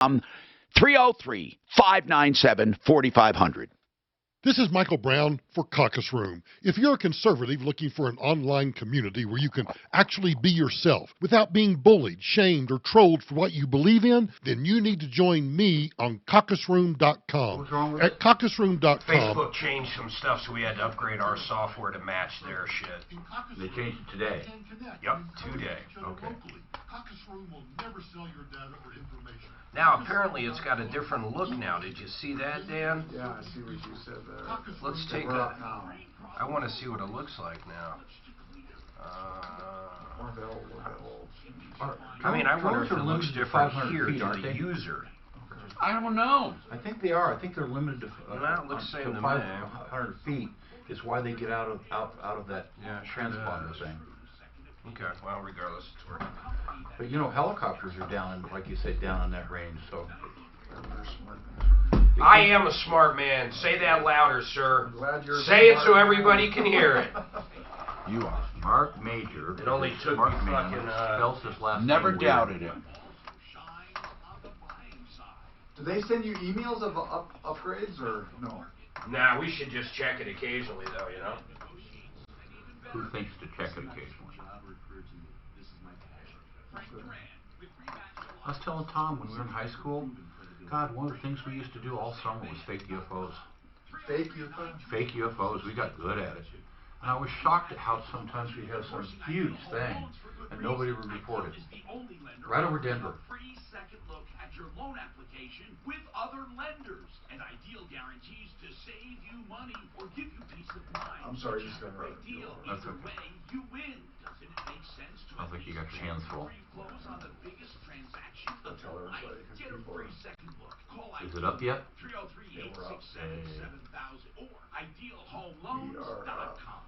303-597-4500. This is Michael Brown for Caucus Room. If you're a conservative looking for an online community where you can actually be yourself without being bullied, shamed, or trolled for what you believe in, then you need to join me on caucusroom.com. What's wrong with At caucusroom.com. Facebook changed some stuff, so we had to upgrade our software to match their shit. They changed it today. Yep, today. Okay. Caucus Room will never sell your data or information. Now, apparently, it's got a different look now. Did you see that, Dan? Yeah, I see what you said there. Let's take We're a... up now. I want to see what it looks like now. I mean, I wonder if it looks different here to the user. I don't know. I think they are. I think they're limited to, Well, it looks the same to me. 500 feet is why they get out of that transponder thing. Okay, well, regardless, it's working. But you know, helicopters are down in, like you said, down in that range, so. I am a smart man. Say that louder, sir. Glad you're Say it so smart. everybody can hear it. You are. Mark Major. It only took Mark me Man, fucking, spells his last Never name weird. doubted him. Do they send you emails of upgrades or no? Nah, we should just check it occasionally, though, you know? Who thinks to check it occasionally? I was telling Tom when we were in high school, God, one of the things we used to do all summer was fake UFOs. Fake UFO? Fake UFOs, we got good at it. And I was shocked at how sometimes we have some huge thing and nobody would report it. Right over Denver. Free second look at your loan application with other lenders and ideal guarantees to save you money or give you peace of mind. I'm sorry, you said Great deal. That's Either okay. way, you win. Doesn't it make sense to Sounds like you got your hands full. close on the biggest transaction of Tell your life? everybody, 'cause Get a people free are- second look. Call Is it up yet? 303-867-7000 or We are idealhomeloans.com.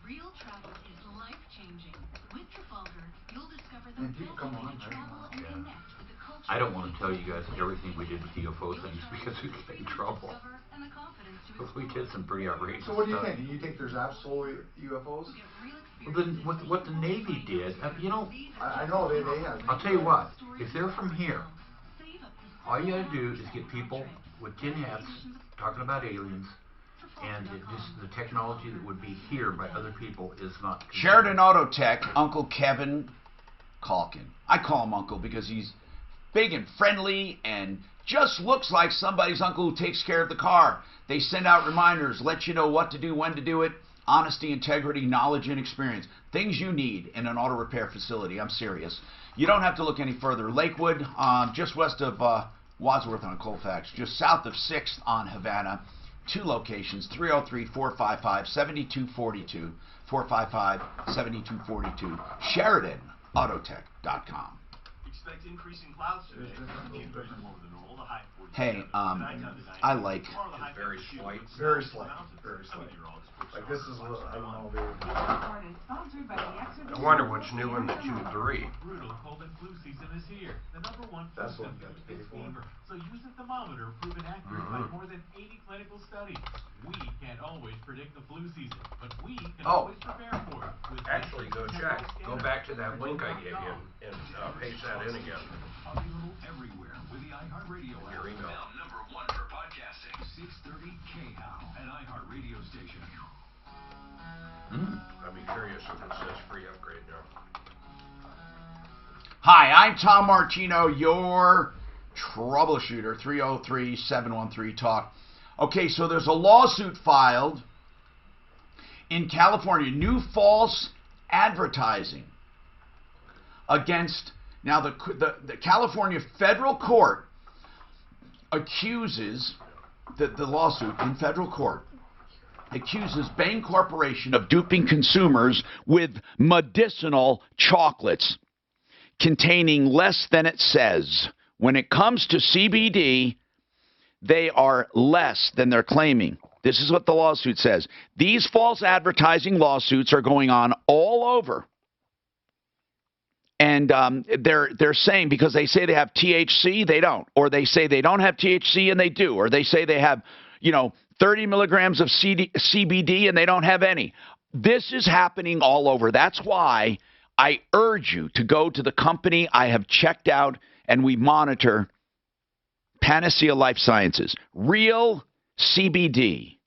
Real travel is life-changing. With Trafalgar, you'll discover the And best people come way on, to right? travel and connect with the culture. I don't want to tell you guys everything we did with UFO things because we get in trouble. And the confidence to But we did some pretty outrageous So what do you stuff. think? Do you think there's absolutely UFOs? get real Well, then, what the Navy did, you know, I know they have. I'll tell you what, if they're from here, Save up to all you gotta do is get people with tin hats talking about aliens, and the technology that would be here by other people is not. Sheridan Auto Tech, Uncle Kevin Calkin. I call him Uncle because he's big and friendly and just looks like somebody's uncle who takes care of the car. They send out reminders, let you know what to do, when to do it. Honesty, integrity, knowledge, and experience. Things you need in an auto repair facility. I'm serious. You don't have to look any further. Lakewood, just west of Wadsworth on Colfax, just south of 6th on Havana. 2 locations, 303-455-7242, 455-7242, SheridanAutotech.com. Expect increasing clouds today. More than normal, the high 40. Hey, I like Very slight. Very slight. Very slight. Like this is what I don't know. I wonder what's new in the Q3. Brutal cold and flu season is here. The number one flu That's what we symptom got to pay is for. fever. So use a thermometer proven accurate by more than 80 clinical studies. We can't always predict the flu season, but we can always prepare for it. With Actually, go check. Go back to that link I gave you and paste that in again. Available everywhere with the iHeartRadio app. Your email. Now number 1 for podcasting. 630 KHOW, an iHeartRadio station. I'd be curious if it says free upgrade now. Hi, I'm Tom Martino, your troubleshooter, 303-713-TALK. Okay, so there's a lawsuit filed in California, new false advertising against, now the California federal court accuses, the lawsuit in federal court accuses Bain Corporation of duping consumers with medicinal chocolates containing less than it says. When it comes to CBD, they are less than they're claiming. This is what the lawsuit says. These false advertising lawsuits are going on all over. And they're saying because they say they have THC, they don't. Or they say they don't have THC and they do. Or they say they have, 30 milligrams of CBD and they don't have any. This is happening all over. That's why I urge you to go to the company I have checked out and we monitor Panacea Life Sciences. Real CBD.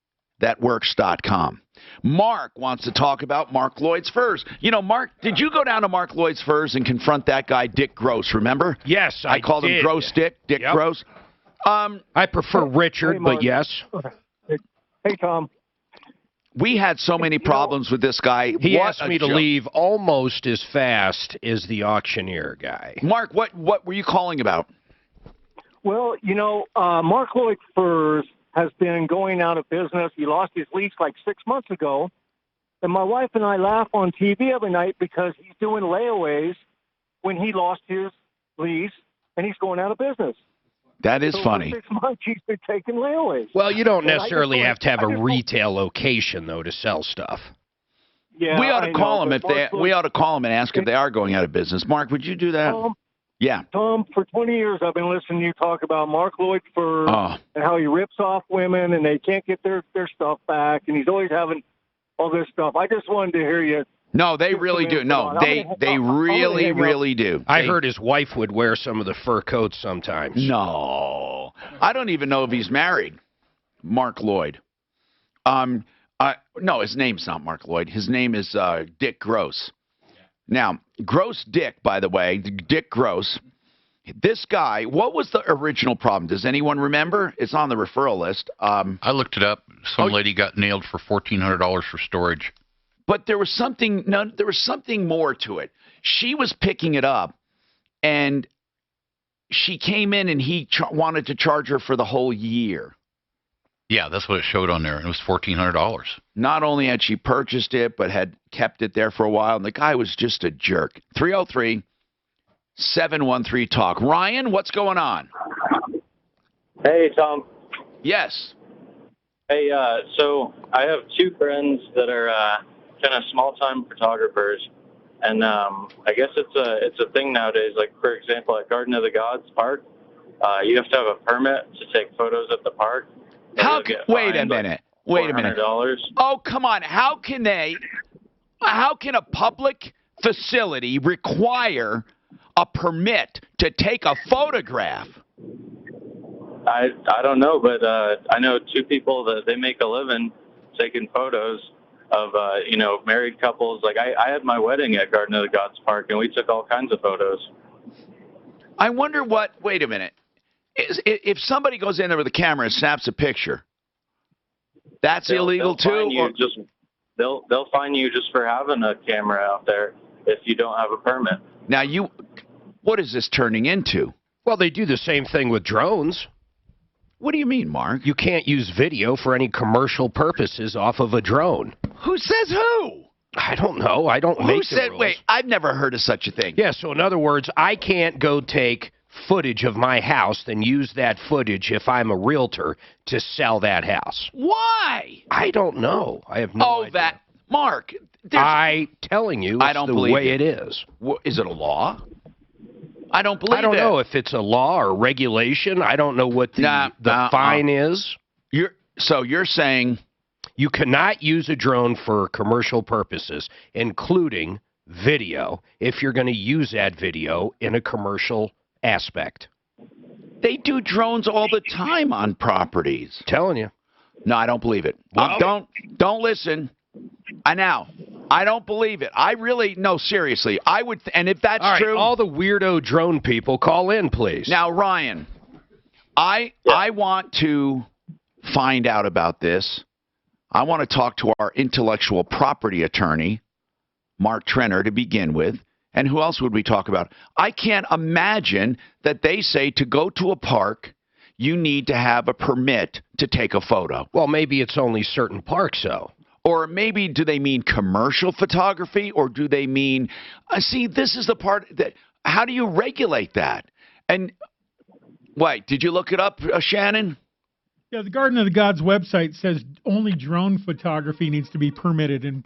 Thatworks.com. Mark wants to talk about Mark Lloyd's Furs. You know, Mark, did you go down to Mark Lloyd's Furs and confront that guy, Dick Gross, remember? Yes, I called did. him Gross Dick Yep. Gross. I prefer Richard, Hey, but Mark. yes. Hey, Tom. We had so many problems with this guy. He What asked a me to joke. leave almost as fast as the auctioneer guy. Mark, what were you calling about? Well, Mark Lloyd Furs has been going out of business. He lost his lease like 6 months ago. And my wife and I laugh on TV every night because he's doing layaways when he lost his lease and he's going out of business. That is So funny. For 6 months, he's been taking layaways. Well, you don't And I just necessarily wanna- have to have a I just- retail location, though, to sell stuff. Yeah, We ought to I call know, him but if they. Mark Lloyd- We ought to call him and ask if they are going out of business. Mark, would you do that? Yeah. Tom, for 20 years, I've been listening to you talk about Mark Lloyd Furs Oh. and how he rips off women and they can't get their stuff back, and he's always having all this stuff. I just wanted to hear you. No, they Give really some do. input No, on it. they I'm they gonna really hang up. really do. I They- heard his wife would wear some of the fur coats sometimes. No, I don't even know if he's married. Mark Lloyd. No, his name's not Mark Lloyd. His name is Dick Gross. Now, Gross Dick, by the way, Dick Gross. This guy, what was the original problem? Does anyone remember? It's on the referral list. I looked it up. Some Oh. lady got nailed for $1,400 for storage. But there was something. No, there was something more to it. She was picking it up, and she came in, and he wanted to charge her for the whole year. Yeah, that's what it showed on there. It was $1,400. Not only had she purchased it, but had kept it there for a while, and the guy was just a jerk. 303-713-TALK. Ryan, what's going on? Hey, Tom. Yes. Hey, so I have two friends that are kind of small-time photographers, and I guess it's a thing nowadays. Like, for example, at Garden of the Gods Park, you have to have a permit to take photos at the park. How can, wait a minute. Wait a minute. $400. Oh, come on. How can a public facility require a permit to take a photograph? I don't know, but I know two people that they make a living taking photos of married couples. Like I had my wedding at Garden of the Gods Park, and we took all kinds of photos. I wonder what. Wait a minute. If somebody goes in there with a camera and snaps a picture, that's illegal They'll too. fine you they'll fine you just for having a camera out there if you don't have a permit. Now what is this turning into? Well, they do the same thing with drones. What do you mean, Mark? You can't use video for any commercial purposes off of a drone. Who says who? I don't know. I don't Who make the said? rules. Wait, I've never heard of such a thing. Yeah, so in other words, I can't go take footage of my house, then use that footage if I'm a realtor to sell that house. Why? I don't know. I have no idea. That Mark. Telling you, I it's don't the believe way you. it is. Is it a law? I don't believe I don't it. know if it's a law or regulation. I don't know what the fine is. You're saying you cannot use a drone for commercial purposes, including video, if you're going to use that video in a commercial aspect. They do drones all the time on properties. Telling you. No, I don't believe it. Well, don't listen. I don't believe it. I really no, seriously. I would, and if that's all right, true, all the weirdo drone people, call in, please. Now, Ryan, I want to find out about this. I want to talk to our intellectual property attorney, Mark Trenner, to begin with. And who else would we talk about? I can't imagine that they say to go to a park, you need to have a permit to take a photo. Well, maybe it's only certain parks, though. Or maybe do they mean commercial photography, or do they mean, see, this is the part that, how do you regulate that? And, wait, did you look it up, Shannon? Yeah, the Garden of the Gods website says only drone photography needs to be permitted and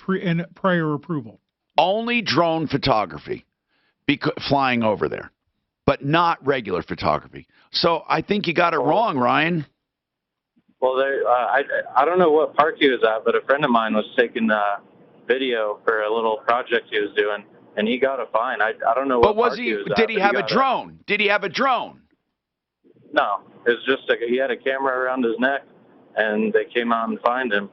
prior approval. Only drone photography, flying over there, but not regular photography. So I think you got it wrong, Ryan. Well, I don't know what park he was at, but a friend of mine was taking video for a little project he was doing, and he got a fine. I don't know what But park he was at. did he have a got drone? Did he have a drone? No, it's just he had a camera around his neck, and they came out and found him.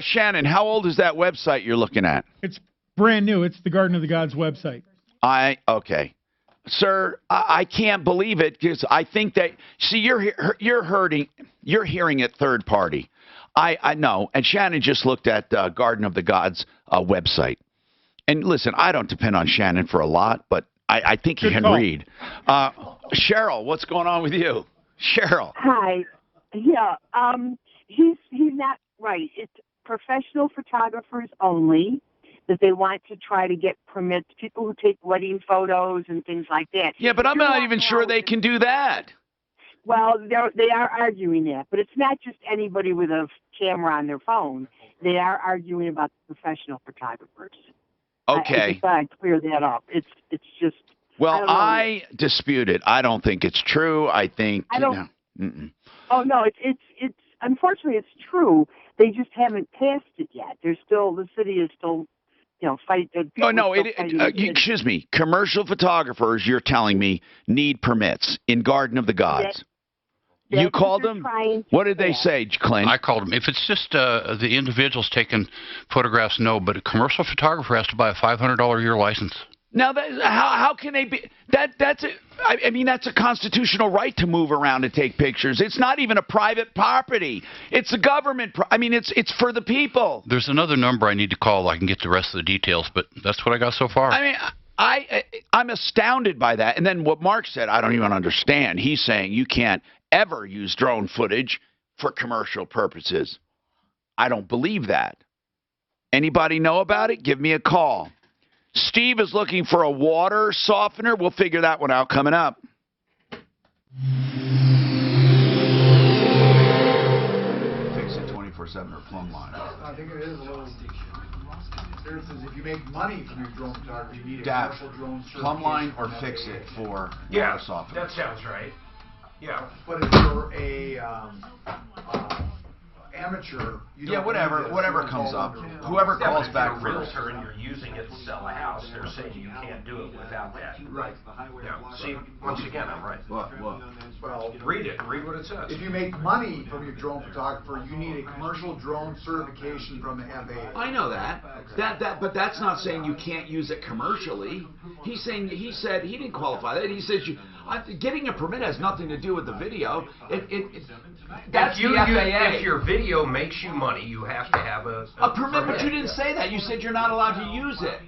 Shannon, how old is that website you're looking at? It's brand new. It's the Garden of the Gods website. Okay. Sir, I can't believe it because I think that, see, you're hearing it third party. I know. And Shannon just looked at Garden of the Gods website. And listen, I don't depend on Shannon for a lot, but I think he can read. Cheryl, what's going on with you? Cheryl. Hi. Yeah, he's not right. It's professional photographers only that they want to try to get permits, people who take wedding photos and things like that. Yeah, but I'm not even sure they can do that. Well, they are arguing that, but it's not just anybody with a camera on their phone. They are arguing about the professional photographers. Okay. I just thought I'd clear that up. It's just. Well, I dispute it. I don't think it's true. I think. I don't. Oh no, it's unfortunately it's true. They just haven't passed it yet. There's still the city is still. Fight. Oh no! Excuse me. Commercial photographers, you're telling me, need permits in Garden of the Gods. You called them? What did they say, Clint? I called them. If it's just the individuals taking photographs, no. But a commercial photographer has to buy a $500 a year license. Now, how can they be? I mean, that's a constitutional right to move around and take pictures. It's not even a private property. It's a government. I mean, it's for the people. There's another number I need to call. I can get the rest of the details, but that's what I got so far. I mean, I'm astounded by that. And then what Mark said, I don't even understand. He's saying you can't ever use drone footage for commercial purposes. I don't believe that. Anybody know about it? Give me a call. Steve is looking for a water softener. We'll figure that one out coming up. Fix it 24/7 or plumb line. I think it is a little. If you make money from your drone photography, you need a commercial drone certification. Plumb line or fix it for water softener. That sounds right. Yeah. But if you're a amateur, you don't whatever comes up. Whoever calls back for a realtor and you're using it to sell a house, they're saying you can't do it without that. Right. Yeah. See, once again, I'm right. What? Well, read it. Read what it says. If you make money from your drone photographer, you need a commercial drone certification from the FAA. I know that. But that's not saying you can't use it commercially. He said he didn't qualify that. He says getting a permit has nothing to do with the video. That's the FAA. If your video makes you money, you have to have a permit. But you didn't say that. You said you're not allowed to use it.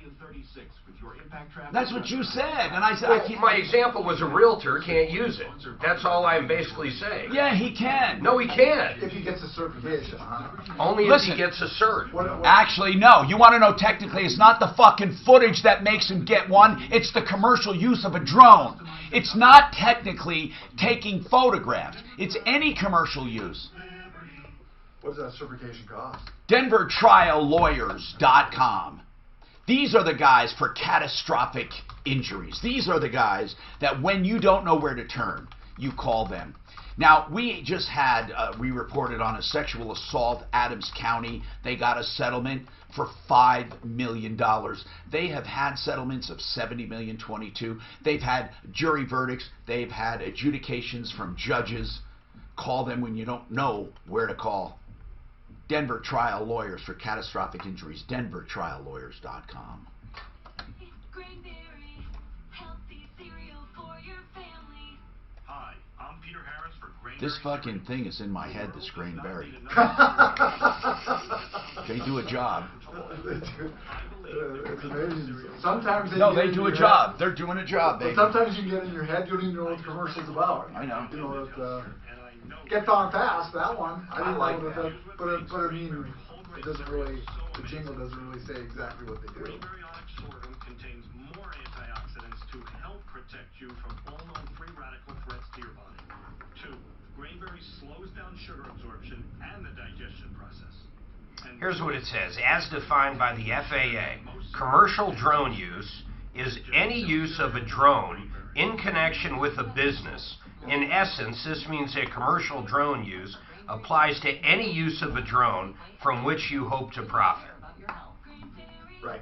That's what you said, and I said I can't. My example was a realtor can't use it. That's all I'm basically saying. Yeah, he can. No, he can't. If he gets a certification, Only if he gets a cert. Actually, no. You want to know technically, it's not the fucking footage that makes him get one. It's the commercial use of a drone. It's not technically taking photographs. It's any commercial use. What does that certification cost? DenverTrialLawyers.com. These are the guys for catastrophic injuries. These are the guys that when you don't know where to turn, you call them. Now, we just had, we reported on a sexual assault, Adams County. They got a settlement for $5 million. They have had settlements of $70 million, 22. They've had jury verdicts. They've had adjudications from judges. Call them when you don't know where to call. Denver Trial Lawyers for catastrophic injuries. DenverTrialLawyers.com. Hi, I'm Peter Harris for Grainberry. This fucking thing is in my head, this Grainberry. They do a job. It's amazing. Sometimes they do a job. They're doing a job. But sometimes you get in your head, you don't even know what the commercial's about. I know. You know, it gets on fast, that one. I didn't know that, but I mean, it doesn't really, the jingle doesn't really say exactly what they do. Grainberry Onyx sorghum contains more antioxidants to help protect you from all known free radical threats to your body. 2. Grainberry slows down sugar absorption and the digestion process. Here's what it says. As defined by the FAA, commercial drone use is any use of a drone in connection with a business. In essence, this means that commercial drone use applies to any use of a drone from which you hope to profit. Right.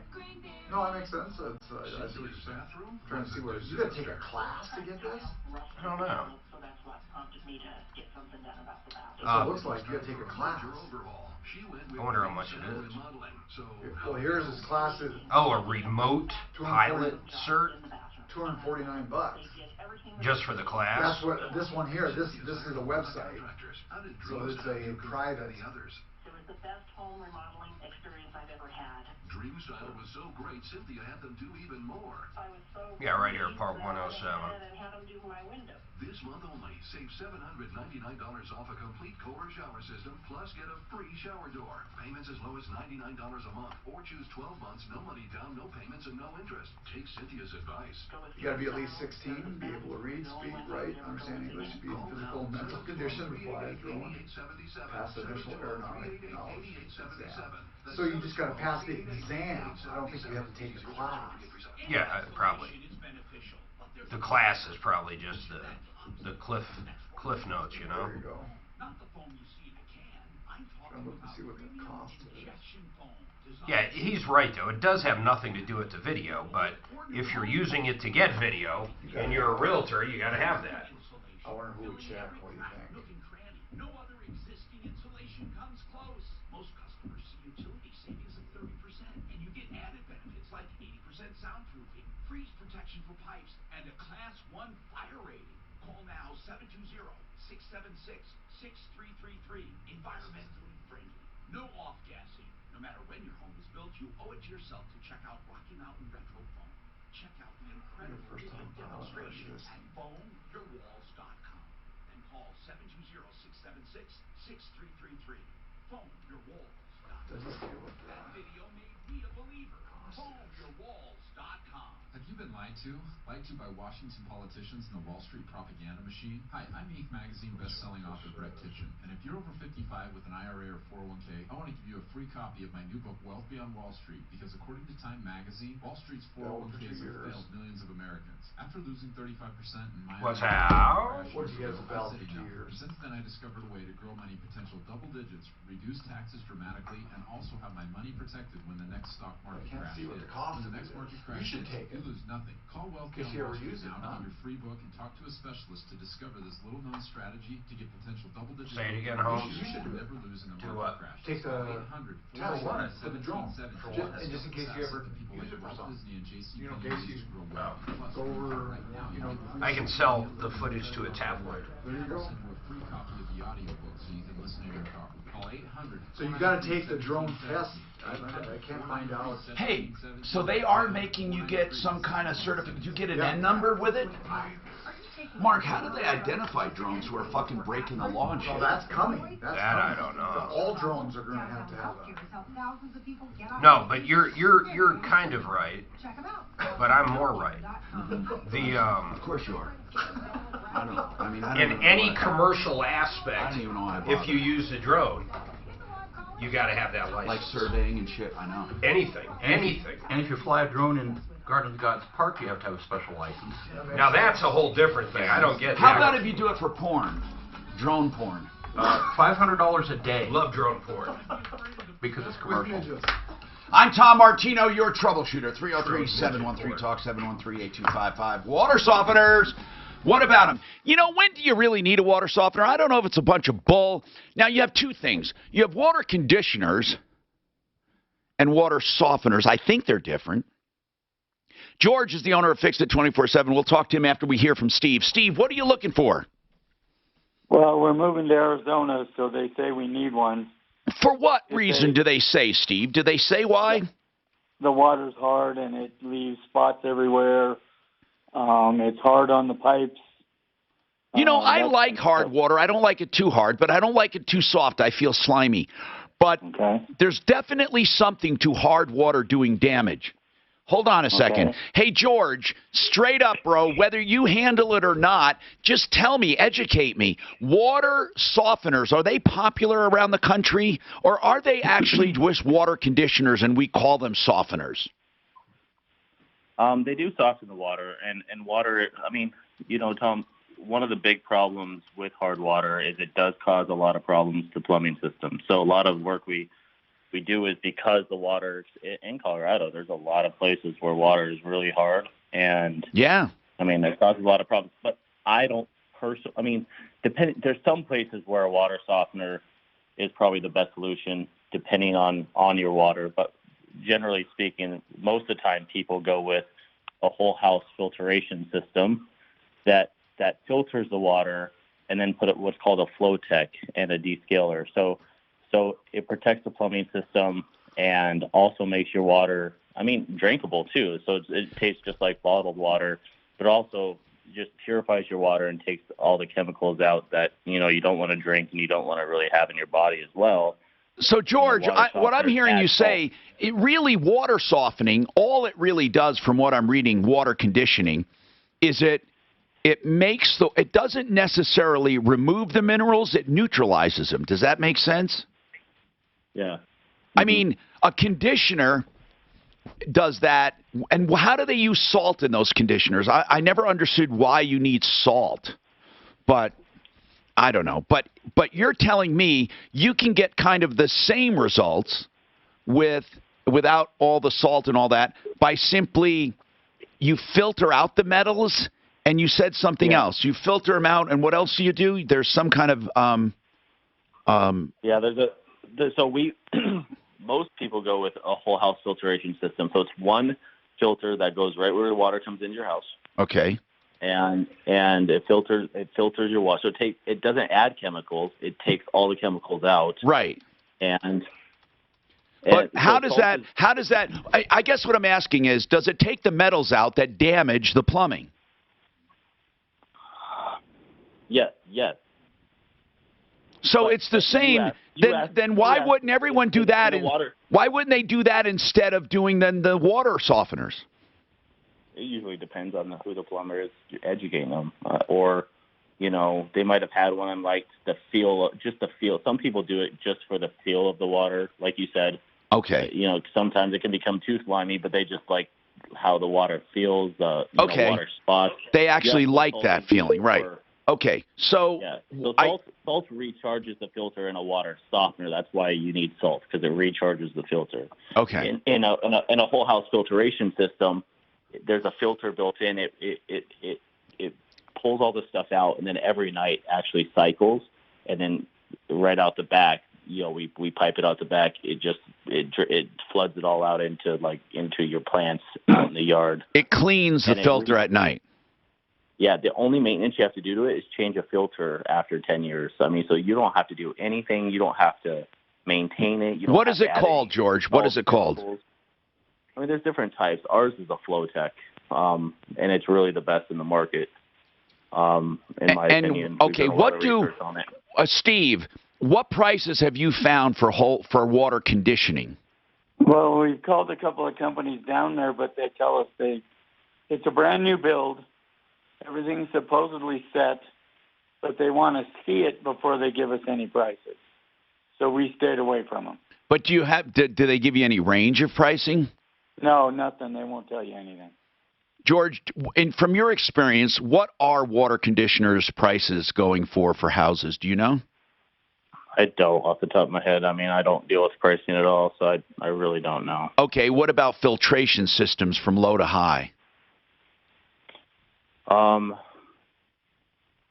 No, that makes sense. It's, I see what you're saying. I'm trying to see where you got to take a class to get this. I don't know. That's what it looks like. You got to take a class. I wonder how much it is. Well, here's his class. Oh, a remote pilot cert? $249. Just for the class? That's what this one here. This is a website. So it's a private. It was the best home remodeling experience I've ever had. Dream Style was so great, Cynthia had them do even more. I was so Yeah, right here, part 107. and had them do my window. This month only, save $799 off a complete Kohler shower system, plus get a free shower door. Payments as low as $99 a month, or choose 12 months, no money down, no payments, and no interest. Take Cynthia's advice. You got to be at least 16, be able to read, speak, write, understand English, be in physical and mental condition to fly a drone, pass the initial aeronautic knowledge exam. So you just got to pass the exam. I don't think you have to take a class. Yeah, probably. The class is probably just the cliff notes, you know. There you go. Trying to look and see what the cost is. Yeah, he's right though. It does have nothing to do with the video, but if you're using it to get video and you're a realtor, you got to have that. I wonder who would check. What do you think? No other existing insulation comes close. Most customers see utility savings of 30%, and you get added benefits like 80% soundproofing, freeze protection for pipes, and a Class 1 fire rating. Call now 720-676-6333. Environmentally friendly. No off-gassing. No matter when your home is built, you owe it to yourself to check out Rocky Mountain Retro Foam. Check out the incredible video demonstration at foamyourwalls.com. Then call 720-676-6333. Foamyourwalls.com. That video made me a believer. Foamyourwalls.com. Have you been lied to? Lied to by Washington politicians and the Wall Street propaganda machine? Hi, I'm Inc. Magazine best-selling author Brett Kitchen, and if you're over 55 with an IRA or 401k, I want to give you a free copy of my new book, Wealth Beyond Wall Street, because according to Time Magazine, Wall Street's 401ks have failed millions of Americans. After losing 35% in my What's how? What did you guys about for 2 years? Since then, I discovered a way to grow money potential double digits, reduce taxes dramatically, and also have my money protected when the next stock market crash hits. When the next market crash hits, you lose nothing. Call Wealth Beyond Wall Street now to get your free book and talk to a specialist to discover this little-known strategy to get potential double-digit. Say it again, Holmes. You should never lose in a Do market what? crash. Take the test one for the drone. And just in case you ever use it for something. You know, in case you go over, you know. I can sell the footage to a tabloid. There you go. Send you a free copy of the audiobook so you can listen in your car. Call 800. So you got to take the drone test. I can't find out. Hey, so they are making you get some kind of certificate. You get an N number with it? Mark, how do they identify drones who are fucking breaking the law and shit? Well, that's coming. That's That coming. I don't know. All drones are going to have that. No, but you're kind of right. But I'm more right. Of course you are. I don't. I mean, I don't In any commercial aspect, I don't even know how to if you use a drone, you got to have that license. like surveying and shit. I know. Anything. And if you fly a drone in Garden of the Gods Park, you have to have a special license. Now that's a whole different thing. I don't get that. How about if you do it for porn? Drone porn. $500 a day. Love drone porn. Because it's commercial. I'm Tom Martino, your troubleshooter. 303-713-TALK, 713-8255. Water softeners. What about them? You know, when do you really need a water softener? I don't know if it's a bunch of bull. Now, you have two things. You have water conditioners and water softeners. I think they're different. George is the owner of Fix It 24/7. We'll talk to him after we hear from Steve. Steve, what are you looking for? Well, we're moving to Arizona, so they say we need one. For what reason do they say, Steve? Do they say why? The water's hard and it leaves spots everywhere. It's hard on the pipes. You know, I like hard water. I don't like it too hard, but I don't like it too soft. I feel slimy. But there's definitely something to hard water doing damage. Hold on a second. Hey, George, straight up, bro, whether you handle it or not, just tell me, educate me. Water softeners, are they popular around the country, or are they actually just water conditioners and we call them softeners? They do soften the water, and water, I mean, you know, Tom, one of the big problems with hard water is it does cause a lot of problems to plumbing systems. So a lot of work we we do is because the water in Colorado, there's a lot of places where water is really hard, and yeah, I mean that causes a lot of problems. But I don't personally. I mean, there's some places where a water softener is probably the best solution, depending on your water. But generally speaking, most of the time people go with a whole house filtration system that filters the water and then put it what's called a flow tech and a descaler. So it protects the plumbing system and also makes your water, I mean, drinkable too. So it tastes just like bottled water, but also just purifies your water and takes all the chemicals out that, you don't want to drink and you don't want to really have in your body as well. So, George, what I'm hearing you say, water softening, all it really does from what I'm reading, water conditioning, is it doesn't necessarily remove the minerals, it neutralizes them. Does that make sense? Yeah. I mean, a conditioner does that. And how do they use salt in those conditioners? I never understood why you need salt, but I don't know. But you're telling me you can get kind of the same results without all the salt and all that by simply you filter out the metals. And you said something else. You filter them out, and what else do you do? There's some kind of so we most people go with a whole house filtration system. So it's one filter that goes right where the water comes into your house. Okay. And it filters your water. So it doesn't add chemicals. It takes all the chemicals out. Right. But how does that? I guess what I'm asking is, does it take the metals out that damage the plumbing? Yes. So it's the same. Then why wouldn't everyone do that? Why wouldn't they do that instead of doing the water softeners? It usually depends on who the plumber is educating them, or they might have had one and liked the feel. Some people do it just for the feel of the water, like you said. Okay. Sometimes it can become too slimy, but they just like how the water feels. Water spots. They actually like that feeling, right? Okay, so salt recharges the filter in a water softener. That's why you need salt, because it recharges the filter. Okay. In a whole house filtration system, there's a filter built in. It pulls all the stuff out, and then every night actually cycles, and then right out the back, we pipe it out the back. It floods it all out into your plants out in the yard. It cleans the filter at night. Yeah, the only maintenance you have to do to it is change a filter after 10 years. I mean, so you don't have to do anything. You don't have to maintain it. What is it called, George? What is it called? I mean, there's different types. Ours is a flow tech, and it's really the best in the market, in my opinion. Okay, Steve, what prices have you found for water conditioning? Well, we've called a couple of companies down there, but they tell us it's a brand new build. Everything's supposedly set, but they want to see it before they give us any prices. So we stayed away from them. But do they give you any range of pricing? No, nothing. They won't tell you anything. George, from your experience, what are water conditioners prices going for houses? Do you know? I don't off the top of my head. I mean, I don't deal with pricing at all, so I really don't know. Okay, what about filtration systems from low to high? I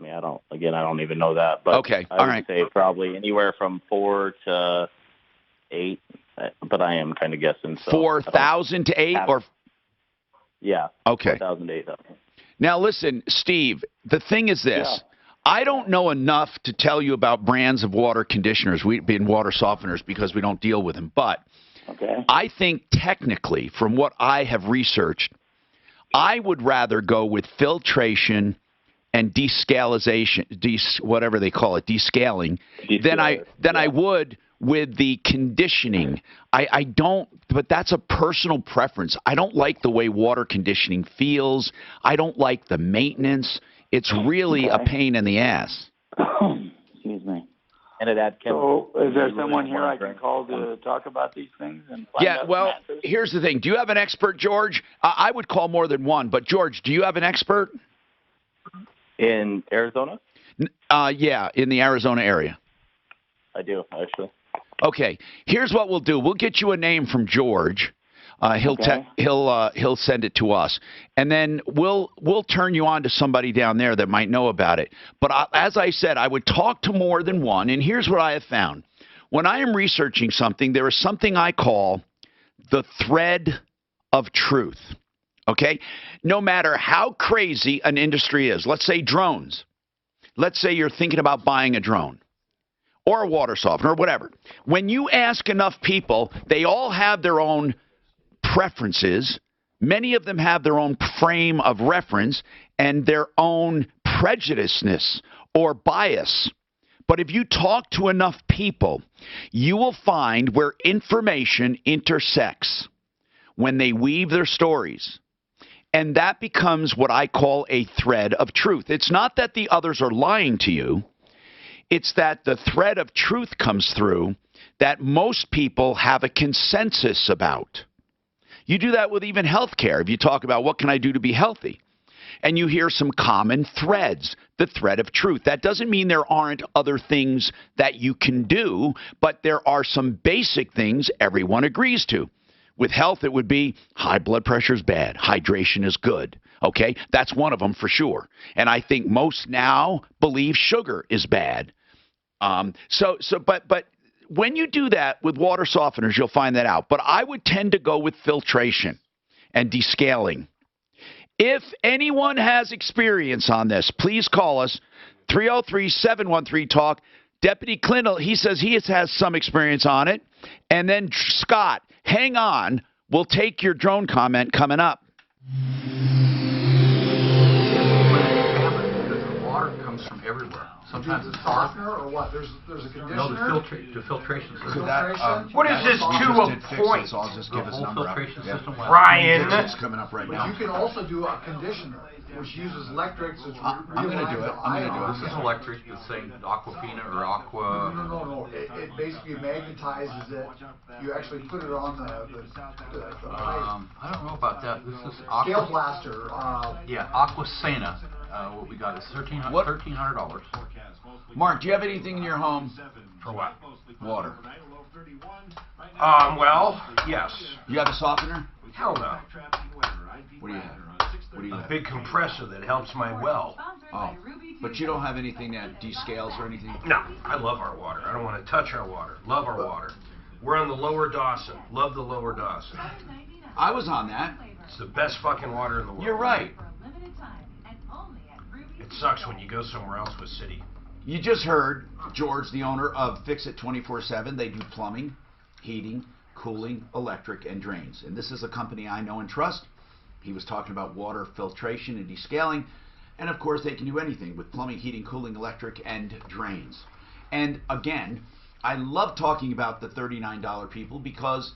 mean, I don't even know that. But okay, I would say probably anywhere from 4 to 8. But I am kind of guessing. So 4,000 to 8, or yeah. Okay. 4,000 to 8,000. Now listen, Steve. The thing is this. Yeah. I don't know enough to tell you about brands of water conditioners, water softeners, because we don't deal with them. But I think technically, from what I have researched, I would rather go with filtration and descalization, whatever they call it, descaling, than I would with the conditioning. I don't, but that's a personal preference. I don't like the way water conditioning feels. I don't like the maintenance. It's really a pain in the ass. Excuse me. And it adds chemicals. So, is there someone here I can call to talk about these things? And find out well, here's the thing. Do you have an expert, George? I would call more than one, but George, do you have an expert? In Arizona? Yeah, in the Arizona area. I do, actually. Okay, here's what we'll do. We'll get you a name from George. Okay. He'll send it to us, and then we'll turn you on to somebody down there that might know about it. But as I said, I would talk to more than one, and here's what I have found. When I am researching something, there is something I call the thread of truth. Okay? No matter how crazy an industry is, let's say drones. Let's say you're thinking about buying a drone or a water softener or whatever. When you ask enough people, they all have their own preferences. Many of them have their own frame of reference and their own prejudiceness or bias. But if you talk to enough people, you will find where information intersects when they weave their stories. And that becomes what I call a thread of truth. It's not that the others are lying to you. It's that the thread of truth comes through that most people have a consensus about. You do that with even healthcare. If you talk about what can I do to be healthy, and you hear some common threads, the thread of truth. That doesn't mean there aren't other things that you can do, but there are some basic things everyone agrees to. With health, it would be high blood pressure is bad, hydration is good. Okay, that's one of them for sure. And I think most now believe sugar is bad. But when you do that with water softeners, you'll find that out. But I would tend to go with filtration and descaling. If anyone has experience on this, please call us, 303-713-TALK. Deputy Clint, he says he has some experience on it. And then Scott, hang on. We'll take your drone comment coming up. The water comes from everywhere. Sometimes it's softener or what? There's a conditioner. No, the filtration system. What is this to a point? So I'll just give his whole number up. filtration system. Ryan. It's coming up right But now. you can also do a conditioner, which uses electrics. I'm going to do it. I'm going to do it. This is electric. The same Aquafina or Aqua. No. It basically magnetizes it. You actually put it on the pipe. I don't know about that. This is Scale blaster. Yeah, Aquasana. What we got is $1,300. Mark, do you have anything in your home? For what? Water. Well, yes. You have a softener? Hell no. What do you have? What do you A have? big compressor that helps my well. Oh, but you don't have anything that descales or anything? No, I love our water. I don't want to touch our water. Love our water. We're on the Lower Dawson. Love the Lower Dawson. I was on that. It's the best fucking water in the world. You're right. It sucks when you go somewhere else with city. You just heard George, the owner of Fix It 24/7. They do plumbing, heating, cooling, electric, and drains. And this is a company I know and trust. He was talking about water filtration and descaling. And of course, they can do anything with plumbing, heating, cooling, electric, and drains. And again, I love talking about the $39 people because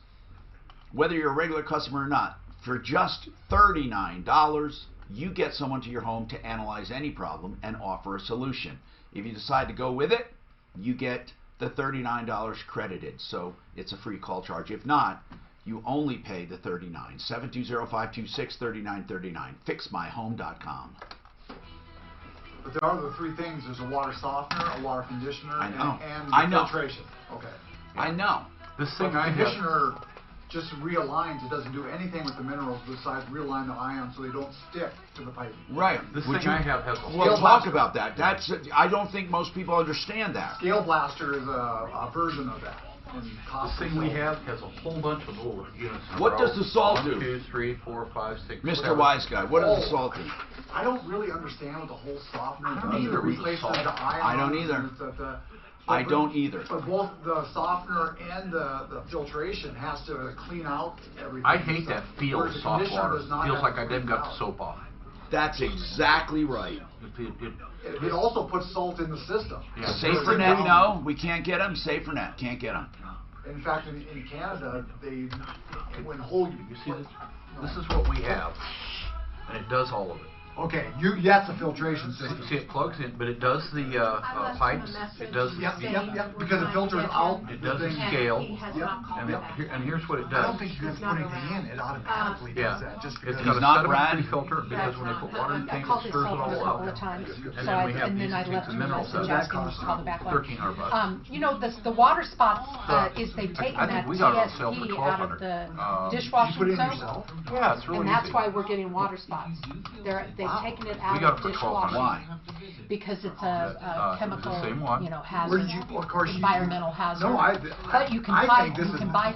whether you're a regular customer or not, for just $39, you get someone to your home to analyze any problem and offer a solution. If you decide to go with it, you get the $39 credited. So it's a free call charge. If not, you only pay the $39. 720-526-3939. FixMyHome.com. But there are the three things. There's a water softener, a water conditioner, I know. and filtration. Okay. I know. This thing the I have. conditioner just realigns. It doesn't do anything with the minerals besides realign the ions so they don't stick to the piping. Right. This Would thing you- I have has a We'll Scale talk blaster. about that. I don't think most people understand that. Scale blaster is a version of that. And This cost thing we have has a whole bunch of little units. What does the salt do? 1, 2, 3, 4, 5, 6. Mr. whatever. Wise Guy, what does the salt do? I don't really understand what the whole softener I don't does. either It with the replaces salt. the ions. I don't either. and I don't either. But both the softener and the filtration has to clean out everything. I hate that feel Whereas of the soft conditioner water. does not Feels have like to I didn't clean got the out. soap off. That's exactly right. It also puts salt in the system. Yeah. Safer net, no. We can't get them. Safer net, can't get them. In fact, in Canada, when whole You see this? This is what we have, and it does all of it. Okay, that's a filtration system. See, it plugs in, but it does the pipes. It does. Yep, because it filters out. It does the scale. And here's what it does. I don't think you have to put anything in. It automatically does that. Just because it's got a sediment-free filter because when they put water in the tank, it stirs it all up. And then we have these minerals. That costs $1,300. You know, the water spots is they've taken that we got it on sale for TSP out of the dishwashing you put it in soap. yourself? Yeah, it's really And that's easy. why we're getting water spots. They've taken it out of dishwashing. Why? Because it's a chemical, hazard, environmental hazard. No, but you can buy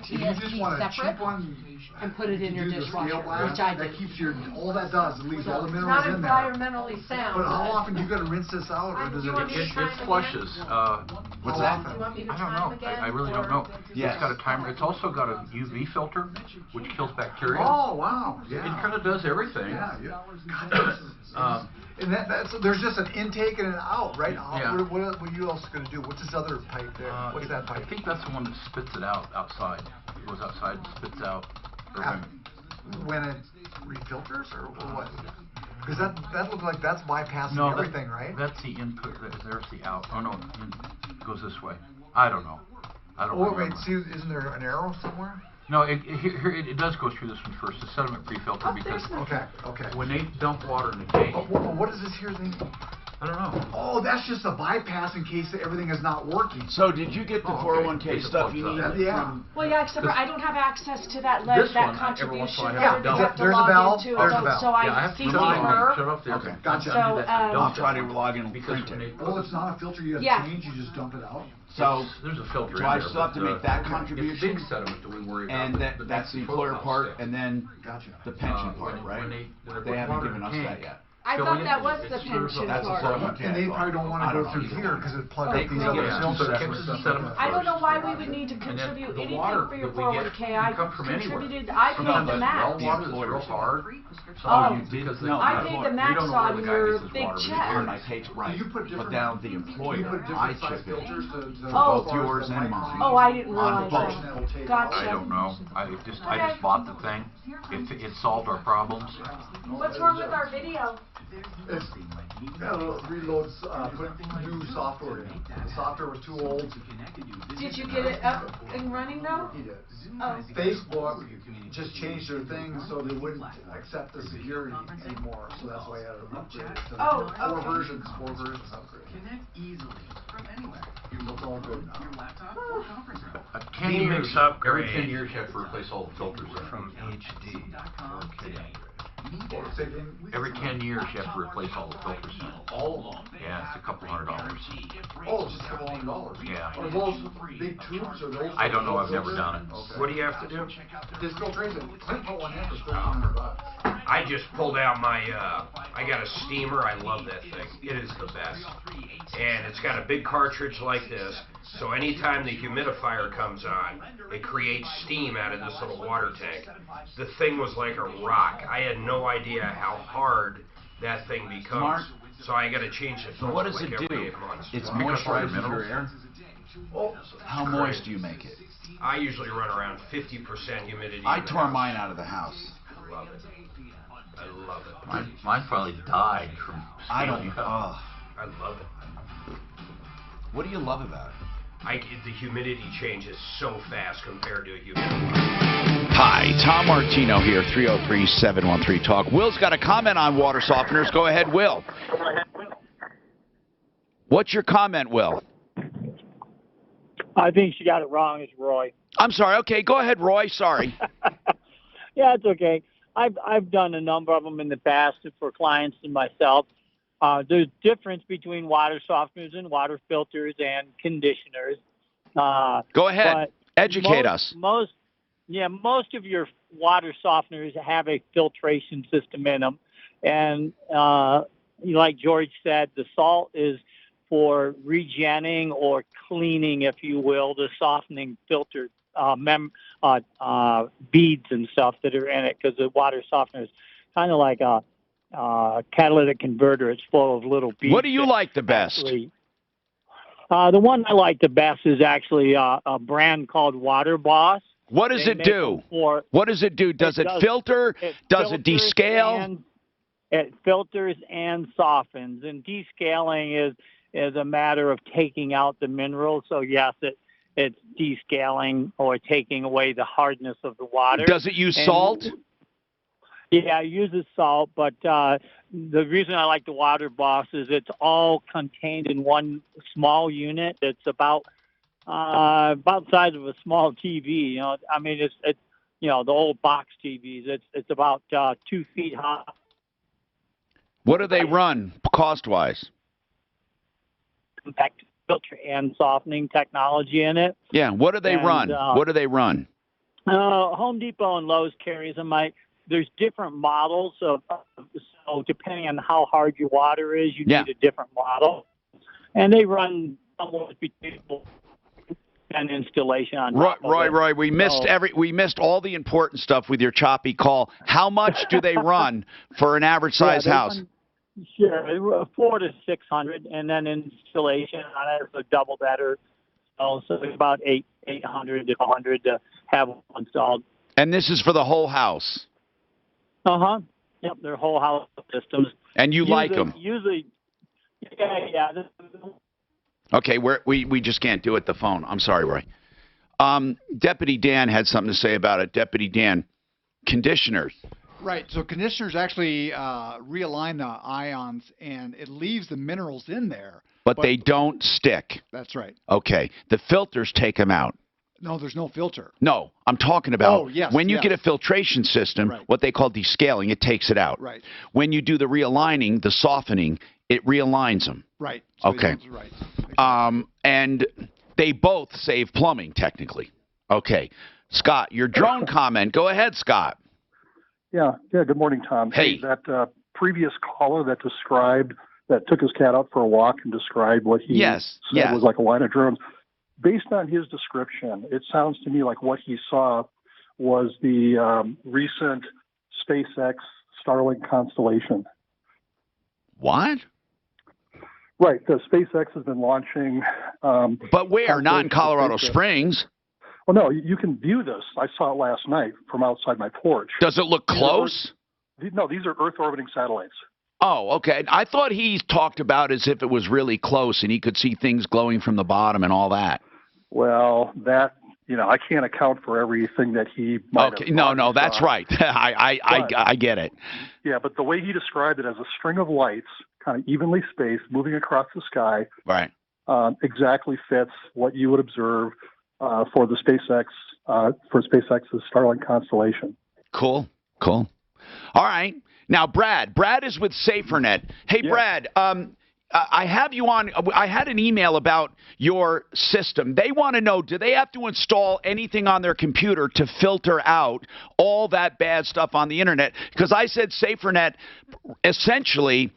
TSP separate and put it in your the dishwasher, scale blast, which I that do. keeps all that does, it leaves all the It's minerals not in there. environmentally sound. But how often do you gotta rinse this out, or does it? It flushes. What's that? I don't know. I really don't know. Yes. It's got a timer. It's also got a UV filter, which kills bacteria. Oh, wow. Yeah. It kind of does everything. Yeah. And there's just an intake and an out, right? Yeah. What are you else gonna do? What's this other pipe there? What's that pipe? I think that's the one that spits it out outside. It goes outside and spits out. When it refilters, or what? Because that looks like that's bypassing everything, right? That's the input. There's the out. Oh no, it goes this way. I don't know. I don't know. Wait, see, isn't there an arrow somewhere? No, it does go through this one first, the sediment pre-filter, because when they dump water in the tank. What is this here thing? I don't know. Oh, that's just a bypass in case everything is not working. So did you get the 401k stuff you need? Yeah. Well, yeah, except for I don't have access to that contribution. There's a valve. There's a valve. So I CC her. Shut off there. Okay, gotcha. So I'll try to log in and print it. Well, it's not a filter you have to change. You just dump it out. So there's a filter. Do I still have to make that contribution? It's big sediment that we worry about. And that's the employer part, and then the pension part, right? They haven't given us that yet. I thought that was the pension That's a part. And they probably don't want to go through here because it plugs up these other filters. I don't know why we would need to contribute anything for your 401k. I contributed, I paid the max. I paid the max on your big check. I paid but now the employer, I chip in for Oh. both yours and mine. Oh, I didn't On realize both. that. Gotcha. I don't know. I just bought the thing. It solved our problems. What's wrong with our video? It's reloads, put new software in. The software was too old. Did you get it up and running though? He did. Oh. Facebook just changed their thing so they wouldn't accept the security anymore. So that's why I had to upgrade it to four versions upgrade. Connect easily from anywhere. It's all good now. Your laptop or conference room. 10 years, upgrade. every 10 years you have to replace all the filters from HD. Okay. Every 10 years you have to replace all the filters. All of them? Yeah, it's $200. Oh, it's just $200. Yeah. Are those big tubes or those? I don't know. I've never done it. Okay. What do you have to do? This filtration. Clint put one in for $1,300. I just pulled out my, I got a steamer. I love that thing. It is the best. And it's got a big cartridge like this. So anytime the humidifier comes on, it creates steam out of this little water tank. The thing was like a rock. I had no idea how hard that thing becomes. So I got to change it. So what does it do? It's moisturizes your air? How moist do you make it? I usually run around 50% humidity. I tore mine out of the house. I love it. I love it. Mine probably died from. I don't. I love it. What do you love about it? The humidity changes so fast compared to a humidity. Hi, Tom Martino here, 303-713-TALK. Will's got a comment on water softeners. Go ahead, Will. What's your comment, Will? I think she got it wrong. It's Roy. I'm sorry. Okay, go ahead, Roy. Sorry. Yeah, it's okay. I've done a number of them in the past for clients and myself. There's difference between water softeners and water filters and conditioners. Go ahead. Educate us. Most of your water softeners have a filtration system in them. And like George said, the salt is for regenning or cleaning, if you will, the softening filter beads and stuff that are in it, because the water softener is kind of like a catalytic converter. It's full of little beads. What do you like the best? The one I like the best is actually a brand called Water Boss. What does it do? What does it do? Does it filter? Does it descale? It filters and softens, and descaling is a matter of taking out the minerals. So yes, it's descaling or taking away the hardness of the water. Does it use salt? Yeah, it uses salt, but the reason I like the Water Boss is it's all contained in one small unit. It's about the size of a small TV. I mean, it's the old box TVs. It's about 2 feet high. What do they run cost-wise? Compact filter and softening technology in it. Yeah, what do they run? What do they run? Home Depot and Lowe's carries them. There's different models, so depending on how hard your water is, you need a different model. And they run somewhat between and installation on top of it. Roy, we missed all the important stuff with your choppy call. How much do they run for an average size house? Sure, 400 to 600, and then installation on it is a double better. So it's about 800 to 100 to have installed. And this is for the whole house. Yep, their whole house systems. And you like them? Usually, yeah. Okay, we just can't do it the phone. I'm sorry, Roy. Deputy Dan had something to say about it. Deputy Dan, conditioners. Right. So conditioners actually realign the ions, and it leaves the minerals in there. But they don't stick. That's right. Okay. The filters take them out. No, there's no filter. No, I'm talking about when you get a yes. filtration system, what they call descaling, it takes it out. Right. When you do the realigning, the softening, it realigns them. Right. So okay. Right. And they both save plumbing, technically. Okay. Scott, your drone comment. Go ahead, Scott. Yeah. Good morning, Tom. Hey. That previous caller that took his cat out for a walk and described what he said was like a line of drones. Based on his description, it sounds to me like what he saw was the recent SpaceX Starlink constellation. What? Right. The SpaceX has been launching. But where? Not in Colorado Springs. Well, no, you can view this. I saw it last night from outside my porch. Does it look close? No, these are Earth orbiting satellites. Oh, okay. I thought he talked about as if it was really close and he could see things glowing from the bottom and all that. Well, I can't account for everything that he might have. No, that's right. I get it. Yeah, but the way he described it as a string of lights, kind of evenly spaced, moving across the sky, right, exactly fits what you would observe for the SpaceX's Starlink constellation. Cool. All right. Now, Brad is with SaferNet. Hey, yeah. Brad, I have you on. I had an email about your system. They want to know, do they have to install anything on their computer to filter out all that bad stuff on the internet? Because I said SaferNet essentially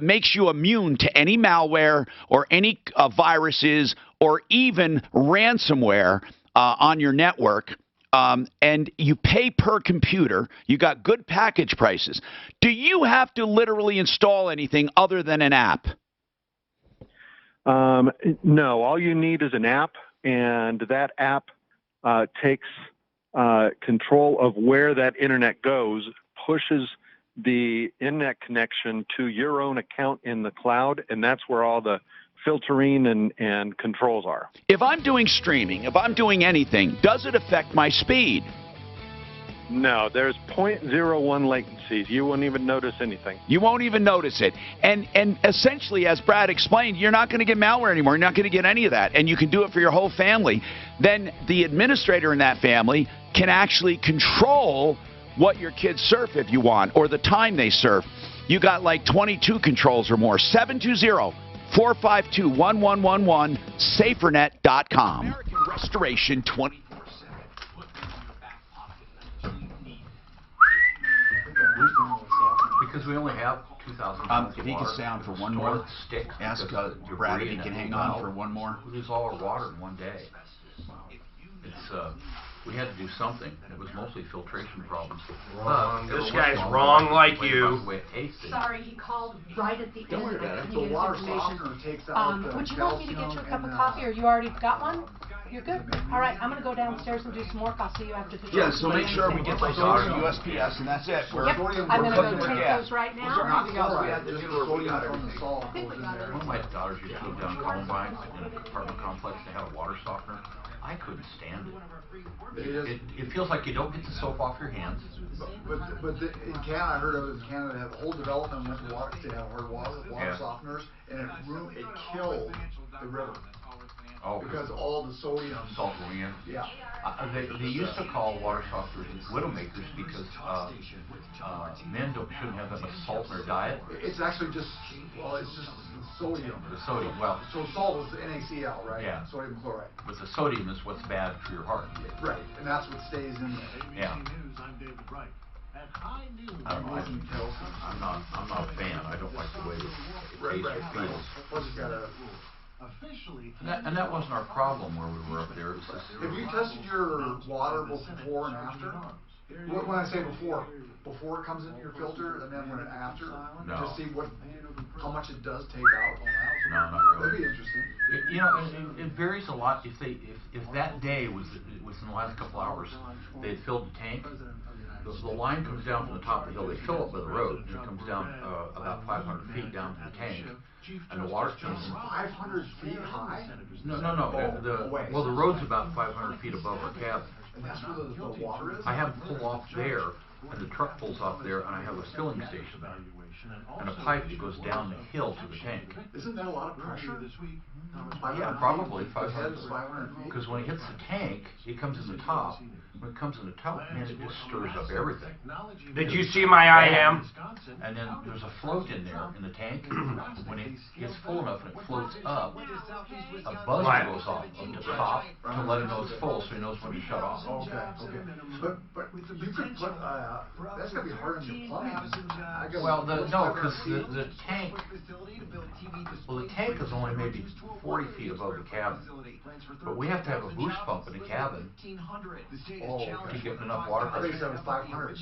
makes you immune to any malware or any viruses or even ransomware on your network. And you pay per computer. You got good package prices. Do you have to literally install anything other than an app? No, all you need is an app, and that app takes control of where that internet goes, pushes the internet connection to your own account in the cloud, and that's where all the filtering and controls are. If I'm doing streaming, if I'm doing anything, does it affect my speed? No, there's 0.01 latencies. You won't even notice anything. You won't even notice it. And essentially, as Brad explained, you're not going to get malware anymore. You're not going to get any of that. And you can do it for your whole family. Then the administrator in that family can actually control what your kids surf if you want, or the time they surf. You got like 22 controls or more. 720-452-1111, safernet.com. American Restoration 24/7. Because we only have 2,000 pounds of if he water. can sound for one more, ask Brad if he can hang on for one more. We lose all our water in one day. It's we had to do something, and it was mostly filtration problems. Wrong. This guy's wrong like you. Sorry, he called right at the end. Don't worry about it. The water softener takes out the would you like me to get you a cup of coffee, or you already got one? You're good? All right, I'm gonna go downstairs and do some work. I'll see you after the show. Yeah, so make sure we get those to USPS, and that's it. We're Yep, I'm gonna cooking go with take gas. those right now. Anything else we had to do, or we got everything? One of my daughters used to live down Columbine in an apartment complex. They had a water softener. I couldn't stand it. It feels like you don't get the soap off your hands. But in Canada, I heard of it in Canada, they have a whole development went to water, they have hard water softeners, and it killed the river. Oh, because all the sodium. Salt going in. Yeah. They used to call water softeners widowmakers because men shouldn't have that much salt in their diet. It's actually just, well, it's just sodium. The sodium, well. So salt is NaCl, right? Yeah. Sodium chloride. But the sodium is what's bad for your heart. Right, and that's what stays in there. Yeah. I don't know. I'm not a fan. I don't like the way it tastes or feels. Plus you gotta. And that wasn't our problem where we were up there. It was just, have you tested your water before and after? When I say before it comes into your filter, and then when it after, no. to see how much it does take out. No, not really. That'd be interesting. It varies a lot. If that day was in the last couple hours, they had filled the tank. The line comes down from the top of the hill. They fill up by the road, and it comes down about 500 feet down to the tank. And the water comes 500 feet high? No. Well, the road's about 500 feet above our cabin. And that's where the water is? I have them pull off there, and the truck pulls off there, and I have a filling station there. And a pipe that goes down the hill to the tank. Isn't that a lot of pressure? Yeah, probably 500. feet. Because when it hits the tank, it comes in the top. When it comes in the top, man, it just stirs up everything. Did you see my IM? And then there's a float in there in the tank. When it gets full enough and it floats up, a buzzer goes off at the top to let it know it's full, so he knows when to shut off. Okay. But you could put that's gonna be hard on your plumbing. Well, because the tank. Well, the tank is only maybe 40 feet above the cabin, but we have to have a boost pump in the cabin to get enough water pressure. I think that was 500.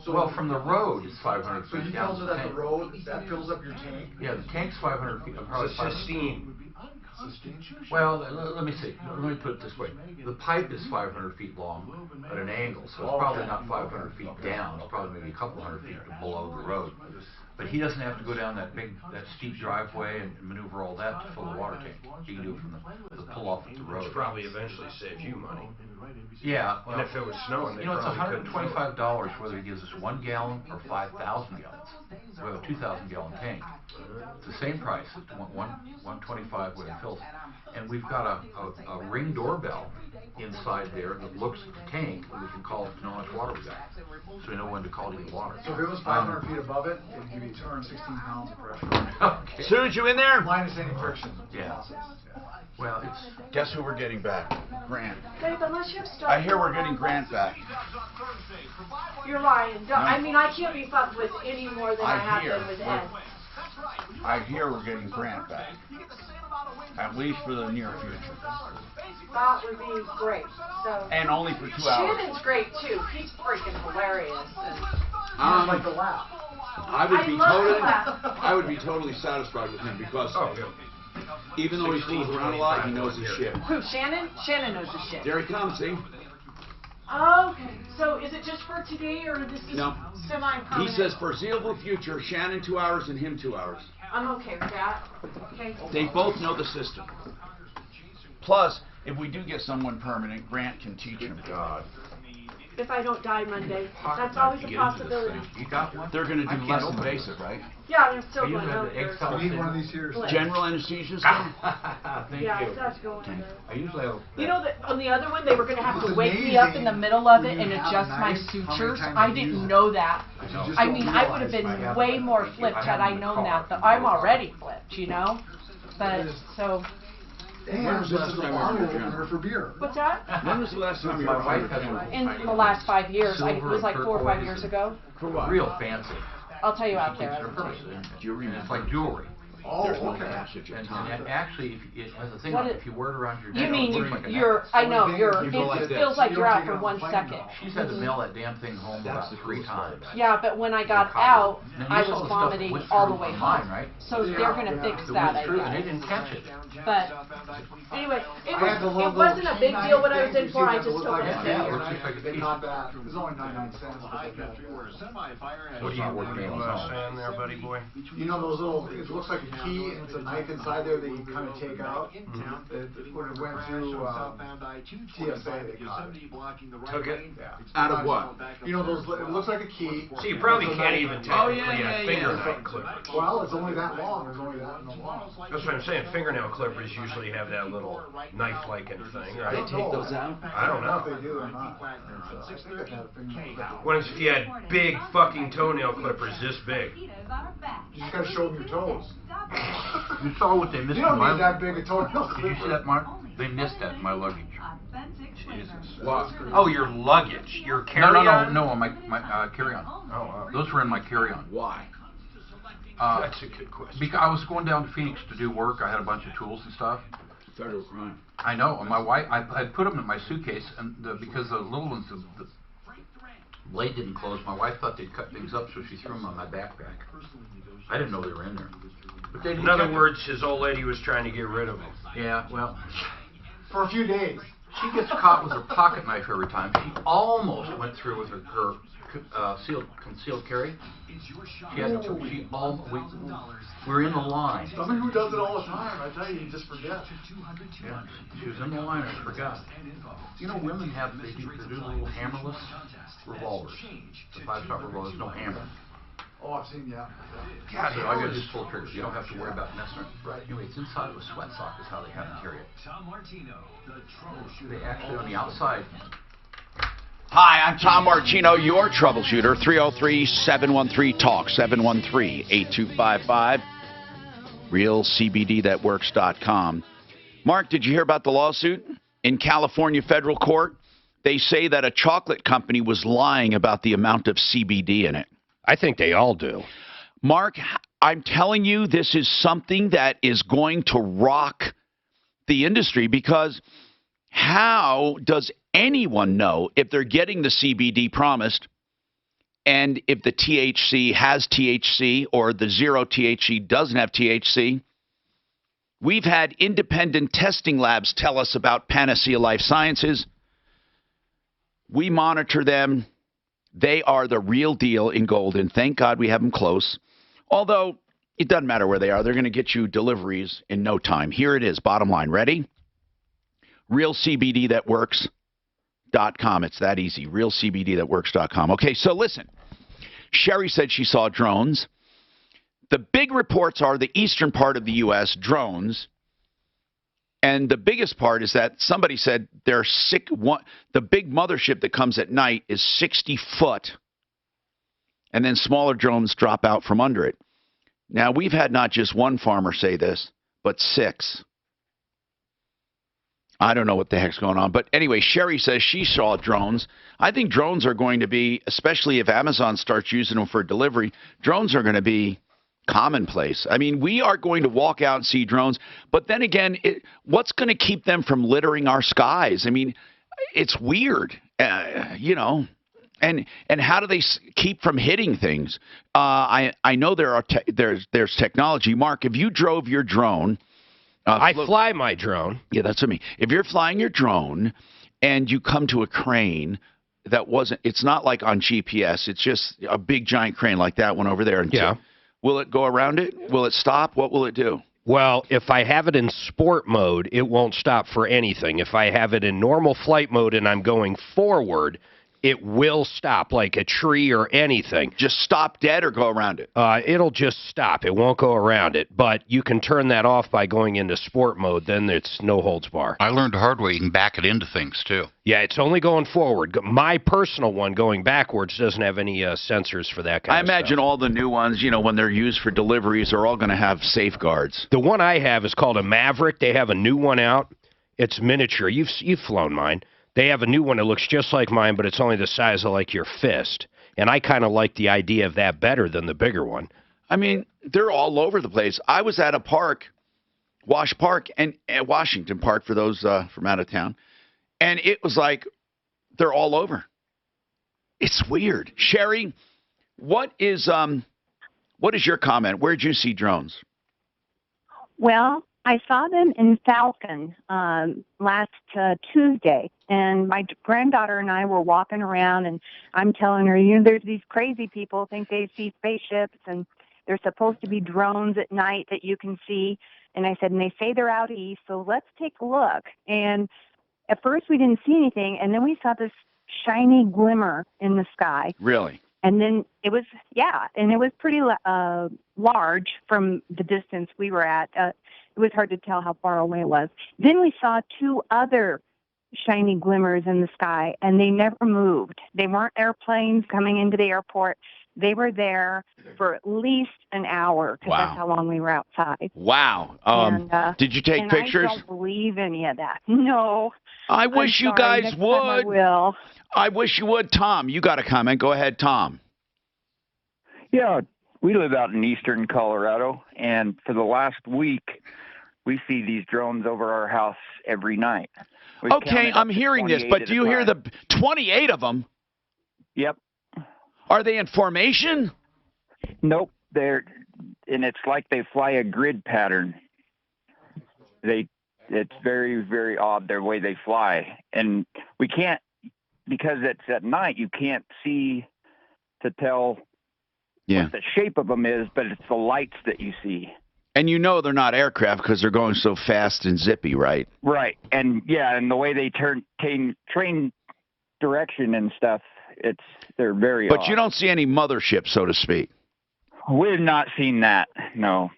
Well, from the road it's 500 feet so you down fills to it the at tank. the road, that fills up your tank? Yeah, the tank's 500 feet. Probably 16. Well, let me see. Let me put it this way. The pipe is 500 feet long at an angle, so it's probably not 500 feet down. It's probably maybe a couple hundred feet below the road. But he doesn't have to go down that steep driveway and maneuver all that to fill the water tank. He can do it from the pull off at the road. Which probably eventually saves you money. Yeah. Well, and if it was snowing, it's $125 whether he gives us 1 gallon or 5,000 gallons. We have a 2,000 gallon tank. It's the same price. It's $125 when it fills. And we've got a ring doorbell inside there that looks at the tank, and we can call it to know how much water we got, so we know when to call to get water. So if it was 500 feet above it, it'd give you 216 pounds of pressure. Okay. Suze, you in there? Minus any friction. Yeah. Well, guess who we're getting back? Grant. Dave, unless you have stuff. I hear we're getting Grant back. You're lying. I mean, I can't be fucked with any more than I have been with Ed. I hear we're getting Grant back. At least for the near future. That would be great. So. And only for 2 hours. Shannon's great too. He's freaking hilarious. And like the laugh. I would be totally satisfied with him because even though he fools around a lot, he knows his shit. Who, Shannon? Shannon knows his shit. There he comes, see? Okay. So is it just for today or this is semi-permanent? He says foreseeable future, Shannon 2 hours and him 2 hours. I'm okay with that. Okay. They both know the system. Plus, if we do get someone permanent, Grant can teach him. God. If I don't die Monday, that's always a possibility. You got one? They're going to do less invasive, right? Yeah, they're still going over. You need one of these here. General anesthesia. Yeah, that's going over. I usually have. You know that on the other one they were going to have to wake me up in the middle of it and adjust my sutures. I didn't know that. I mean, I would have been way more flipped had I known that. I'm already flipped, you know. But so. When was the last time you were for beer? What's that? When was the last time you were In the last 5 years. It was like 4 or 5 years ago. For what? Real fancy. I'll tell you out there. Jewelry. It's like jewelry. Oh, There's no okay. passage of And time. actually, it has a thing What on it. it- If you wear it around your neck, You mean it looks like a you're? necklace. I know thing is you're. you go like It this. feels like You you're don't out take it for on the 1 plane, second. though. She's had to mail that damn thing home That's about the 3 coolest part times. about it. Yeah, but when I got Copper. out, Now, you I saw was the stuff that vomiting went all through the way on home. mine, right? So they're gonna fix It that, went I through, and they guess. didn't catch it. But anyway, it I had the was. little It wasn't a big deal what I was thing. in for. I You see just that took look it like to Yeah, it you. looks just like a They piece. caught that. It was only 99 cents. But High they got country that. where a semi-fire has What do you shot work down me a on bus. saying there, buddy boy? You know those little, it looks like a key and it's a knife inside there that you kind of take out? When it went through TSA, they caught it. Took it? Yeah. Out of what? You know those, it looks like a key. So you probably It's a can't knife. even Oh, technically yeah, have yeah, fingernail yeah. clippers. Well, it's only that long, there's only that long. That's what I'm saying. Fingernail clippers usually have that little knife-like thing, They right? take those out? I don't know. If they do or not. I think I've had a fingernail clipper. What if you had big fucking toenail clippers this big? You just gotta show them your toes. You saw what they missed You in don't my... need that big a toenail Did you see clipper. that, Mark? They missed that in my luggage. Jesus. What? Oh, your luggage. Your No, carry-on? no, my carry-on. Oh, wow. Those were in my carry-on. Why? That's a good question. Because I was going down to Phoenix to do work. I had a bunch of tools and stuff. Federal crime. I know. And my wife, I put them in my suitcase, and because the little ones, the blade didn't close. My wife thought they'd cut things up, so she threw them on my backpack. I didn't know they were in there. But they didn't In other catch them. words, his old lady was trying to get rid of them. Yeah, well, For a few days. she gets caught with her pocket knife every time. She almost went through with her concealed carry. She had we were in the line. Somebody who does it all the time, I tell you, you just forget. Yeah, she was in the line and forgot. You know, women have they do little hammerless revolvers. The 5-shot revolvers, no hammer. Oh, I've seen, yeah. God, all you gotta do is pull trigger. You don't have to worry about messing. Right. Anyway, it's inside of a sweat sock is how they have to carry it. Tom Martino, the troubleshooter. They actually on the outside. Hi, I'm Tom Martino, your troubleshooter. 303-713-TALK, 713-8255. RealCBDThatWorks.com. Mark, did you hear about the lawsuit in California federal court? They say that a chocolate company was lying about the amount of CBD in it. I think they all do. Mark, I'm telling you, this is something that is going to rock the industry, because how does anyone know if they're getting the CBD promised and if the THC has THC or the zero THC doesn't have THC? We've had independent testing labs tell us about Panacea Life Sciences. We monitor them. They are the real deal in Golden. Thank God we have them close. Although, it doesn't matter where they are. They're going to get you deliveries in no time. Here it is, bottom line. Ready? RealCBDThatWorks.com. It's that easy. RealCBDThatWorks.com. Okay, so listen. Sherry said she saw drones. The big reports are the eastern part of the U.S., drones. And the biggest part is that somebody said they're sick. The big mothership that comes at night is 60 foot. And then smaller drones drop out from under it. Now, we've had not just one farmer say this, but 6. I don't know what the heck's going on. But anyway, Sherry says she saw drones. I think drones are going to be, especially if Amazon starts using them for delivery, drones are going to be commonplace. I mean, we are going to walk out and see drones. But then again, what's going to keep them from littering our skies? I mean, it's weird, you know. And how do they keep from hitting things? I know there's technology. Mark, if you drove your drone, I fly my drone. Yeah, that's what I mean. If you're flying your drone and you come to a crane that it's not like on GPS. It's just a big giant crane like that one over there. And yeah. Will it go around it? Will it stop? What will it do? Well, if I have it in sport mode, it won't stop for anything. If I have it in normal flight mode and I'm going forward, it will stop, like a tree or anything. Just stop dead or go around it? It'll just stop. It won't go around it. But you can turn that off by going into sport mode. Then it's no holds bar. I learned the hard way. You can back it into things, too. Yeah, it's only going forward. My personal one going backwards doesn't have any sensors for that kind of stuff. I imagine all the new ones, you know, when they're used for deliveries, are all going to have safeguards. The one I have is called a Maverick. They have a new one out. It's miniature. You've flown mine. They have a new one that looks just like mine, but it's only the size of like your fist. And I kind of like the idea of that better than the bigger one. I mean, they're all over the place. I was at a park, Wash Park, and Washington Park for those from out of town, and it was like they're all over. It's weird. Sherry, what is your comment? Where'd you see drones? Well, I saw them in Falcon last Tuesday, and my granddaughter and I were walking around, and I'm telling her, there's these crazy people think they see spaceships, and they're supposed to be drones at night that you can see. And I said, and they say they're out east, so let's take a look. And at first we didn't see anything, and then we saw this shiny glimmer in the sky. Really? And then it was pretty large from the distance we were at. It was hard to tell how far away it was. Then we saw two other shiny glimmers in the sky, and they never moved. They weren't airplanes coming into the airport. They were there for at least an hour, because that's how long we were outside. Wow. Did you take pictures? I don't believe any of that. No. I wish you guys Next would. time I will. I wish you would. Tom, you got a comment. Go ahead, Tom. Yeah, we live out in eastern Colorado, and for the last week, we see these drones over our house every night. Okay, I'm hearing this, but do you hear the 28 of them? Yep. Are they in formation? Nope. And it's like they fly a grid pattern. It's very, very odd the way they fly. And we can't, because it's at night, you can't see to tell what the shape of them is, but it's the lights that you see. And they're not aircraft because they're going so fast and zippy, right? Right. And and the way they train direction and stuff, they're very odd. But you don't see any mothership, so to speak. We've not seen that, no.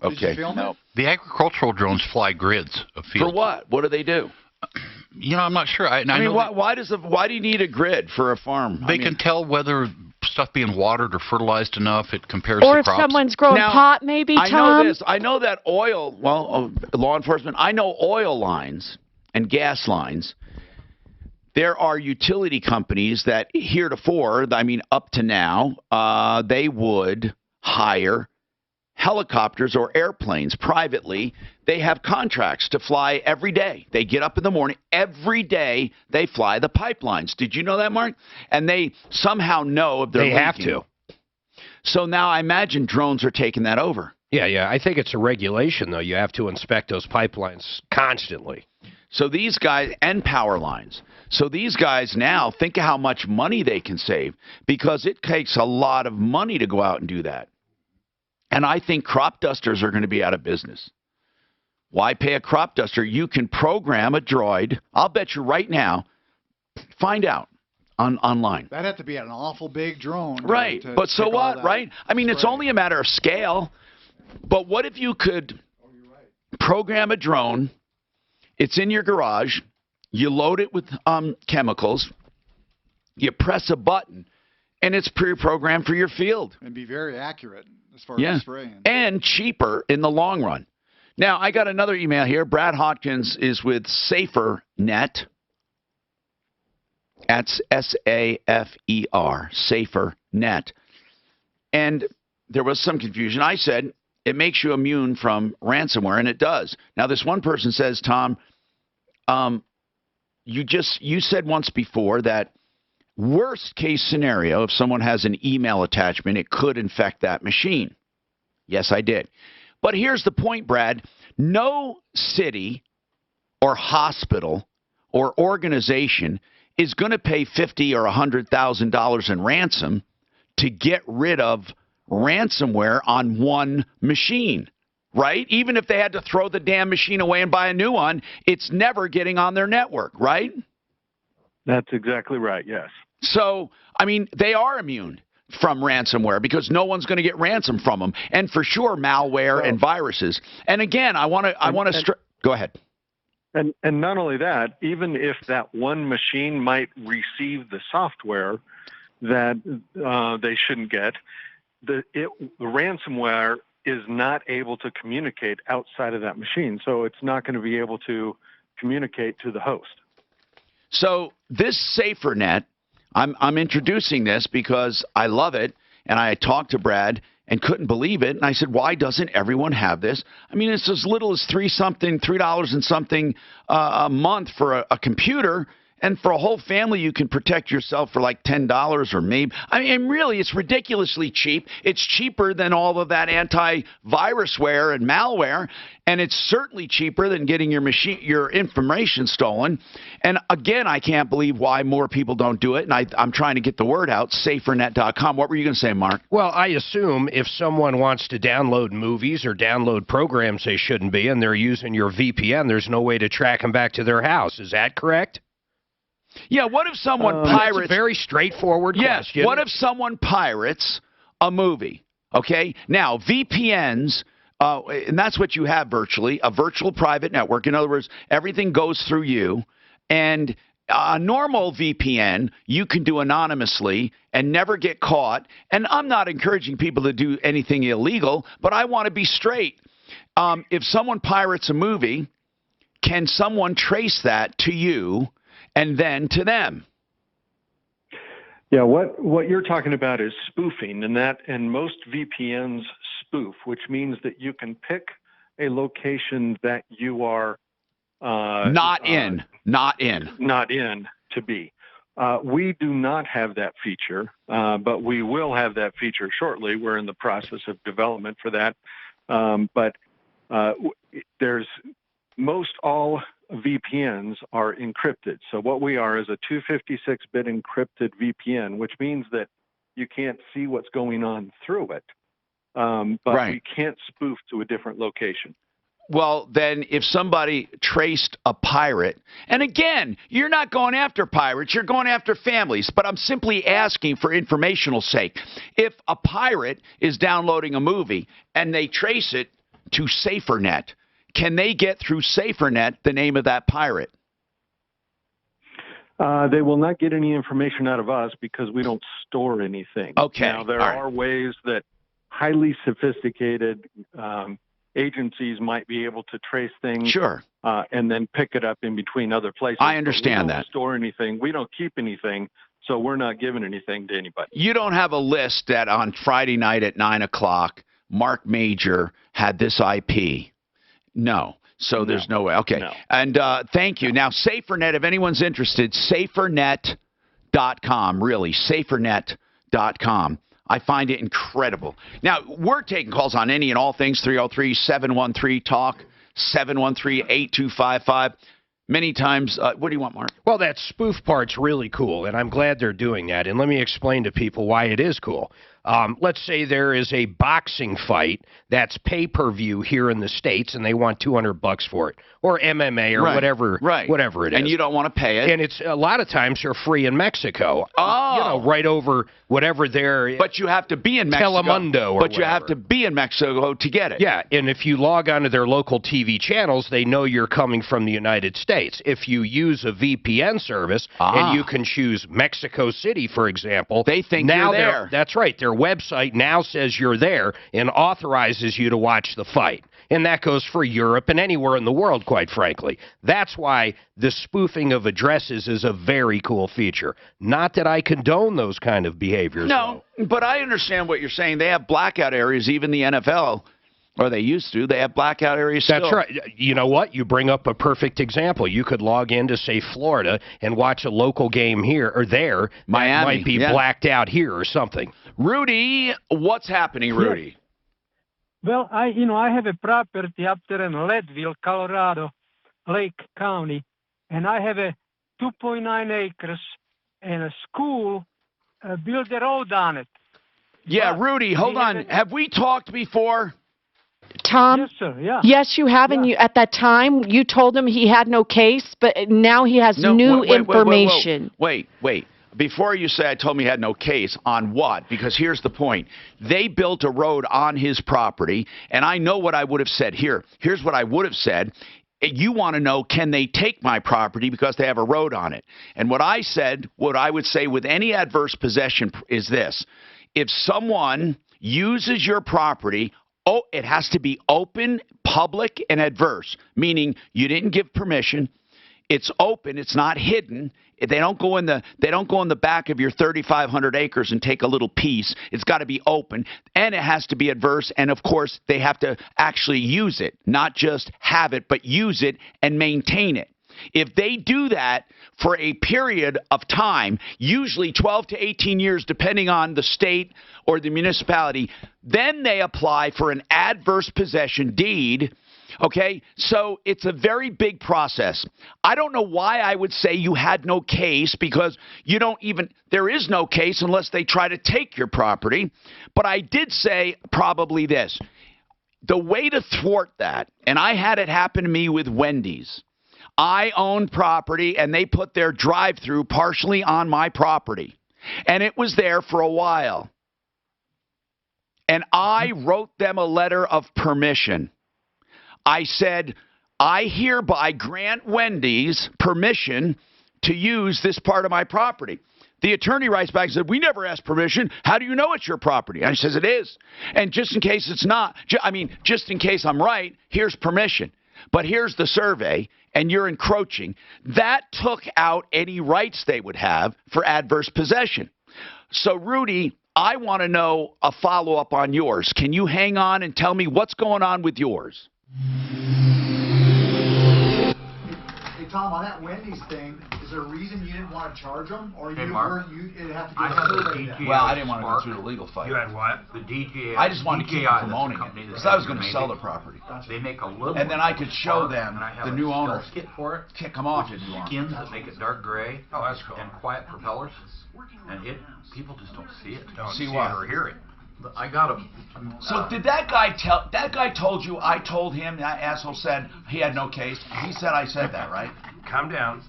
Okay. No. The agricultural drones fly grids of fields. For what? What do they do? I'm not sure. I mean, know why do you need a grid for a farm? They can tell whether stuff being watered or fertilized enough. It compares or to if crops. someone's growing pot, maybe, Tom? I know this. I know that oil, law enforcement, I know oil lines and gas lines. There are utility companies that heretofore, up to now, they would hire helicopters or airplanes privately. They have contracts to fly every day. They get up in the morning. Every day they fly the pipelines. Did you know that, Mark? And they somehow know if they're leaking. They have to. So now I imagine drones are taking that over. Yeah. I think it's a regulation, though. You have to inspect those pipelines constantly. So these guys, and power lines. So these guys now, think of how much money they can save, because it takes a lot of money to go out and do that. And I think crop dusters are going to be out of business. Why pay a crop duster? You can program a droid. I'll bet you right now. Find out online. That'd have to be an awful big drone. Right. But so what, right? I mean, it's only a matter of scale. But what if you could program a drone? It's in your garage. You load it with chemicals. You press a button, and it's pre-programmed for your field. And be very accurate as far as spraying. And cheaper in the long run. Now, I got another email here. Brad Hawkins is with SaferNet. That's S-A-F-E-R, SaferNet. And there was some confusion. I said it makes you immune from ransomware, and it does. Now, this one person says, Tom, you said once before that worst case scenario, if someone has an email attachment, it could infect that machine. Yes, I did. But here's the point, Brad. No city or hospital or organization is going to pay $50,000 or $100,000 in ransom to get rid of ransomware on one machine, right? Even if they had to throw the damn machine away and buy a new one, it's never getting on their network, right? That's exactly right, yes. So, I mean, they are immune from ransomware because no one's going to get ransom from them. And for sure, malware and viruses. And again, I want to go ahead. And not only that, even if that one machine might receive the software that they shouldn't get, the ransomware is not able to communicate outside of that machine. So it's not going to be able to communicate to the host. So this SaferNet, I'm introducing this because I love it, and I talked to Brad, and couldn't believe it. And I said, why doesn't everyone have this? I mean, it's as little as $3 and something a month for a computer. And for a whole family, you can protect yourself for like $10 or maybe. I mean, really, it's ridiculously cheap. It's cheaper than all of that antivirusware and malware, and it's certainly cheaper than getting your information stolen. And again, I can't believe why more people don't do it. And I'm trying to get the word out. Safernet.com. What were you going to say, Mark? Well, I assume if someone wants to download movies or download programs they shouldn't be, and they're using your VPN, there's no way to track them back to their house. Is that correct? Yeah, what if someone pirates... That's a very straightforward question. What if someone pirates a movie? Okay? Now, VPNs, and that's what you have virtually, a virtual private network. In other words, everything goes through you. And a normal VPN, you can do anonymously and never get caught. And I'm not encouraging people to do anything illegal, but I want to be straight. If someone pirates a movie, can someone trace that to you and then to them? Yeah, what you're talking about is spoofing, and most VPNs spoof, which means that you can pick a location that you are not in to be. We do not have that feature, but we will have that feature shortly. We're in the process of development for that. But there's most all VPNs are encrypted. So what we are is a 256-bit encrypted VPN, which means that you can't see what's going on through it, but we can't spoof to a different location. Well, then if somebody traced a pirate, and again, you're not going after pirates, you're going after families, but I'm simply asking for informational sake. If a pirate is downloading a movie and they trace it to SaferNet, can they get through SaferNet the name of that pirate? They will not get any information out of us because we don't store anything. Okay. Now, there are ways that highly sophisticated agencies might be able to trace things. Sure. And then pick it up in between other places. I understand that. We don't store anything. We don't keep anything, so we're not giving anything to anybody. You don't have a list that on Friday night at 9 o'clock, Mark Major had this IP. No. So there's no way. Okay. No. And thank you. Now, SaferNet, if anyone's interested, safernet.com, really, safernet.com. I find it incredible. Now, we're taking calls on any and all things, 303-713-TALK, 713-8255. Many times, what do you want, Mark? Well, that spoof part's really cool, and I'm glad they're doing that. And let me explain to people why it is cool. Let's say there is a boxing fight that's pay-per-view here in the States, and they want $200 for it, or MMA, or whatever it is. And you don't want to pay it. And it's a lot of times they're free in Mexico. Oh. You know, right over whatever they're. But you have to be in Mexico. Telemundo or But you have to be in Mexico to get it. Yeah, and if you log onto their local TV channels, they know you're coming from the United States. If you use a VPN service and you can choose Mexico City, for example, they think now you're there. That's right. Their website now says you're there and authorizes you to watch the fight. And that goes for Europe and anywhere in the world, quite frankly. That's why the spoofing of addresses is a very cool feature. Not that I condone those kind of behaviors. No, but I understand what you're saying. They have blackout areas, even the NFL, or they used to. They have blackout areas still. That's right. You know what? You bring up a perfect example. You could log into, say, Florida and watch a local game here or there. Miami. That might be blacked out here or something. Rudy, what's happening, Rudy? Well, I have a property up there in Leadville, Colorado, Lake County, and I have a 2.9 acres and a school built a road on it. Yeah, Rudy, hold on. Have we talked before? Tom? Yes, sir, yeah. Yes, you have, and you, at that time, you told him he had no case, but now he has new information. Wait. Before you say I told him he had no case, on what? Because here's the point. They built a road on his property, and I know what I would have said. Here's what I would have said. You want to know, can they take my property because they have a road on it? And what I said, what I would say with any adverse possession is this. If someone uses your property, it has to be open, public, and adverse, meaning you didn't give permission. It's open. It's not hidden. They don't go in the back of your 3,500 acres and take a little piece. It's got to be open, and it has to be adverse. And of course, they have to actually use it, not just have it, but use it and maintain it. If they do that for a period of time, usually 12 to 18 years, depending on the state or the municipality, then they apply for an adverse possession deed. Okay, so it's a very big process. I don't know why I would say you had no case, because there is no case unless they try to take your property. But I did say probably this. The way to thwart that, and I had it happen to me with Wendy's. I owned property, and they put their drive-through partially on my property. And it was there for a while. And I wrote them a letter of permission. I said, I hereby grant Wendy's permission to use this part of my property. The attorney writes back and said, we never asked permission. How do you know it's your property? And I says, it is. And just in case it's not, just in case I'm right, here's permission. But here's the survey, and you're encroaching. That took out any rights they would have for adverse possession. So, Rudy, I want to know a follow-up on yours. Can you hang on and tell me what's going on with yours? Hey, Tom, on that Wendy's thing, is there a reason you didn't want to charge them? Or Hey, you Mark, weren't, it'd have to I get have a the survey then? DJI. Well, I didn't want to go Spark. through the legal fight. You had what? The DJI. I just wanted to keep DJI, that's promoting the it, company because that's I was going to making sell it. the property. They make a little. And then I could show them and I have the a new owner. stealth kit for it. Kick them off which if is you want. skins that make it dark gray. Oh, that's cool. And quiet propellers. And people just don't see it. Don't See see what? it or hear it. But I got a. So did that guy told you I told him, that asshole said he had no case? He said I said that, right? Calm down.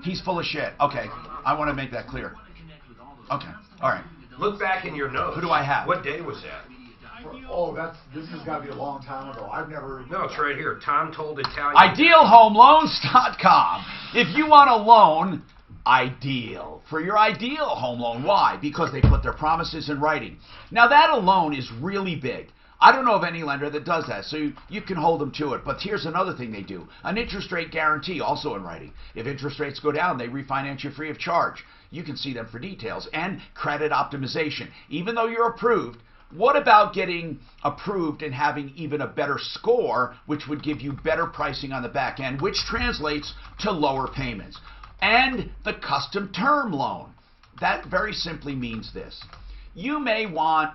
He's full of shit. Okay, I want to make that clear. Okay, all right. Look back in your notes. Who do I have? What day was that? Oh, this has got to be a long time ago. I've never. No, it's right here. Tom told Italian. IdealHomeLoans.com. If you want a loan, ideal. For your ideal home loan. Why? Because they put their promises in writing. Now, that alone is really big. I don't know of any lender that does that, so you can hold them to it. But here's another thing they do. An interest rate guarantee, also in writing. If interest rates go down, they refinance you free of charge. You can see them for details. And credit optimization. Even though you're approved, what about getting approved and having even a better score, which would give you better pricing on the back end, which translates to lower payments? And the custom term loan. That very simply means this. You may want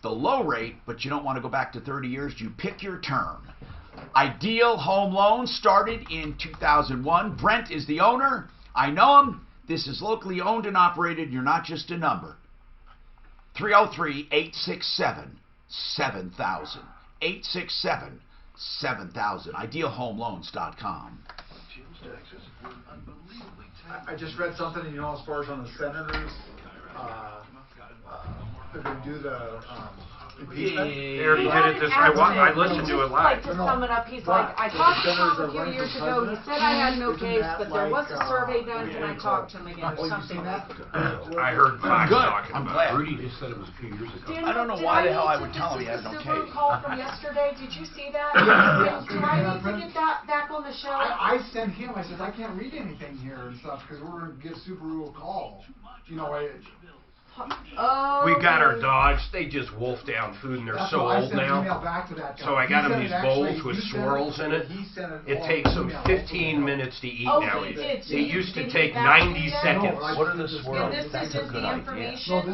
the low rate, but you don't want to go back to 30 years. You pick your term. Ideal Home Loans started in 2001. Brent is the owner. I know him. This is locally owned and operated. You're not just a number. 303-867-7000. 867-7000. IdealHomeLoans.com. I just read something, as far as on the senators, they're going to do the impeachment. They already did it this. I listened to it live. To sum it up, he's like, I talked to Tom a few years ago. He said I had no case, but there was a survey done, and I talked to him again, or something. I heard Fox talking I'm about glad. it. Rudy just said it was a few years ago. I don't know why the hell I would tell him he had no Subaru case. call from yesterday. Did you see that? Do I need to get that back on the show? I sent him, I said, I can't read anything here and stuff, because we're going to give Subaru a call. Oh, We got our dogs. They just wolf down food, and they're so old now. So I got them these bowls with swirls in it. It takes them 15 minutes to eat Oh, now. he did. So It you used to didn't take get back to 90 me yet? seconds. What are the swirls? And this That's is a just good the idea. information.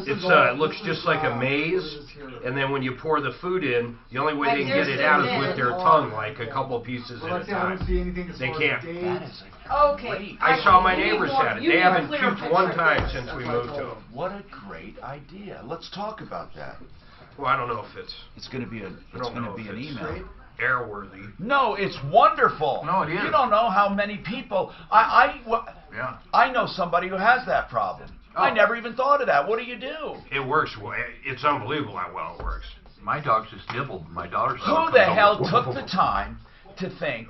It looks just like a maze, and then when you pour the food in, the only way Like, they can get here's it the out is lid. with their tongue, like a couple pieces at a I time. don't see anything as They far can't. as dates. Okay. I saw my You need neighbors more- had it. you They need a haven't clearer puked one picture. time since we moved to them. What a great idea. Let's talk about that. Well, I don't know if it's It's going to be an email. airworthy. No, it's wonderful. No, it is. You don't know how many people. Yeah. I know somebody who has that problem. I never even thought of that. What do you do? It works. It's unbelievable how well it works. My dogs just nibbled. My daughter's dog Who comes the over. hell took the time to think,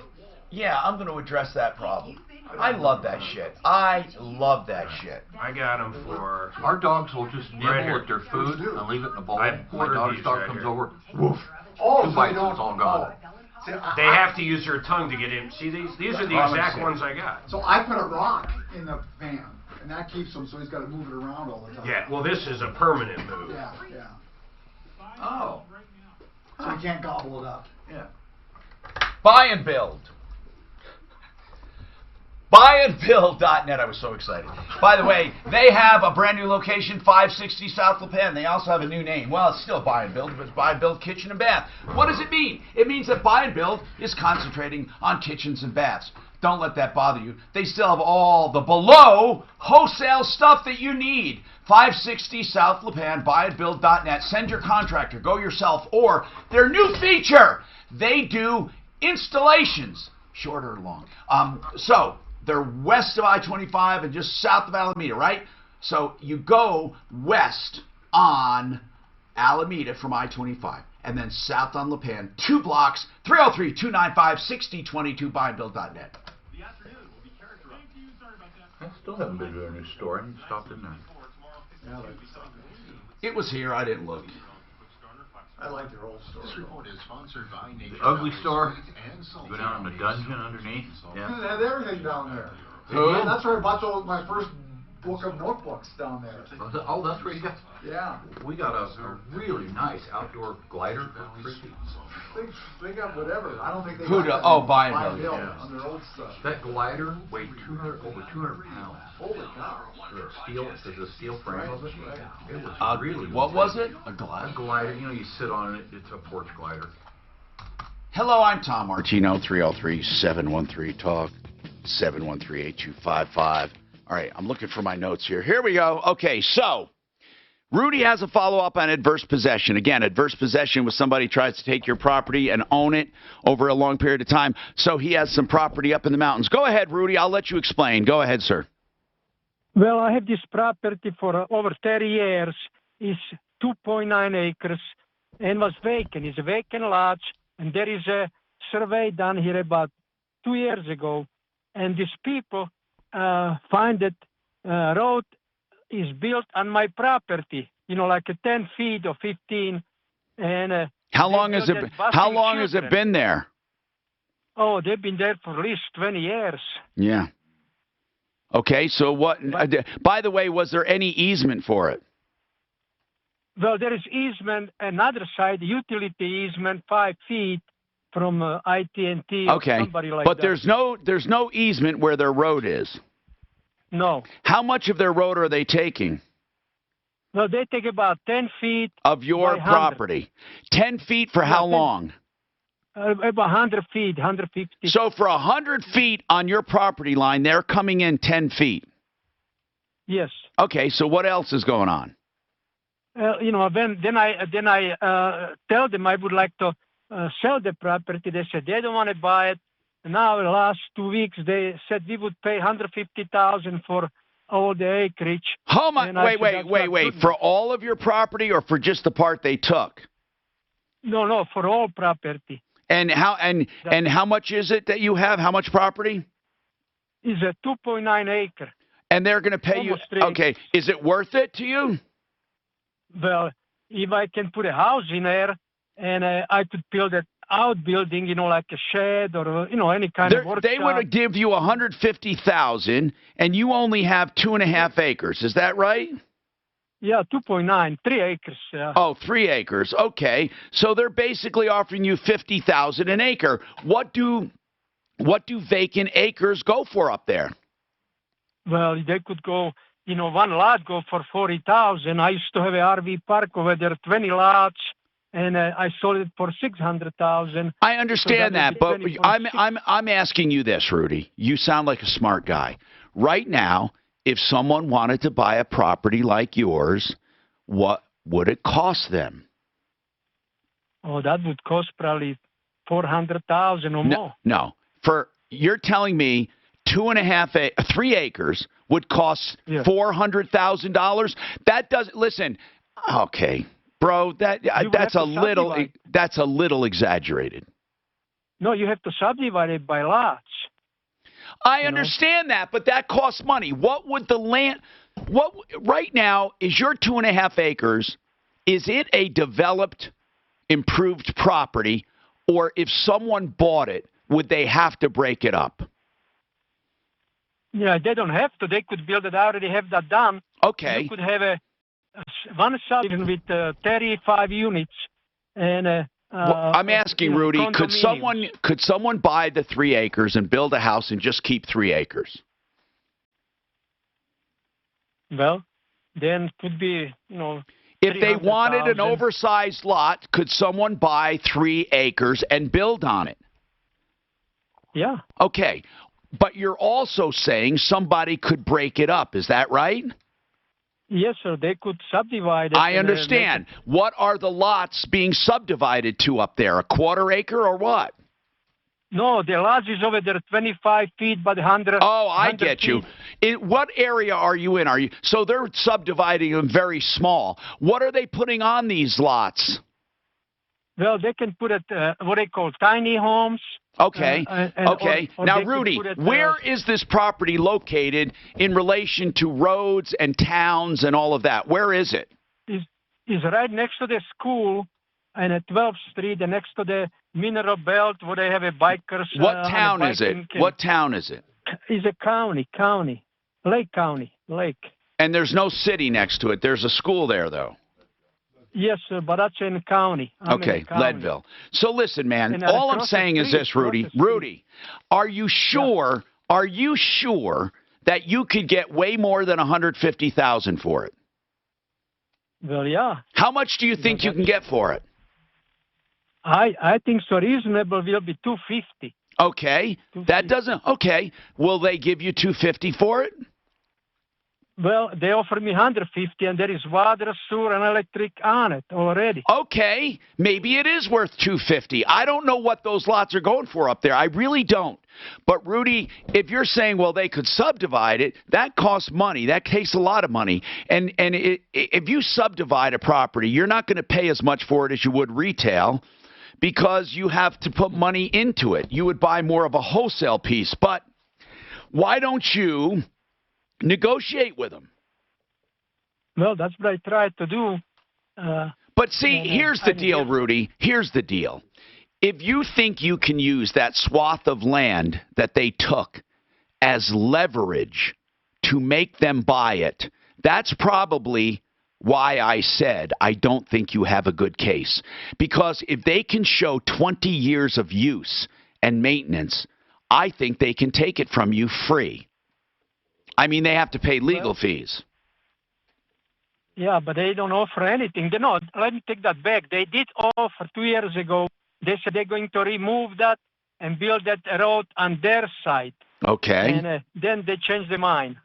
yeah, I'm going to address that problem? I love that shit. I love that shit. I got them for. Our dogs will just nibble Right here. at their food and leave it in a bowl. I My ordered daughter's these dog right comes here. over, woof, Oh, 2 so bites you and don't. it's all gone. See, They have to use their tongue to get in. See, these are the exact ones I got. So I put a rock in the fan, and that keeps him, so he's got to move it around all the time. Yeah, well, this is a permanent move. Yeah. Oh. So you can't gobble it up. Yeah. Buy and build. Buyandbuild.net. I was so excited. By the way, they have a brand new location, 560 South La Penn. They also have a new name. Well, it's still Buy and Build, but it's Buy and Build Kitchen and Bath. What does it mean? It means that Buy and Build is concentrating on kitchens and baths. Don't let that bother you. They still have all the below wholesale stuff that you need. 560 South La Penn, buyandbuild.net. Send your contractor, go yourself, or their new feature. They do installations, short or long. So they're west of I-25 and just south of Alameda, right? So you go west on Alameda from I-25 and then south on La Penn, 2 blocks, 303-295-6022, buyandbuild.net. I still haven't been to their new store. I stopped in there. It was here. I didn't look. I like their old store. This report is sponsored by The ugly store. Go down in the dungeon underneath. They have everything down there. Who? Yeah, that's where I bought my first book of notebooks down there. Oh, that's where you got. Yeah. We got a really nice outdoor glider. They got whatever. I don't think they. Who got do? Oh, Buy Buy and and Build Build. on their old stuff. That glider weighed over 200 pounds. Holy cow! The steel frame of it. It was really. What was it? A glider? A glider. You know, you sit on it. It's a porch glider. Hello, I'm Tom Martino, 303-713-TALK, 713-8255. All right, I'm looking for my notes here. Here we go. Okay, so Rudy has a follow-up on adverse possession. Again, adverse possession was somebody tries to take your property and own it over a long period of time. So he has some property up in the mountains. Go ahead, Rudy. I'll let you explain. Go ahead, sir. Well, I have this property for over 30 years. It's 2.9 acres and was vacant. It's a vacant lot, and there is a survey done here about 2 years ago, and these people find that road is built on my property, like a 10 feet or 15. And how long has it been there? Oh, they've been there for at least 20 years. Yeah. Okay, so what? By the way, was there any easement for it? Well, there is easement, another side, utility easement, 5 feet from IT&T. Okay, somebody like but that. there's no easement where their road is. No. How much of their road are they taking? No, they take about 10 feet of your property. 10 feet for how long? About 100 feet, 150. So for 100 feet on your property line, they're coming in 10 feet. Yes. Okay, so what else is going on? Then I tell them I would like to sell the property. They said they don't want to buy it. Now, the last 2 weeks, they said we would pay $150,000 for all the acreage. Wait. For all of your property or for just the part they took? No, for all property. And how much is it that you have? How much property? It's a 2.9 acre. And they're going to pay you. Okay, is it worth it to you? Well, if I can put a house in there and I could build an outbuilding, like a shed or any kind of workshop. They would give you $150,000, and you only have 2.5 acres. Is that right? Yeah, 2.9, 3 acres. Oh, 3 acres. Okay, so they're basically offering you $50,000 an acre. What do vacant acres go for up there? Well, they could go. One lot go for $40,000. I used to have an RV park over there, 20 lots. And I sold it for $600,000. I understand that, but I'm asking you this, Rudy. You sound like a smart guy. Right now, if someone wanted to buy a property like yours, what would it cost them? Oh, that would cost probably $400,000 or more. No, you're telling me 3 acres would cost $400,000. That doesn't. Listen, okay. Bro, that's a little exaggerated. No, you have to subdivide it by lots. I understand that, but that costs money. What would the land? Right now is your 2.5 acres? Is it a developed, improved property, or if someone bought it, would they have to break it up? Yeah, they don't have to. They could build it. I already have that done. Okay. You could have one subdivision with 35 units, and I'm asking, Rudy, could someone buy the 3 acres and build a house and just keep 3 acres? Well, then could be, if they wanted an oversized lot, could someone buy 3 acres and build on it? Yeah. Okay. But you're also saying somebody could break it up. Is that right? Yes, sir. They could subdivide it. I understand. What are the lots being subdivided to up there? A 1/4 acre or what? No, the lot is over there 25 feet by the 100. Oh, I get you. What area are you in? So they're subdividing them very small. What are they putting on these lots? Well, they can put it what they call tiny homes. Okay. Okay. Now, Rudy, where is this property located in relation to roads and towns and all of that? Where is it? It's right next to the school and at 12th Street and next to the mineral belt where they have a bikers. What town is it? What town is it? It's a county. Lake County. Lake. And there's no city next to it. There's a school there, though. Yes, sir, but that's in the county. Okay, Leadville. So listen, man, all I'm saying is this, Rudy. Rudy, are you sure? Yeah. Are you sure that you could get way more than $150,000 for it? Well, yeah. How much do you think you can get for it? I think so reasonable will be $250. Okay, that doesn't. Okay, will they give you $250 for it? Well, they offered me $150, and there is water, sewer, and electric on it already. Okay, maybe it is worth $250. I don't know what those lots are going for up there. I really don't. But Rudy, if you're saying, well, they could subdivide it, that costs money. That takes a lot of money. And if you subdivide a property, you're not going to pay as much for it as you would retail, because you have to put money into it. You would buy more of a wholesale piece. But why don't you negotiate with them? Well, that's what I tried to do. But see, here's the deal, Rudy. Here's the deal. If you think you can use that swath of land that they took as leverage to make them buy it, that's probably why I said I don't think you have a good case. Because if they can show 20 years of use and maintenance, I think they can take it from you free. I mean, they have to pay legal fees. Yeah, but they don't offer anything. No, let me take that back. They did offer 2 years ago. They said they're going to remove that and build that road on their side. Okay. And then they changed their mind.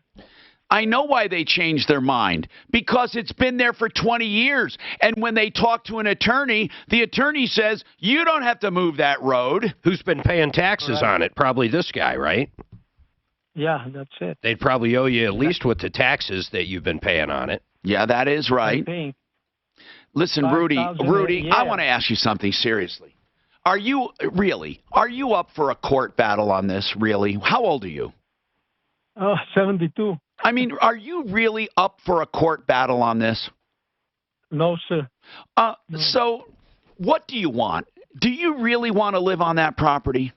I know why they changed their mind. Because it's been there for 20 years. And when they talk to an attorney, the attorney says, you don't have to move that road. Who's been paying taxes on it? Probably this guy, right? Yeah, that's it. They'd probably owe you at least with the taxes that you've been paying on it. Yeah, that is right. Listen, Rudy, I want to ask you something seriously. Are you up for a court battle on this, really? How old are you? Oh, 72. I mean, are you really up for a court battle on this? No, sir. No. So what do you want? Do you really want to live on that property?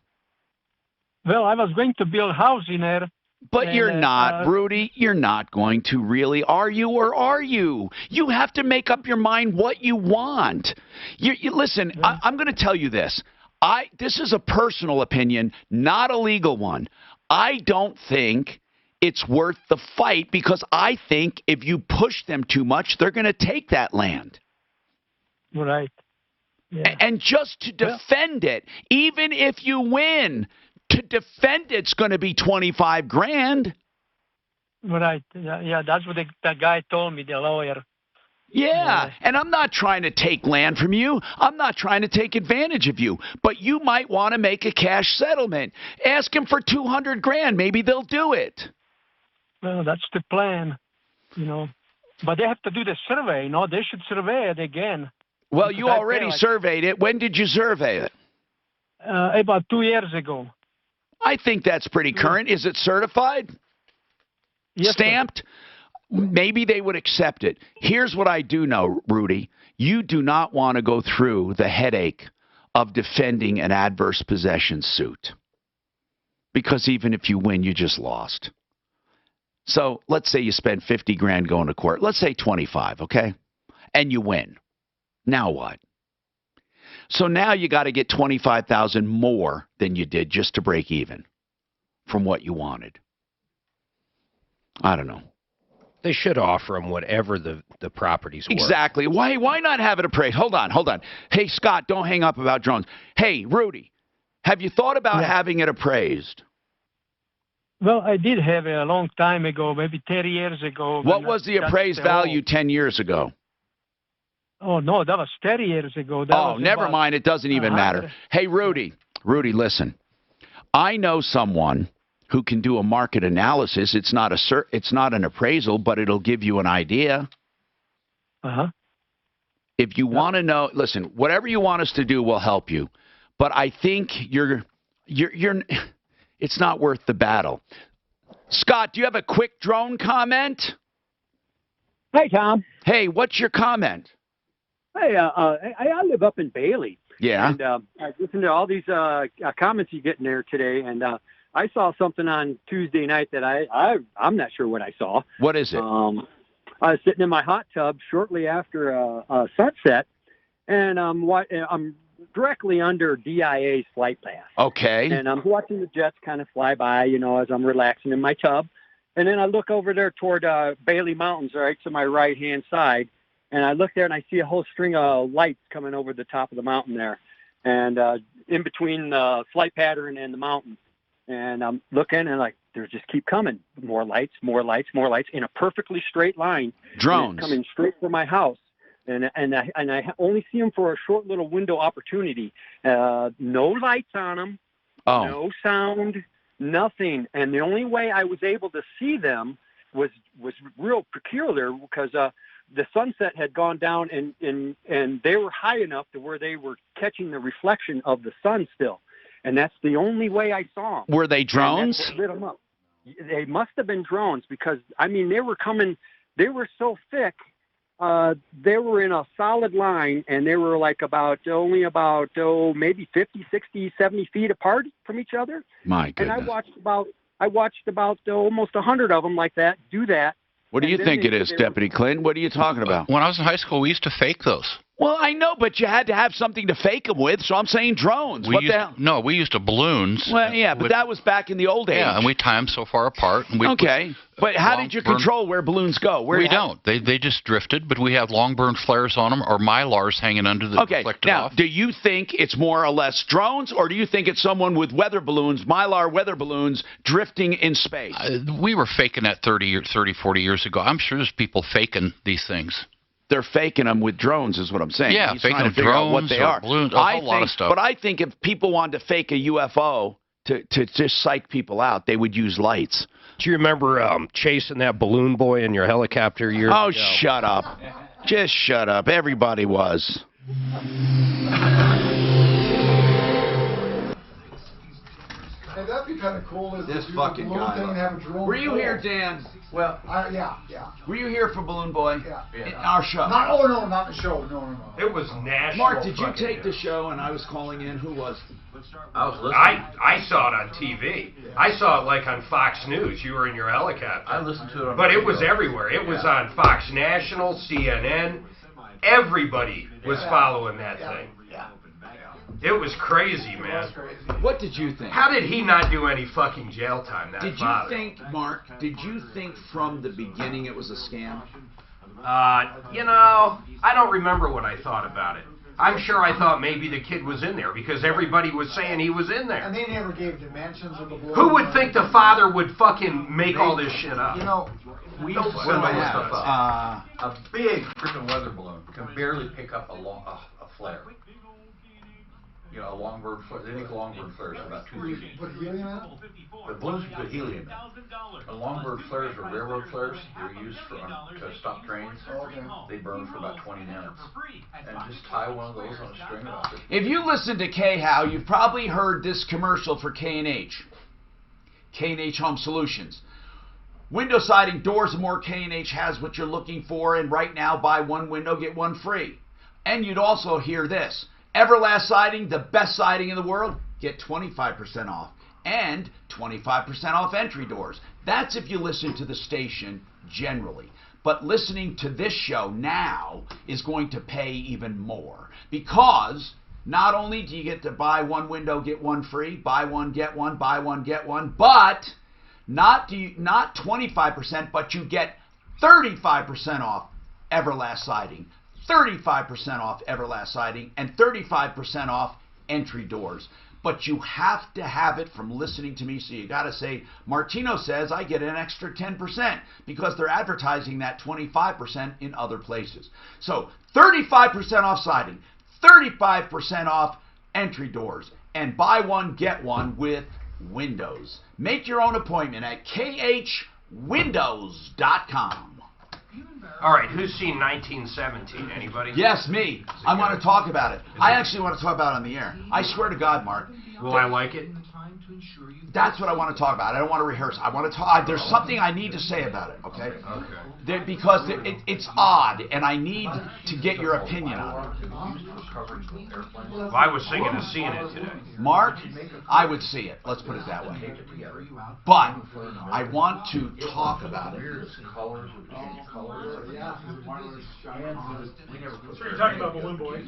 Well, I was going to build a house in there. But you're not, Rudy. You're not going to really, are you, or are you? You have to make up your mind what you want. Listen, I'm going to tell you this. This is a personal opinion, not a legal one. I don't think it's worth the fight, because I think if you push them too much, they're going to take that land. Right. Yeah. And just to defend it, even if you win, to defend it's going to be $25,000. Right. Yeah, that's what that guy told me, the lawyer. Yeah, and I'm not trying to take land from you. I'm not trying to take advantage of you. But you might want to make a cash settlement. Ask them for $200,000. Maybe they'll do it. Well, that's the plan, But they have to do the survey, They should survey it again. Well, you already surveyed it. When did you survey it? About 2 years ago. I think that's pretty current. Is it certified? Yes, stamped? Sir. Maybe they would accept it. Here's what I do know, Rudy. You do not want to go through the headache of defending an adverse possession suit. Because even if you win, you just lost. So let's say you spend 50 grand going to court. Let's say 25, okay? And you win. Now what? So now you got to get 25,000 more than you did just to break even from what you wanted. I don't know. They should offer them whatever the property's worth. Exactly. Why not have it appraised? Hold on. Hey, Scott, don't hang up about drones. Hey, Rudy, have you thought about having it appraised? Well, I did have it a long time ago, maybe 30 years ago. What was the appraised value 10 years ago? Oh, no, that was 30 years ago. Never mind. It doesn't even matter. Hey, Rudy, listen. I know someone who can do a market analysis. It's not an appraisal, but it'll give you an idea. Uh-huh. If you want to know, listen, whatever you want us to do, we'll help you. But I think it's not worth the battle. Scott, do you have a quick drone comment? Hey, Tom. Hey, what's your comment? Hey, I live up in Bailey. Yeah. And I listened to all these comments you get in there today, and I saw something on Tuesday night that I'm not sure what I saw. What is it? I was sitting in my hot tub shortly after sunset, and I'm directly under DIA's flight path. Okay. And I'm watching the jets kind of fly by, as I'm relaxing in my tub. And then I look over there toward Bailey Mountains, right to my right-hand side. And I look there and I see a whole string of lights coming over the top of the mountain there. And in between the flight pattern and the mountain. And I'm looking and they just keep coming. More lights in a perfectly straight line. Drones. Coming straight for my house. And I only see them for a short little window opportunity. No lights on them. Oh. No sound. Nothing. And the only way I was able to see them was real peculiar because the sunset had gone down and they were high enough to where they were catching the reflection of the sun still. And that's the only way I saw them. Were they drones? And that's what lit them up. They must have been drones because, they were coming, they were so thick. They were in a solid line, and they were only about maybe 50, 60, 70 feet apart from each other. My goodness. And I watched about almost 100 of them like that do that. What do you think it is, Deputy Clinton? What are you talking about? When I was in high school, we used to fake those. Well, I know, but you had to have something to fake them with, so I'm saying drones. What the hell? No, we used to balloons. Well, yeah, but that was back in the old age. Yeah, and we tie them so far apart. And but how did you control where balloons go? We don't. They just drifted, but we have long burn flares on them or Mylars hanging under the reflected now, off. Do you think it's more or less drones, or do you think it's someone with weather balloons, Mylar weather balloons, drifting in space? We were faking that 30, 40 years ago. I'm sure there's people faking these things. They're faking them with drones, is what I'm saying. Yeah, He's faking trying to figure drones out what they are. Balloons, a whole lot of stuff. But I think if people wanted to fake a UFO to just psych people out, they would use lights. Do you remember chasing that balloon boy in your helicopter years ago? Oh, shut up. Just shut up. Everybody was. Hey, that'd be kind of cool. This fucking guy. Were you here, Dan? Well, yeah. Were you here for Balloon Boy? Yeah. In our show? Not the show. No. It was national. Mark, did you take the show and I was calling in? Who was? I was listening. I saw it on TV. I saw it like on Fox News. You were in your helicopter. I listened to it on But it radio. was everywhere. It was on Fox National, CNN. Everybody was following that thing. It was crazy, man. What did you think? How did he not do any fucking jail time, that Did you think, Mark, from the beginning it was a scam? I don't remember what I thought about it. I'm sure I thought maybe the kid was in there because everybody was saying he was in there. And they never gave dimensions of the balloon. Who would think the father would fucking make all this shit up? We used to send all this stuff up. A big freaking weather balloon can barely pick up a flare. A longbird flare. They make longbird flares about 2 feet. Put helium in it? The balloons put helium in. The longbird flares are railroad flares. They're used to stop trains. They burn for about 20 minutes. And just tie one of those on a string about 50. If you listen to K-How, you've probably heard this commercial for K&H. K&H Home Solutions. Window siding, doors and more. K&H has what you're looking for, and right now buy one window, get one free. And you'd also hear this. Everlast Siding, the best siding in the world, get 25% off. And 25% off entry doors. That's if you listen to the station generally. But listening to this show now is going to pay even more. Because not only do you get to buy one window, get one free, buy one, get one, buy one, get one, but not 25%, but you get 35% off Everlast Siding, 35% off Everlast Siding, and 35% off entry doors. But you have to have it from listening to me, so you got to say, Martino says I get an extra 10% because they're advertising that 25% in other places. So 35% off siding, 35% off entry doors, and buy one, get one with windows. Make your own appointment at khwindows.com. All right, who's seen 1917? Anybody? Yes, me. I want to talk about it. I actually want to talk about it on the air. I swear to God, Mark. Will I like it? That's what I want to talk about. I don't want to rehearse. I want to talk. There's something I need to say about it, okay? Because it's odd, and I need to get your opinion on it. Well, I was thinking of seeing it today. Mark, I would see it. Let's put it that way. But I want to talk about it. So you're talking about Balloon Boy.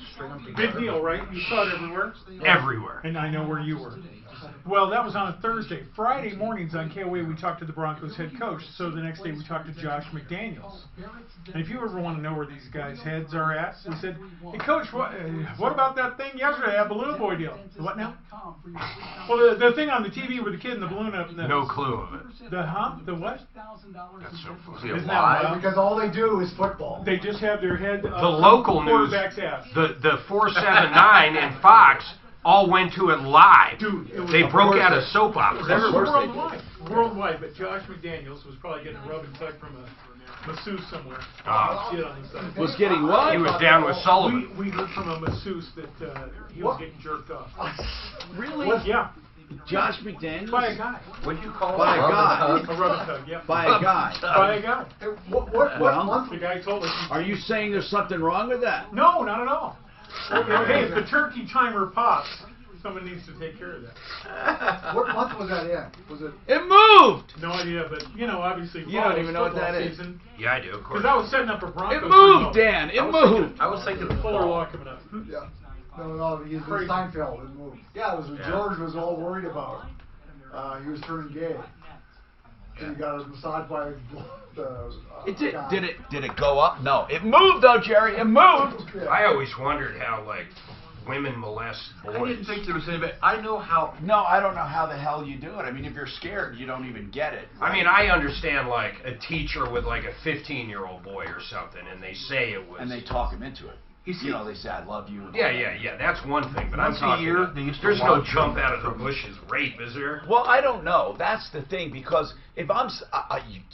Big deal, right? You saw it everywhere? Everywhere. And I know where you were. Well, that was on a Thursday. Friday mornings on KOA, we talked to the Broncos head coach. So the next day, we talked to Josh McDaniels. And if you ever want to know where these guys' heads are at, we said, hey, Coach, what about that thing yesterday, that Balloon Boy deal? What now? Well, the thing on the TV with the kid and the balloon up in the... No clue of it. The what? That's so funny. Isn't that wild? Because all they do is football. They just have their head the local news, the 479 and Fox all went to it live. Dude, they broke out a soap opera. Worldwide, but Josh McDaniels was probably getting a rub and tug from a masseuse somewhere. Was getting what? He was down with Sullivan. We heard from a masseuse that he was getting jerked off. Really? Yeah. Josh McDaniels? By a guy. What'd you call it? By a guy. A rub and tug, yeah. By a guy. By a guy. Well, the guy told us. Are you saying there's something wrong with that? No, not at all. Hey, if the turkey timer pops, someone needs to take care of that. What month was that in? Was it? It moved! No idea, but, obviously... You don't even know what that is. Season. Yeah, I do, of course. Because I was setting up for Broncos. It moved, Dan! It moved! I was thinking of Fuller Law coming up. Yeah. No, he's Seinfeld. It moved. Yeah, it was what George was all worried about. He was turning gay. And he got a massage by the Did it go up? No. It moved though, Jerry. It moved. I always wondered how women molest boys. I didn't think there was anybody. I know how. No, I don't know how the hell you do it. I mean, if you're scared, you don't even get it. Right? I mean, I understand a teacher with a 15-year-old boy or something, and they say it was. And they talk him into it. They say, I love you. Yeah. That's one thing. But I'm talking about, there's no jump out of the bushes rape, is there? Well, I don't know. That's the thing, because if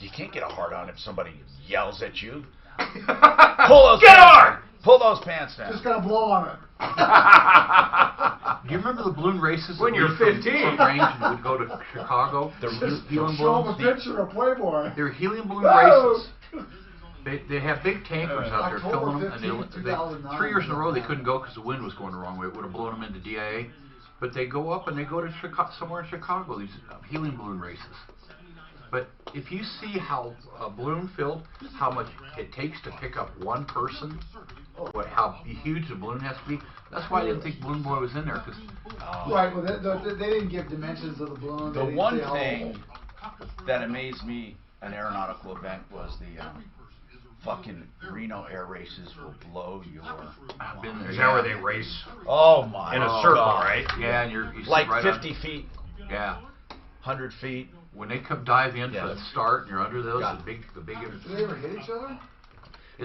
you can't get a hard on if somebody yells at you. Pull those Pull those pants down. Just gotta blow on it. Do you remember the balloon races? When you're 15. From Range and would go to Chicago. Helium show them a picture of Playboy. They're helium balloon races. They have big tankers out there filling them, and 3 years in a row they couldn't go because the wind was going the wrong way. It would have blown them into DIA. But they go up and they go to somewhere in Chicago, these helium balloon races. But if you see how a balloon filled, how much it takes to pick up one person, how huge the balloon has to be, that's why I didn't think Balloon Boy was in there. Right, well, they didn't give dimensions of the balloon. The one thing that amazed me at an aeronautical event was the fucking Reno air races will blow your mind. Is that where they race? Oh my! In a circle, right? Yeah, and you like right 50 feet. Yeah. 100 feet. When they come dive in for the start, and you're under those, the big. Do they ever hit each other?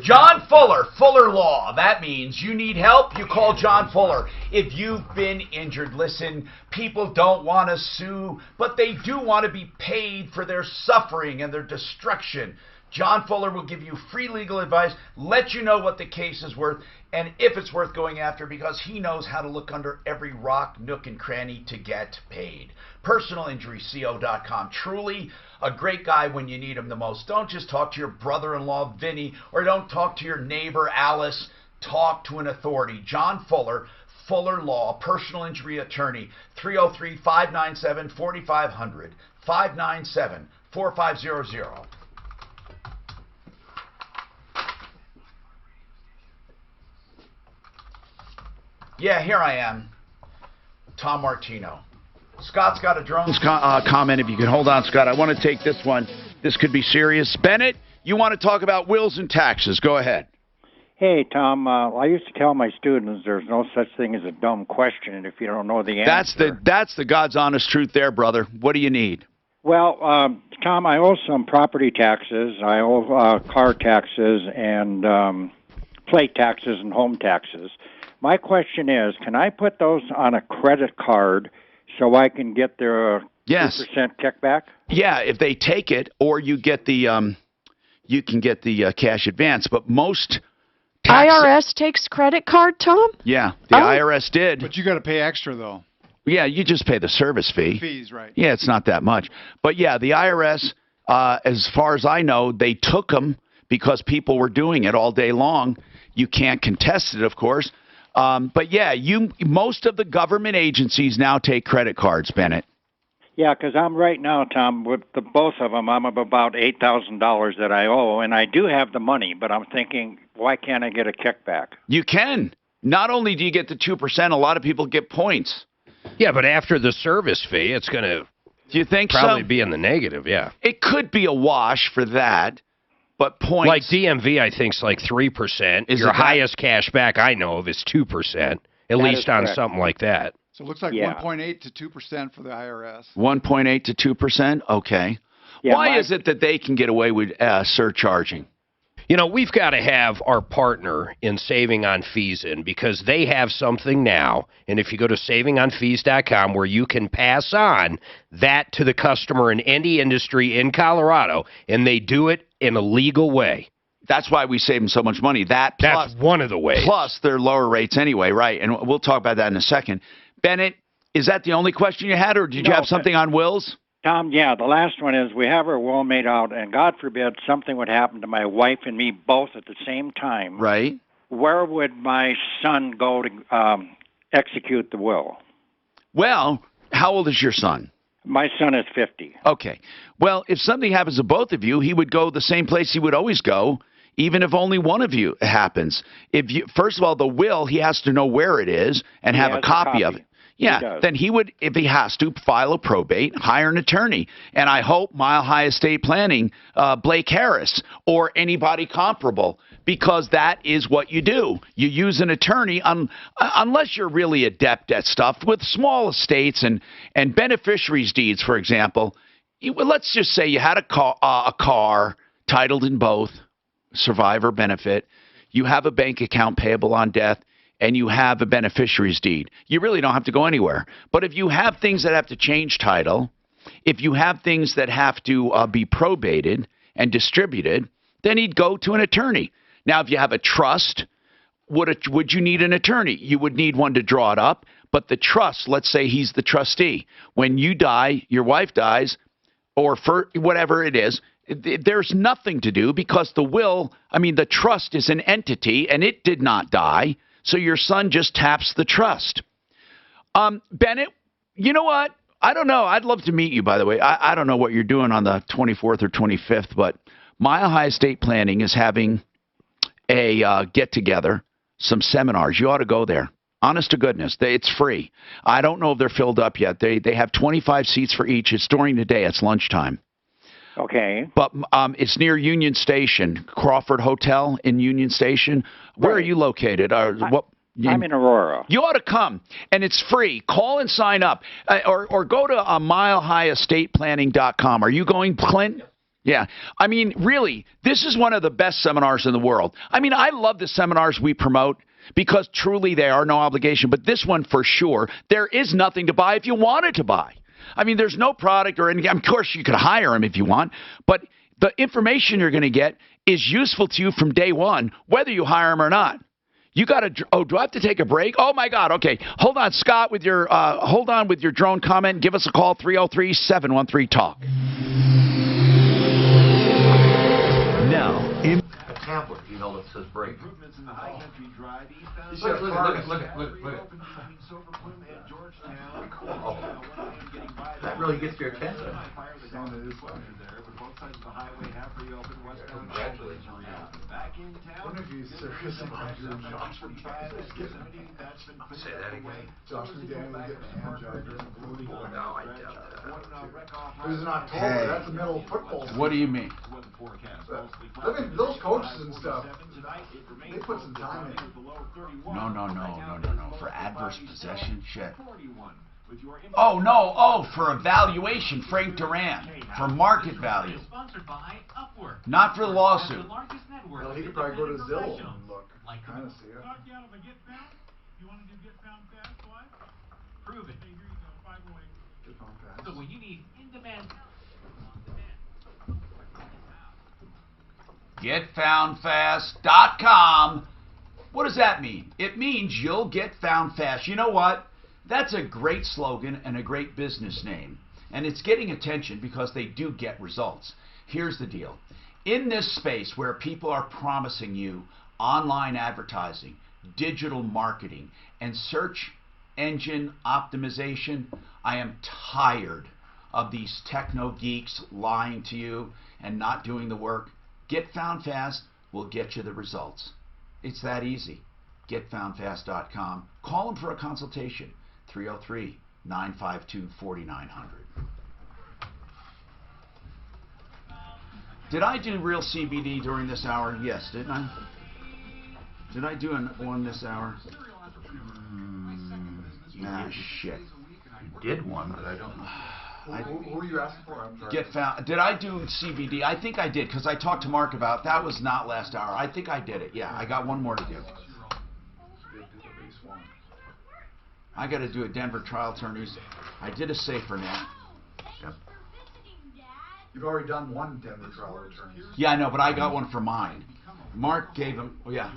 John Fuller, Fuller Law. That means you need help, you call John Fuller. If you've been injured, listen, people don't want to sue, but they do want to be paid for their suffering and their destruction. John Fuller will give you free legal advice, let you know what the case is worth, and if it's worth going after, because he knows how to look under every rock, nook, and cranny to get paid. PersonalInjuryCO.com. Truly a great guy when you need him the most. Don't just talk to your brother-in-law, Vinny, or don't talk to your neighbor, Alice. Talk to an authority. John Fuller, Fuller Law, personal injury attorney, 303-597-4500, 597-4500. Yeah, here I am, Tom Martino. Scott's got a drones comment. If you can hold on, Scott. I want to take this one. This could be serious. Bennett, you want to talk about wills and taxes. Go ahead. Hey, Tom. I used to tell my students there's no such thing as a dumb question if you don't know the answer. That's the God's honest truth there, brother. What do you need? Well, Tom, I owe some property taxes. I owe car taxes and plate taxes and home taxes. My question is, can I put those on a credit card so I can get their 2% kickback? Yeah, if they take it, or you get the you can get the cash advance. But most IRS takes credit card, Tom? Yeah, the IRS did. But you got to pay extra though. Yeah, you just pay the service fee. Fees, right? Yeah, it's not that much. But yeah, the IRS, as far as I know, they took them because people were doing it all day long. You can't contest it, of course. But yeah, most of the government agencies now take credit cards, Bennett. Yeah, because I'm right now, Tom, with both of them, I'm of about $8,000 that I owe, and I do have the money, but I'm thinking, why can't I get a kickback? You can. Not only do you get the 2%, a lot of people get points. Yeah, but after the service fee, it's going to probably be in the negative, yeah. It could be a wash for that. But points like DMV, I think, is like 3%. Your highest cash back I know of is 2%, at least on something like that. So it looks like 1.8 to 2% for the IRS. 1.8 to 2%. Okay. Yeah, why is it that they can get away with surcharging? You know, we've got to have our partner in Saving on Fees in because they have something now. And if you go to savingonfees.com where you can pass on that to the customer in any industry in Colorado, and they do it in a legal way. That's why we save them so much money. That's one of the ways. Plus, their lower rates anyway, right? And we'll talk about that in a second. Bennett, is that the only question you had, or did you have something on wills? Tom, yeah, the last one is we have our will made out, and God forbid something would happen to my wife and me both at the same time. Right. Where would my son go to execute the will? Well, how old is your son? My son is 50. Okay. Well, if something happens to both of you, he would go the same place he would always go, even if only one of you happens. First of all, the will, he has to know where it is and have a copy of it. Yeah, then he would, if he has to, file a probate, hire an attorney. And I hope Mile High Estate Planning, Blake Harris, or anybody comparable, because that is what you do. You use an attorney, unless you're really adept at stuff, with small estates and beneficiaries deeds, for example. Let's just say you had a car titled in both, survivor benefit. You have a bank account payable on death, and you have a beneficiary's deed. You really don't have to go anywhere. But if you have things that have to change title, if you have things that have to be probated and distributed, then he'd go to an attorney. Now, if you have a trust, would you need an attorney? You would need one to draw it up. But the trust, let's say he's the trustee. When you die, your wife dies, or for whatever it is, there's nothing to do because the trust is an entity, and it did not die. So your son just taps the trust. Bennett, you know what? I don't know. I'd love to meet you, by the way. I don't know what you're doing on the 24th or 25th, but Mile High Estate Planning is having a get-together, some seminars. You ought to go there. Honest to goodness. It's free. I don't know if they're filled up yet. They have 25 seats for each. It's during the day. It's lunchtime. Okay. But it's near Union Station, Crawford Hotel in Union Station. Where are you located? I'm in Aurora. You ought to come, and it's free. Call and sign up, or go to milehighestateplanning.com. Are you going, Clint? Yeah. I mean, really, this is one of the best seminars in the world. I mean, I love the seminars we promote because truly they are no obligation. But this one, for sure, there is nothing to buy if you wanted to buy. I mean, there's no product or anything. Of course, you could hire him if you want, but the information you're going to get is useful to you from day one, whether you hire him or not. You got to. Oh, do I have to take a break? Oh my God. Okay, hold on, Scott, with your drone comment. Give us a call 303-713-TALK. Now, tablet he held up says break. Improvements in the high country drive eastbound. Look at that really gets your attention. Back in town. Say that again. Josh McDaniel getting a hand job during the Blue Bowl. No, I doubt that. It was in October. Hey. That's the middle of football season. What do you mean? Those coaches and stuff, they put some time in. No. For adverse possession, shit. Oh, no. Oh, for evaluation, Frank Duran. For market value. Not for the lawsuit. Well, he could probably go to Zillow and look. Kind of see it. Prove it. Get found fast. So when you need in-demand GetFoundFast.com. What does that mean? It means you'll get found fast. You know what? That's a great slogan and a great business name. And it's getting attention because they do get results. Here's the deal. In this space where people are promising you online advertising, digital marketing, and search engine optimization, I am tired of these techno geeks lying to you and not doing the work. Get Found Fast will get you the results. It's that easy. GetFoundFast.com. Call them for a consultation. 303-952-4900. Did I do real CBD during this hour? Yes, didn't I? Did I do one this hour? Shit. You did one, but I don't know. Who were you asking for? I'm sorry. Get found. Did I do CBD? I think I did because I talked to Mark about that. Was not last hour. I think I did it. Yeah, I got one more to do. I got to do a Denver trial attorneys. I did a safer net. Yep. You've already done one Denver trial attorney. Yeah, I know, but I got one for mine. Mark gave him. Oh yeah.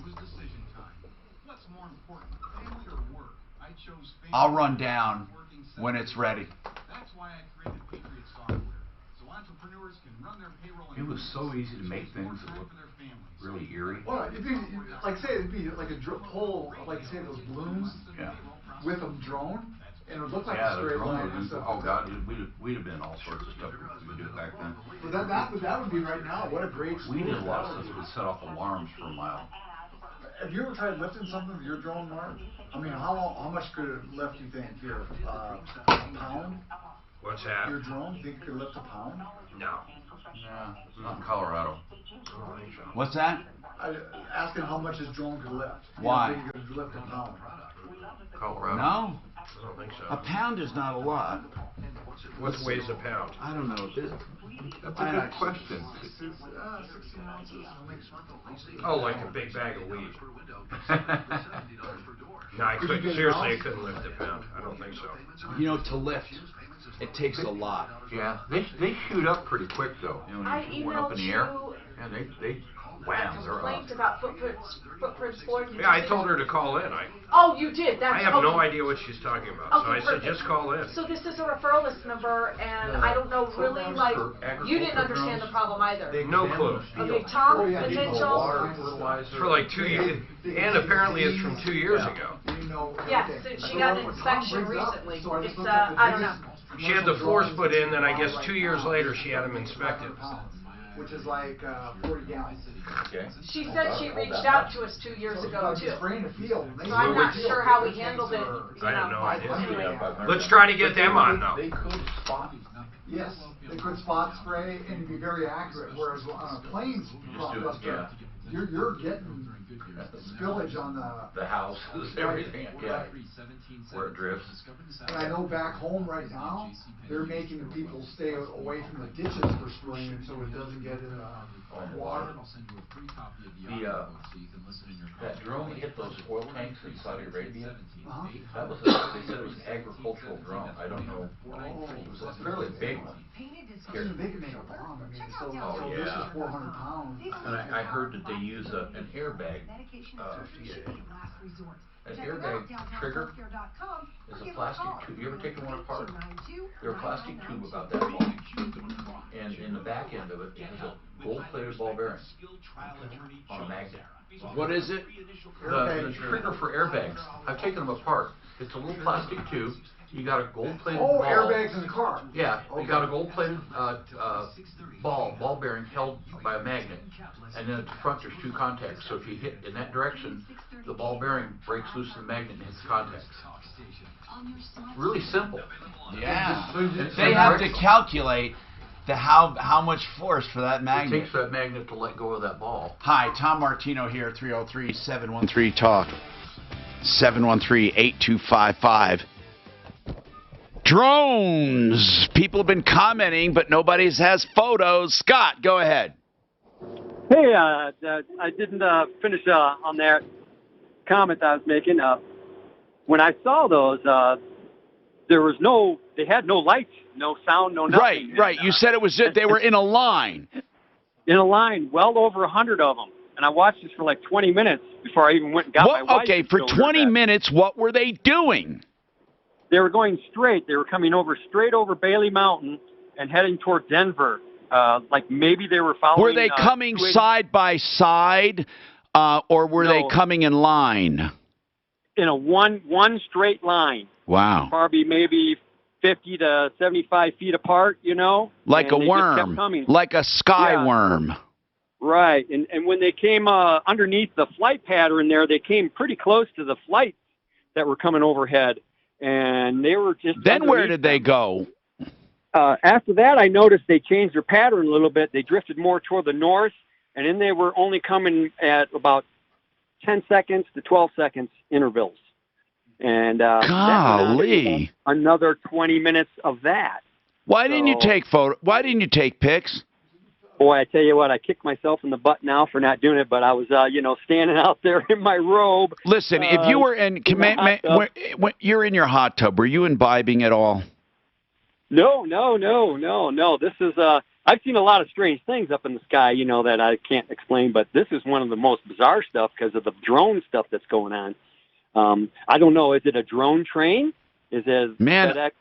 I'll run down when it's ready. That's why I created Patriot Software, so entrepreneurs can run their payroll. It was so easy to make things that look really eerie. Well, it'd be, like say it'd be like a whole, like say those balloons with a drone, and it would look like a straight line and stuff. Oh God, we'd have been all sorts of stuff if we did it back then. But that would be right now. What a great. We did a lot of stuff that would set off alarms for a mile. Have you ever tried lifting something with your drone, Mark? I mean, how much could it lift, you think, here? A pound? What's that? Your drone, you think it could lift a pound? No. Nah, not in Colorado. What's that? Asking how much his drone could lift. Why? You think it could lift a pound? Colorado. No. I don't think so. A pound is not a lot. What weighs a pound? I don't know. That's a good question. 16 ounces. Oh, like a big bag of weed. No, I couldn't. Seriously, I couldn't lift a pound. I don't think so. You know, to lift, it takes a lot. Yeah, they shoot up pretty quick though. You know, when you went up in the air. Yeah, they wham, they're up. Complaints about footprints flooring. Yeah, I told her to call in. Oh, you did. That's I have no idea what she's talking about, so I said just call in. So this is a referral list number, and I don't know really, like, you didn't understand the problem either. No clue. Okay, Tom, potential. For like 2 years, and apparently it's from 2 years ago. Yes, she got an inspection recently. It's I don't know. She had the force put in, then I guess 2 years later she had them inspected. Which is like 40 gallons. Okay. She said she reached out to us 2 years ago too. Spraying the field. So I'm not sure how we handled it. I have no idea. Anyway. Let's try to get them on though. They could spot. Yes, they could spot spray and be very accurate. Whereas on a planes buster, you're getting spillage on the houses, everything. Yeah. Where it drifts. And I know back home right now, they're making the people stay away from the ditches for spraying so it doesn't get in water. That drone that hit those oil tanks in Saudi Arabia, that was they said it was an agricultural drone. I don't know. It was a fairly big one. They can make a bomb. I mean, so this is 400 pounds. And I heard that they use an airbag. An airbag trigger is a plastic tube. You ever taken one apart? They're a plastic tube about that long. And in the back end of it, it has a gold-plated ball bearing on a magnet. What is it? The trigger for airbags. I've taken them apart. It's a little plastic tube. You got a gold-plated Oh, ball. airbags in the car. Yeah, Okay. you got a gold-plated ball bearing held by a magnet, and then at the front there's two contacts. So if you hit in that direction, the ball bearing breaks loose the magnet and hits the contacts. Really simple. Yeah. They have to calculate how much force for that magnet. It takes that magnet to let go of that ball. Hi, Tom Martino here, 303-713-TALK, 713-8255. Drones. People have been commenting, but nobody has photos. Scott, go ahead. Hey, I didn't finish on that comment I was making. When I saw those, they had no lights, no sound, no nothing. Right. You said it was they were in a line. In a line, well over 100 of them. And I watched this for like 20 minutes before I even went and got my wife. Okay, for 20 minutes, what were they doing? They were going straight. They were coming straight over Bailey Mountain and heading toward Denver. Like maybe they were following. Were they coming side by side, or were they coming in line? In a one straight line. Wow. Probably maybe 50 to 75 feet apart, Like a worm, like a sky worm. Right. And when they came underneath the flight pattern there, they came pretty close to the flights that were coming overhead. And they were just. Then where did they go? After that, I noticed they changed their pattern a little bit. They drifted more toward the north, and then they were only coming at about 10 seconds to 12 seconds intervals. And golly, another 20 minutes of that. Why didn't you take Why didn't you take pics? Boy, I tell you what, I kick myself in the butt now for not doing it, but I was, standing out there in my robe. Listen, if you were when you're in your hot tub, were you imbibing at all? No. This is, I've seen a lot of strange things up in the sky, that I can't explain, but this is one of the most bizarre stuff because of the drone stuff that's going on. I don't know, is it a drone train? Is it FedEx,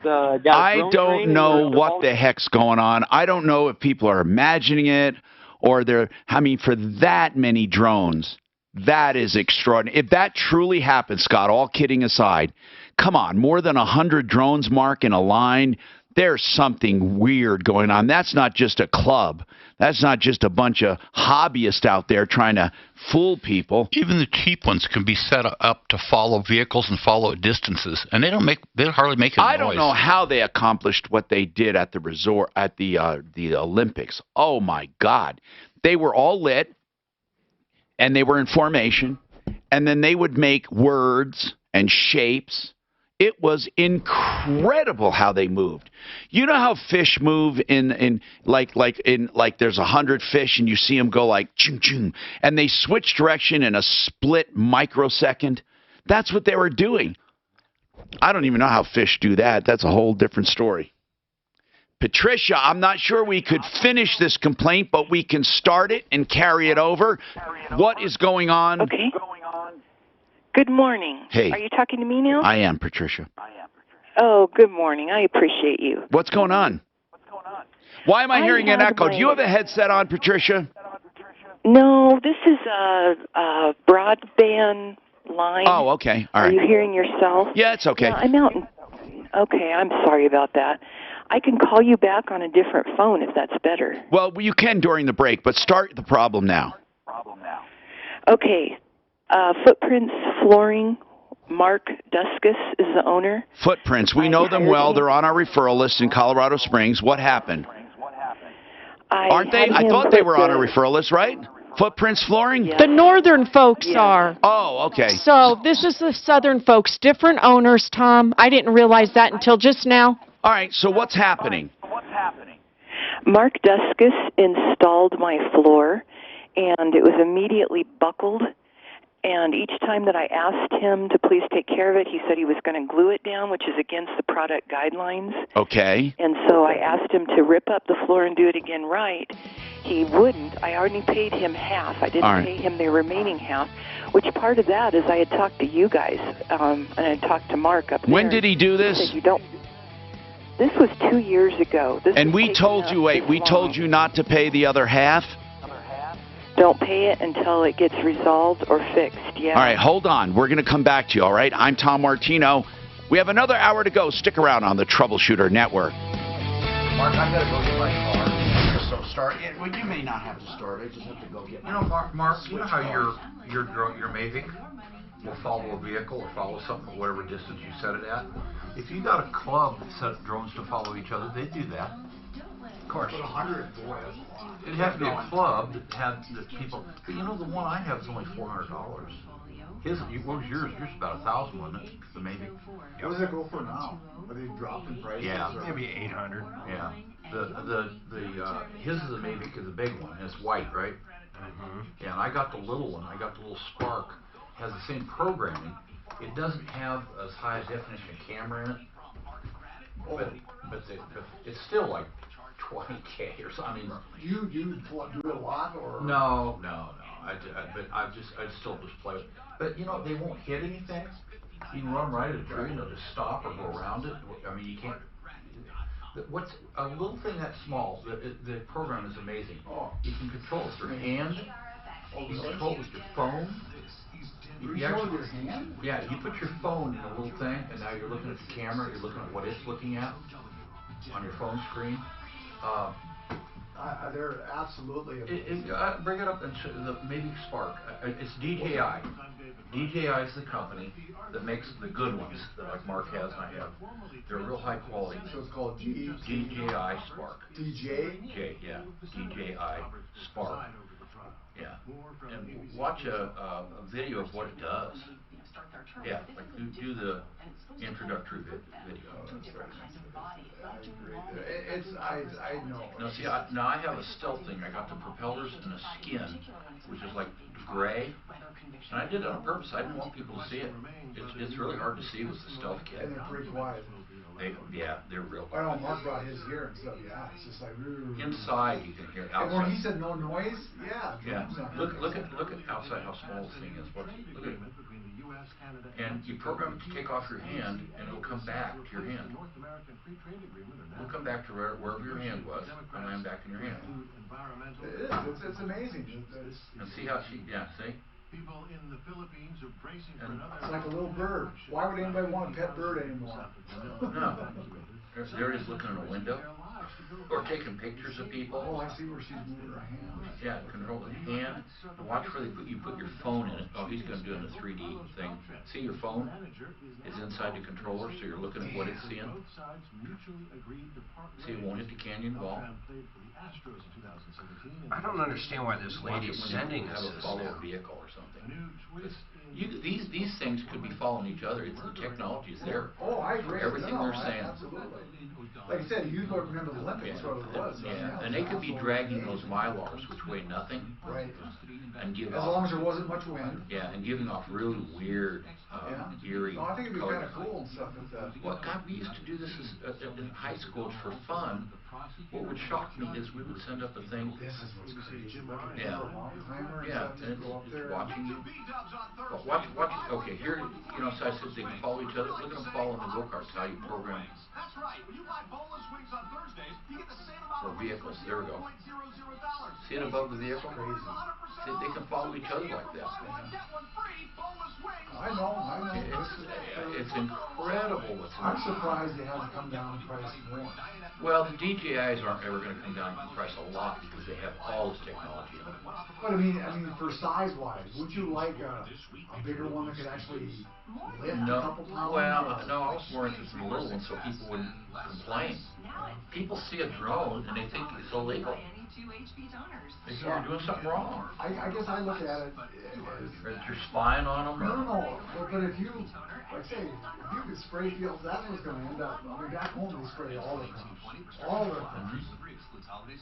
I don't know what the heck's going on. I don't know if people are imagining it or for that many drones, that is extraordinary. If that truly happened, Scott, all kidding aside, come on, more than 100 drones, Mark, in a line, there's something weird going on. That's not just a club. That's not just a bunch of hobbyists out there trying to fool people. Even the cheap ones can be set up to follow vehicles and follow at distances, and they hardly make a noise. I don't know how they accomplished what they did at the resort at the Olympics. Oh my God, they were all lit, and they were in formation, and then they would make words and shapes. It was incredible how they moved. You know how fish move in there's 100 fish and you see them go like ching ching, and they switch direction in a split microsecond. That's what they were doing. I don't even know how fish do that. That's a whole different story. Patricia, I'm not sure we could finish this complaint, but we can start it and carry it over. What is going on? Okay. Good morning. Hey. Are you talking to me now? I am, Patricia. Oh, good morning. I appreciate you. What's going on? Why am I hearing an echo? Do you have a headset on, Patricia? No, this is a broadband line. Oh, okay. All right. Are you hearing yourself? Yeah, it's okay. Yeah, I'm out. Okay, I'm sorry about that. I can call you back on a different phone if that's better. Well, you can during the break, but start the problem now. Okay. Footprints Flooring, Mark Duskus is the owner. Footprints, we know them well. They're on our referral list in Colorado Springs. What happened? Aren't they? I thought they were on our referral list, right? Footprints Flooring? The northern folks are. Oh, okay. So this is the southern folks. Different owners, Tom. I didn't realize that until just now. All right, so what's happening? Mark Duskus installed my floor, and it was immediately buckled. And each time that I asked him to please take care of it, he said he was going to glue it down, which is against the product guidelines. Okay. And so I asked him to rip up the floor and do it again right. He wouldn't. I already paid him half. I didn't pay him the remaining half, which part of that is I had talked to you guys, and I had talked to Mark up there. When did he do this? He said, you don't. This was 2 years ago. And we told you, we told you not to pay the other half? don't pay it until it gets resolved or fixed. Yeah. All right, hold on. We're going to come back to you, all right? I'm Tom Martino. We have another hour to go. Stick around on the Troubleshooter Network. Mark, I got to go get my car. So start. Well, you may not have to start. I just have to go get my car. Mark, you know how your Mavic will follow a vehicle or follow something at whatever distance you set it at? If you got a club that set drones to follow each other, they'd do that. Of course. But 100, boy, that's a lot. It'd have to be a club that had the people. But you know, the one I have is only $400. What was yours? Yours about 1,000, wasn't it? The Mavic. What does that go for now? Are they dropped in price? Yeah, maybe 800. Yeah. His is a Mavic, is a big one. And it's white, right? Mm-hmm. Yeah, and I got the little one. I got the little Spark. Has the same programming. It doesn't have as high a definition camera in it, but it's still like 20K or something. You do it a lot, or no. I still just play it. But you know, they won't hit anything. You can run right at a tree and they'll just stop or go around it. I mean, you can't. What's a little thing that small? The program is amazing. You can control it with your hand. You can control it with your phone. You control it with your hand? Yeah, you put your phone in a little thing, and now you're looking at the camera. You're looking at what it's looking at on your phone screen. They're absolutely amazing. Bring it up and show the Mavic Spark. It's DJI. DJI is the company that makes the good ones that like Mark has and I have. They're real high quality. So it's called DJI Spark. DJ? Yeah. DJI Spark. Yeah. And watch a video of what it does. Yeah, like do the introductory video. I know. Now see, I have a stealth thing. I got the propellers and the skin, which is like gray. And I did it on purpose. I didn't want people to see it. It's really hard to see with the stealth kit. And they're pretty quiet. They're real I quiet. know Mark brought his here and stuff. Yeah, it's just like inside you can hear it. Outside. And when he said no noise, yeah. Look at outside how small this thing is. Look at it. And you program it to take off your hand, and it'll come back to your hand. It'll come back to wherever your hand was, and land back in your hand. It is. It's amazing. And see how see? People in the Philippines are bracing for another. It's like a little bird. Why would anybody want a pet bird anymore? No. There it is looking in a window. Or taking pictures of people. Oh, I see where she's moving her hand. Yeah, control the hand. Watch where you put your phone in it. Oh, he's going to do it in a 3D thing. See your phone is inside the controller, so you're looking at what it's seeing. See, it won't hit the canyon wall. I don't understand why this lady is sending us this follow now. a vehicle or something. These things could be following each other. The technology is there. Oh, I agree. Everything they're saying. Absolutely. Like I said, you don't remember the Olympics, what it was. Yeah, and they could be dragging those Mylars, which weigh nothing. Right. And give as long as there wasn't much wind. Yeah, and giving off really weird, eerie. No, I think it'd be kind of cool and stuff. Well, God, we used to do this in high school for fun. What would shock me is we would send up a thing. This is what's crazy. Yeah. Yeah, and it's watching you. Watch. Okay, here, so I said they can follow each other. Look at them follow in the go-karts, how you program. That's right. When you buy boneless wings on Thursdays, you get the same amount of vehicles. There we go. See it above the vehicle? Crazy. See, they can follow each other like that. I know. It's incredible what's in I'm surprised they haven't come down in price more. Well, the DJIs aren't ever going to come down in price a lot because they have all this technology in them. But I mean, for size-wise, would you like a bigger one that could actually lift a couple pounds? Well, no, I was more interested in the little one so people wouldn't complain. People see a drone and they think it's illegal. They think you're doing something wrong. I guess I look at it as you're spying on them. No. But if you, like say, if you could spray fields, that's what's going to end up. I mean, back home they spray all the crops. All the crops.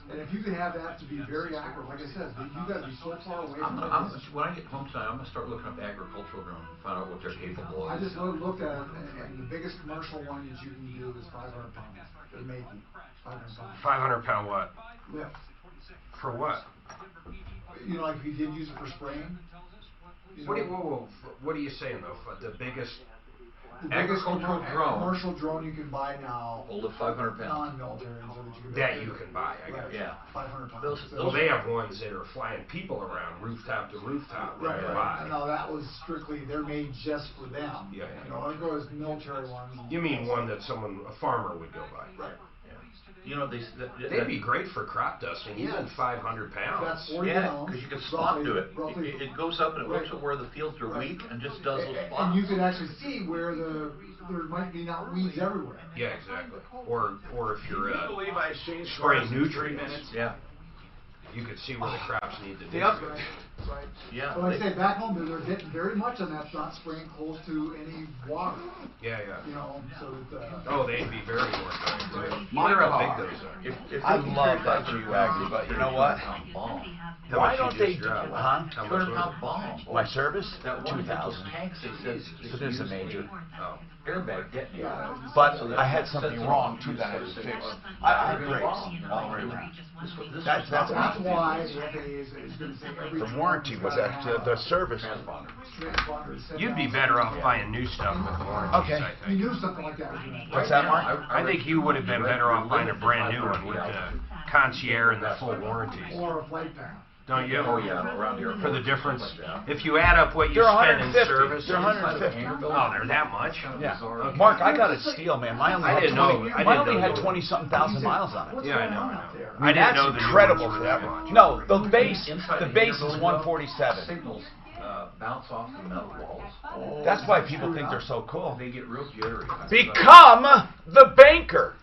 And if you can have that to be very accurate, like I said, you got to be so far away from it. When I get home tonight, I'm going to start looking up agricultural drones and find out what they're capable of. I just looked at it, and the biggest commercial one that you can do is 500 pounds. They're making 500 pounds. 500 pound what? Lift. For what? Like if you did use it for spraying. What are you saying though? The biggest The biggest Agricultural drone. commercial drone you can buy now. Will lift 500 pounds. Non-military ones That you can buy, I guess. Right, Yeah. 500 pounds. Well, they have ones that are flying people around rooftop to rooftop. Right, nearby. right. No, that was strictly, they're made just for them. Yeah. You know, I think it was military ones. You mean one that a farmer would go by? Right. You know, They'd be great for crop dusting, even 500 pounds. That's 40 yeah, pounds. because you can spot do it. Roughly, It goes up and it looks right. at where the fields are weak and just does those spots. And you can actually see where there might be not weeds everywhere. Yeah, exactly. Or if you're Can you believe I exchanged spraying cars in 3 nutrients, minutes? Yeah. you could see where the crops need to be. Right. Yeah. But like I say, back home, they're getting very much on that, not spraying close to any water. Yeah. You know, so that. Oh, they'd be very organic. My Wonder how car. big those are. If I they can love carry that 500 G-Wagon, but you know what? Bomb. How Why much don't you they just do, drop? huh? How much 200 was pound it? bomb. My service? That one with those 2,000. tanks they said. So there's a major. Oh. Airbag detonator. But I had something wrong too that I had to fix. I had brakes all the way around. That's That's why the FAA is going to say every. the warranty was at the service. You'd be better off buying new stuff with warranties, Okay. I You think. knew something like that was going to happen. What's that, Mark? I think you would have been better off buying a brand new one with the concierge and the full warranties. Or a flight path. Don't you? Oh yeah, around here. For the difference, if you add up what you They're spend in 150. service. They're 150. Oh, they're that much? Yeah. Mark, I got a steal, man. Mine only I had didn't know- 20. I Mine didn't only know had you- 20-something thousand miles on it. Yeah, I know. I mean, didn't that's know the new incredible ones for were that that one. much. No, the base Inside is the 147. Signals bounce off the metal walls. That's why people think they're so cool. They get real jittery. Become the banker.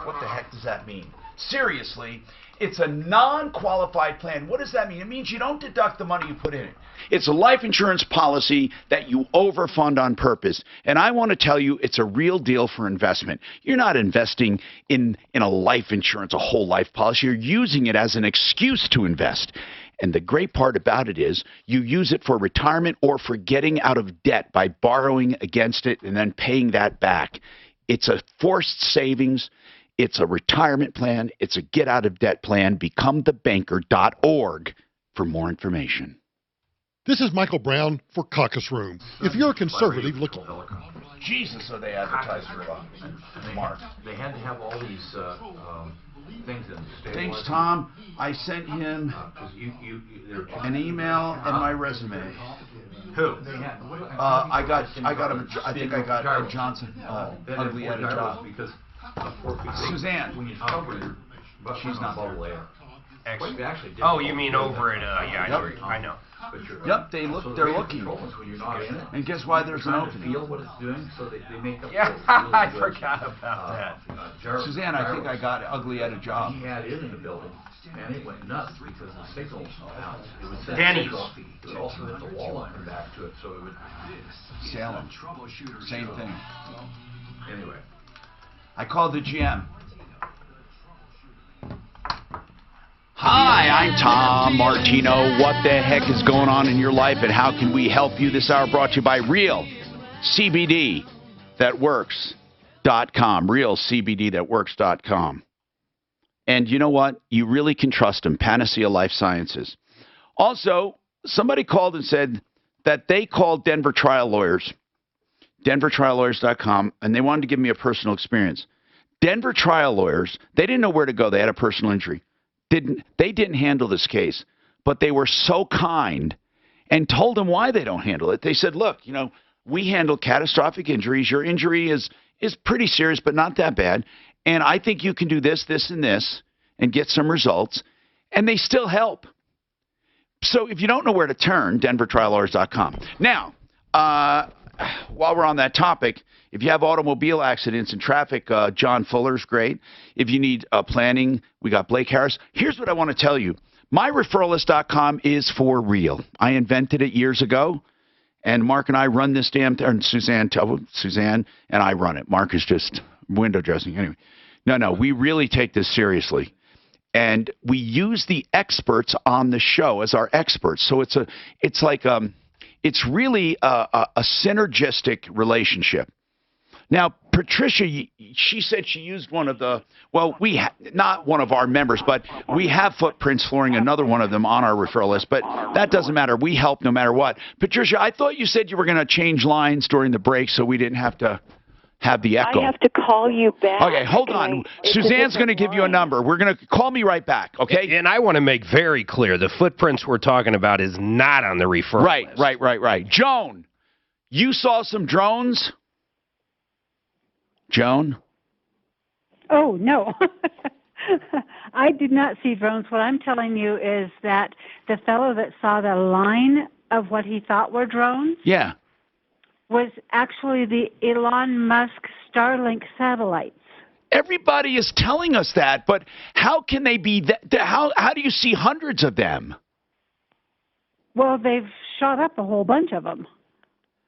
What the heck does that mean? Seriously, it's a non-qualified plan. What does that mean? It means you don't deduct the money you put in it. It's a life insurance policy that you overfund on purpose. And I want to tell you, it's a real deal for investment. You're not investing in a life insurance, a whole life policy. You're using it as an excuse to invest. And the great part about it is you use it for retirement or for getting out of debt by borrowing against it and then paying that back. It's a forced savings. It's a retirement plan. It's a get out of debt plan. BecomeTheBanker.org for more information. This is Michael Brown for Caucus Room. If you're a conservative looking... Jesus, are they advertising Mark? They had to have all these things in. Thanks, Tom. I sent him an email and my resume. Who? I got him. I think I got Johnson. Ugly at a job. Suzanne. When you cover your, She's not there. Oh, you mean over at, yeah, I know. Yep, they're looking. And guess why there's an opening? Feel what it's doing, so they make up. Yeah, I forgot about that. Suzanne, I think I got Ugly at a job. He had it in the building, and it went nuts because the signals bounced. It would send Denny's. signals. It would also hit the wall and come back to it, so it would. Salem. Same thing. Anyway. I called the GM. Hi, I'm Tom Martino. What the heck is going on in your life and how can we help you? This hour brought to you by Real CBD That Works.com. Real CBD That Works.com. And you know what? You really can trust them. Panacea Life Sciences. Also, somebody called and said that they called Denver Trial Lawyers, denvertriallawyers.com, and they wanted to give me a personal experience. Denver Trial Lawyers, they didn't know where to go. They had a personal injury. They didn't handle this case, but they were so kind and told them why they don't handle it. They said, look, you know, we handle catastrophic injuries. Your injury is pretty serious, but not that bad. And I think you can do this, this, and this and get some results. And they still help. So if you don't know where to turn, denvertriallawyers.com. Now, while we're on that topic, if you have automobile accidents and traffic, John Fuller's great. If you need planning, we got Blake Harris. Here's what I want to tell you. MyReferralist.com is for real. I invented it years ago, and Mark and I run this damn thing. Suzanne and I run it. Mark is just window dressing. Anyway, no, we really take this seriously. And we use the experts on the show as our experts. So it's really a synergistic relationship. Now, Patricia, she said she used one of the, well, not one of our members, but we have Footprints Flooring, another one of them on our referral list, but that doesn't matter. We help no matter what. Patricia, I thought you said you were going to change lines during the break so we didn't have to have the echo. I have to call you back. Okay, hold on. Suzanne's going to give you a number. We're going to call me right back, okay? And I want to make very clear, the Footprints we're talking about is not on the referral list. Right. Joan, you saw some drones? Joan? Oh, no. I did not see drones. What I'm telling you is that the fellow that saw the line of what he thought were drones was actually the Elon Musk Starlink satellites. Everybody is telling us that, but how can they be that? How do you see hundreds of them? Well, they've shot up a whole bunch of them.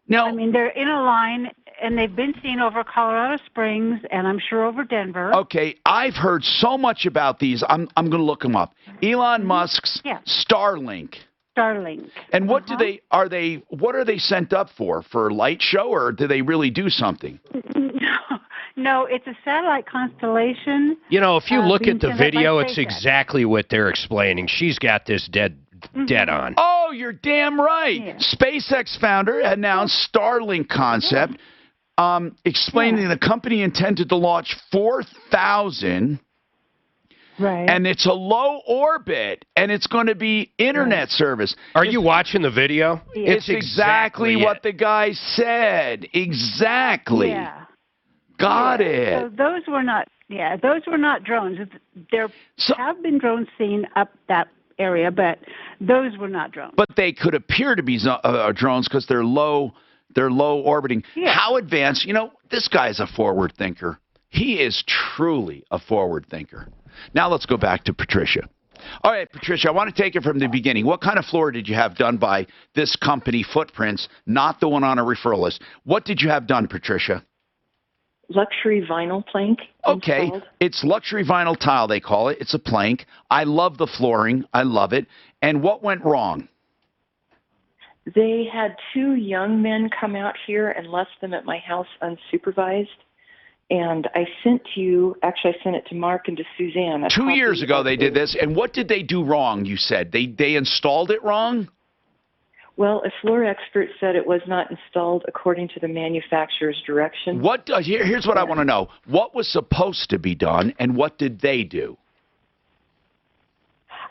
No. I mean, they're in a line, and they've been seen over Colorado Springs, and I'm sure over Denver. Okay, I've heard so much about these. I'm going to look them up. Elon Musk's Starlink. Starlink. And what what are they sent up for? For a light show, or do they really do something? No, it's a satellite constellation. You know, if you look being at the sent up by video, it's SpaceX. exactly what they're explaining. She's got this dead on. Oh, you're damn right. Yeah. SpaceX founder announced Starlink concept, explaining the company intended to launch 4,000. Right. And it's a low orbit, and it's going to be internet service. Are you watching the video? Yeah. It's exactly what it. the guy said. Exactly. Yeah. Got it. So those were not. Yeah, those were not drones. There have been drones seen up that area, but those were not drones. But they could appear to be drones because they're low orbiting. Yeah. How advanced? You know, this guy's a forward thinker. He is truly a forward thinker. Now let's go back to Patricia. All right, Patricia, I want to take it from the beginning. What kind of floor did you have done by this company, Footprints, not the one on a referral list? What did you have done, Patricia? Luxury vinyl plank. Okay, installed. It's luxury vinyl tile, they call it. It's a plank. I love the flooring. I love it. And what went wrong? They had two young men come out here and left them at my house unsupervised. And I sent it to Mark and to Suzanne. 2 years ago they did this. And what did they do wrong, you said? They installed it wrong? Well, a floor expert said it was not installed according to the manufacturer's direction. Here's what I want to know. What was supposed to be done, and what did they do?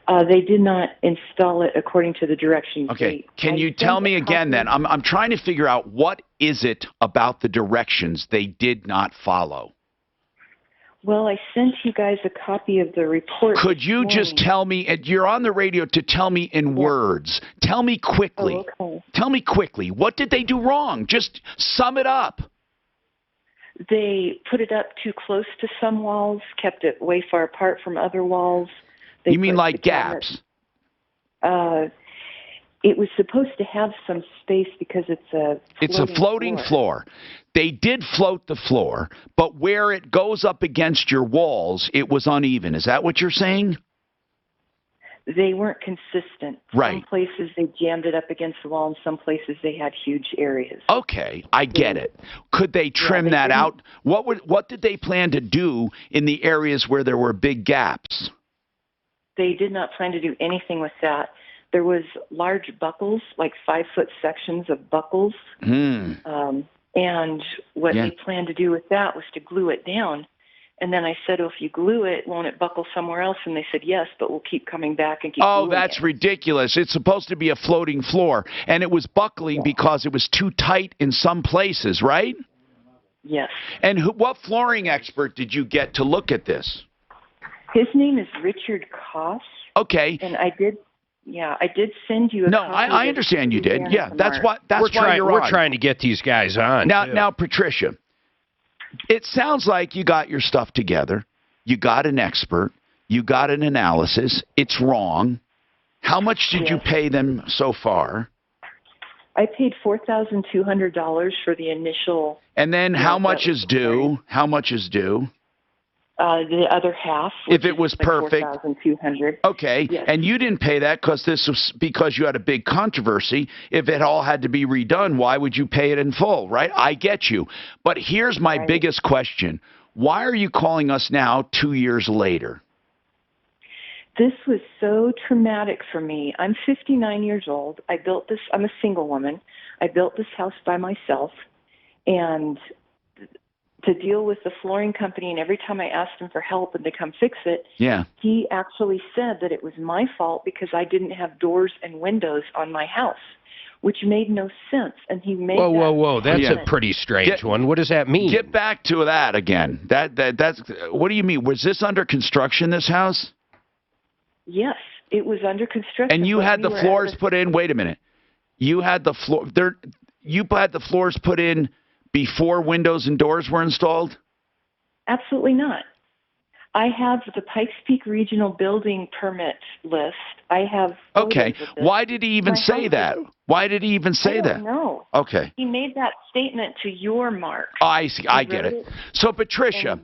They did not install it according to the directions. Okay. Can you tell me again then? I'm trying to figure out what is it about the directions they did not follow. Well, I sent you guys a copy of the report. Could you just tell me, you're on the radio to tell me in words. Tell me quickly. Oh, okay. Tell me quickly. What did they do wrong? Just sum it up. They put it up too close to some walls, kept it way far apart from other walls. You mean like gaps? It was supposed to have some space because it's a floating floor. They did float the floor, but where it goes up against your walls, it was uneven. Is that what you're saying? They weren't consistent. Right. Some places they jammed it up against the wall, and some places they had huge areas. Okay, I get it. Could they trim that out? What did they plan to do in the areas where there were big gaps? They did not plan to do anything with that. There was large buckles, like 5-foot sections of buckles. And what they planned to do with that was to glue it down. And then I said, if you glue it, won't it buckle somewhere else? And they said, yes, but we'll keep coming back and keep gluing that's it. ridiculous. It's supposed to be a floating floor. And it was buckling because it was too tight in some places, right? Yes. And what flooring expert did you get to look at this? His name is Richard Koss. Okay. And I did send you a copy. I understand you did. Yeah, that's why you're on. We're trying to get these guys on. Now, Patricia, it sounds like you got your stuff together. You got an expert. You got an analysis. It's wrong. How much did you pay them so far? I paid $4,200 for the initial. And then how much is due? How much is due? The other half. If it was like perfect. 4,200. Okay, yes. and you didn't pay that because you had a big controversy. If it all had to be redone, why would you pay it in full, right? I get you. But here's my biggest question. Why are you calling us now 2 years later? This was so traumatic for me. I'm 59 years old. I built this. I'm a single woman. I built this house by myself, and to deal with the flooring company, and every time I asked him for help and to come fix it, he actually said that it was my fault because I didn't have doors and windows on my house, which made no sense. And he made Whoa. That's a pretty strange one. What does that mean? Get back to that again. That's what do you mean? Was this under construction, this house? Yes, it was under construction. And you had the floors put in. Wait a minute. You had the floor there. You had the floors put in before windows and doors were installed? Absolutely not. I have the Pikes Peak Regional Building Permit list. I have. Okay. Why did he even say that? Why did he even say that? No. Okay. He made that statement to your Mark. Oh, I see. I get it. So Patricia,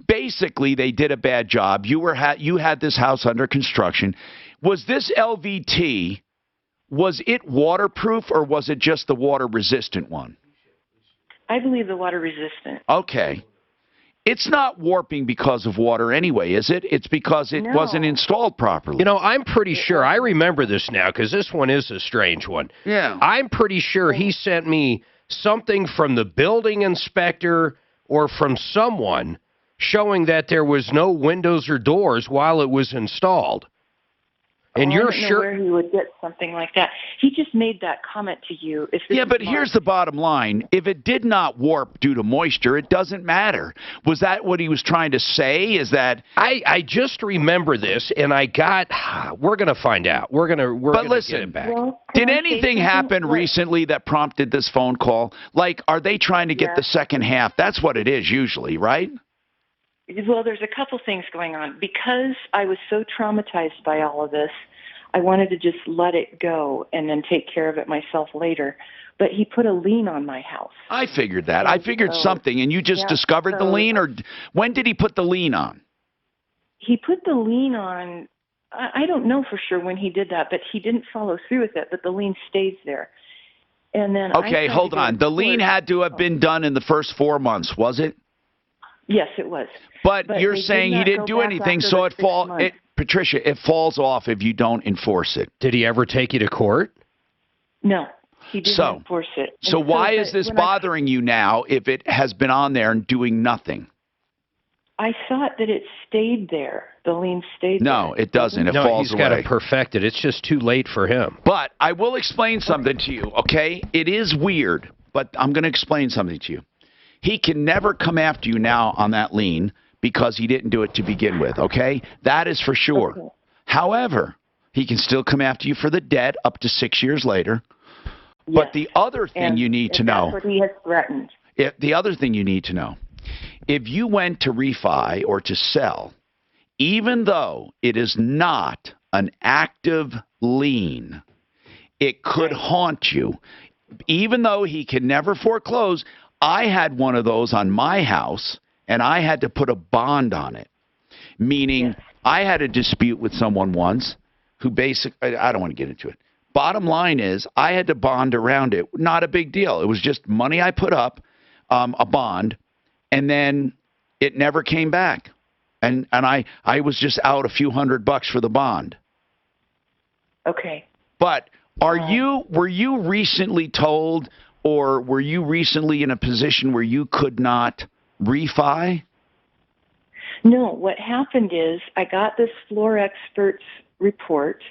basically they did a bad job. You had this house under construction. Was this LVT? Was it waterproof or was it just the water resistant one? I believe the water resistant. Okay. It's not warping because of water anyway, is it? It's because it wasn't installed properly. You know, I'm pretty sure. I remember this now because this one is a strange one. Yeah. I'm pretty sure he sent me something from the building inspector or from someone showing that there was no windows or doors while it was installed. And you're I don't know where he would get something like that. He just made that comment to you. But here's the bottom line. If it did not warp due to moisture, it doesn't matter. Was that what he was trying to say? Is that... I just remember this, and we're going to find out. We're going to get it back. Well, did anything happen recently that prompted this phone call? Like, are they trying to get the second half? That's what it is usually, right? Well, there's a couple things going on. Because I was so traumatized by all of this, I wanted to just let it go and then take care of it myself later. But he put a lien on my house. I figured that. I figured something, and you just discovered the lien? Or when did he put the lien on? He put the lien on, I don't know for sure when he did that, but he didn't follow through with it, but the lien stays there. And then okay, hold on. The lien had to have been done in the first 4 months, was it? Yes, it was. But you're saying he didn't do anything, so Patricia, it falls off if you don't enforce it. Did he ever take you to court? No, he didn't enforce it. So why is this bothering you now if it has been on there and doing nothing? I thought that it stayed there. The lien stayed there. No, it doesn't. It falls away. He's got to perfect it. It's just too late for him. But I will explain something to you, okay? It is weird, but I'm going to explain something to you. He can never come after you now on that lien because he didn't do it to begin with, okay? That is for sure. Okay. However, he can still come after you for the debt up to 6 years later. Yes. But the other thing you need to know... That's what he has threatened. The other thing you need to know, if you went to refi or to sell, even though it is not an active lien, it could haunt you. Even though he can never foreclose, I had one of those on my house, and I had to put a bond on it, meaning I had a dispute with someone once who basically, I don't want to get into it. Bottom line is I had to bond around it. Not a big deal. It was just money I put up, a bond, and then it never came back. And I was just out a few $100 for the bond. Okay. But were you recently told, or were you recently in a position where you could not refi? No, what happened is I got this floor expert's report,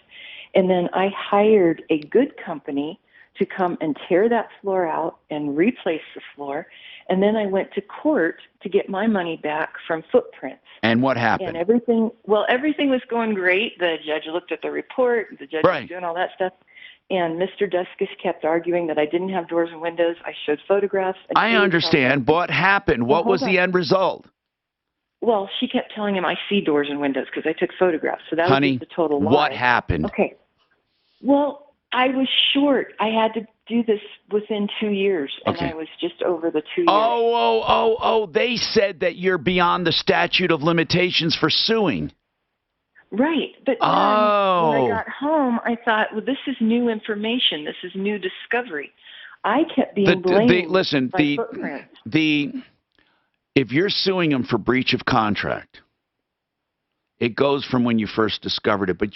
and then I hired a good company to come and tear that floor out and replace the floor. And then I went to court to get my money back from Footprints. And what happened? And everything was going great. The judge looked at the report. The judge was doing all that stuff. And Mr. Duskus kept arguing that I didn't have doors and windows. I showed photographs. And I understand. What happened? What was the end result? Well, she kept telling him I see doors and windows because I took photographs. So that Honey, was just a total lie. What happened? Okay. Well, I was short. I had to do this within 2 years, and Okay. I was just over the 2 years. Oh, they said that you're beyond the statute of limitations for suing. Right, but then when I got home, I thought, well, this is new information. This is new discovery. I kept being blamed by footprints. If you're suing them for breach of contract, it goes from when you first discovered it, but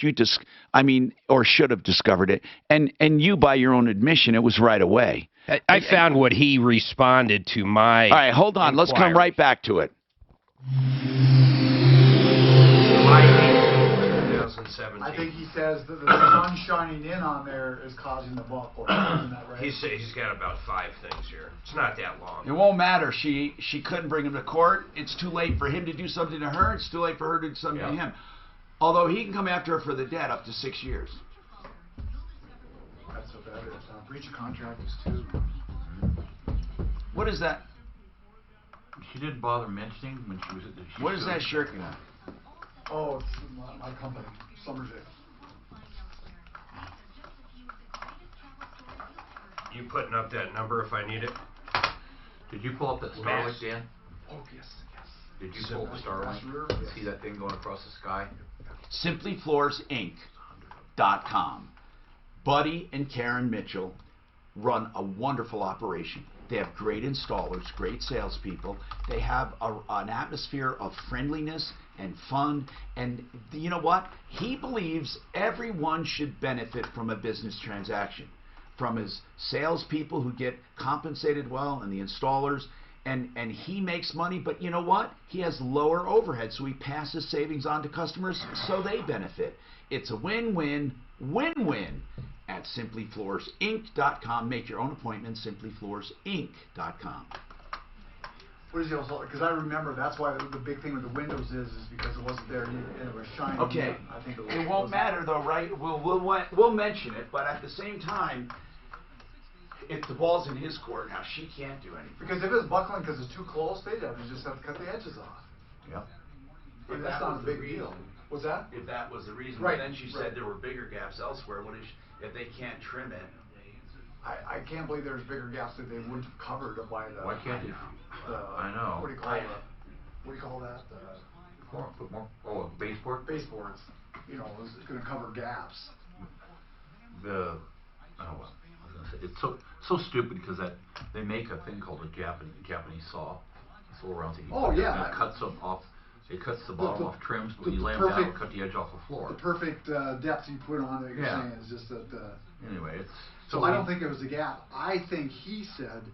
or should have discovered it, and you, by your own admission, it was right away. I found what he responded to my. All right, hold on. Let's come right back to it. 2017. I think he says that the sun shining in on there is causing the buckle. Isn't that right? He's got about 5 things here. It's not that long. It won't matter. She couldn't bring him to court. It's too late for him to do something to her. It's too late for her to do something to him. Although he can come after her for the debt up to 6 years. That's what that is. Breach of contract is 2. What is that? She didn't bother mentioning when she was at the... What is that shirt got? Oh, it's my company, Summer's Day. You putting up that number if I need it? Did you pull up that Starlink, Dan? Oh, yes. Did you pull up the Starlink? See that thing going across the sky? SimplyFloorsInc.com. Buddy and Karen Mitchell run a wonderful operation. They have great installers, great salespeople. They have an atmosphere of friendliness and fun. And you know what? He believes everyone should benefit from a business transaction. From his salespeople who get compensated well and the installers. And he makes money, but you know what? He has lower overhead, so he passes savings on to customers so they benefit. It's a win-win, win-win at SimplyFloorsInc.com. Make your own appointment, SimplyFloorsInc.com. What is the also? Because I remember that's why the big thing with the windows is because it wasn't there and it was shining. Okay. I think it won't matter though, right? We'll mention it, but at the same time, if the ball's in his court now, she can't do anything. Because if it's buckling because it's too close, they just have to cut the edges off. Yep. And that's not a big deal. What's that? If that was the reason. Right. But then she said there were bigger gaps elsewhere. If they can't trim it? I can't believe there's bigger gaps that they wouldn't have covered by the. Why can't you? I know. What do you call that? What do you call that? Put more. Oh, baseboard. Baseboards. You know, it's going to cover gaps. It's so stupid because they make a thing called a Japanese saw. It's a little round thing. Oh yeah. It cuts them off. It cuts the bottom off trims, but when you lay them down, it'll cut the edge off the floor. The perfect depth you put on it, you're saying, is just that. Anyway, it's. So I don't think it was a gap. I think he said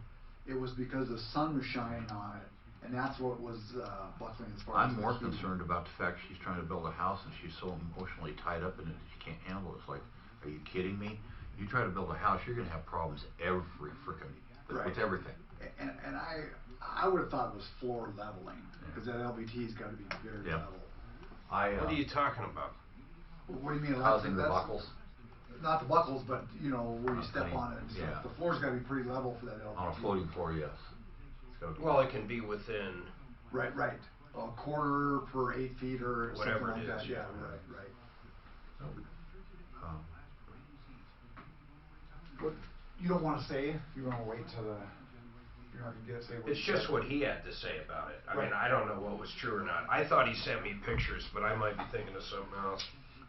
it was because the sun was shining on it, and that's what was buckling as far as. I'm more concerned about the fact she's trying to build a house and she's so emotionally tied up in it that she can't handle it. It's like, are you kidding me? You try to build a house, you're going to have problems with everything. And I would have thought it was floor leveling because that LVT's got to be very level. What are you talking about? What do you mean? Housing the buckles? Not the buckles, but you know where you step on it and stuff. The floor's got to be pretty level for that LVT. On a floating floor, yes. Well, it can be within. Right. A quarter per 8 feet or whatever something like that. Yeah, right. What you don't want to say? You want to wait till the. You're not gonna say what it's just what he had to say about it. I mean, I don't know what was true or not. I thought he sent me pictures, but I might be thinking of something else.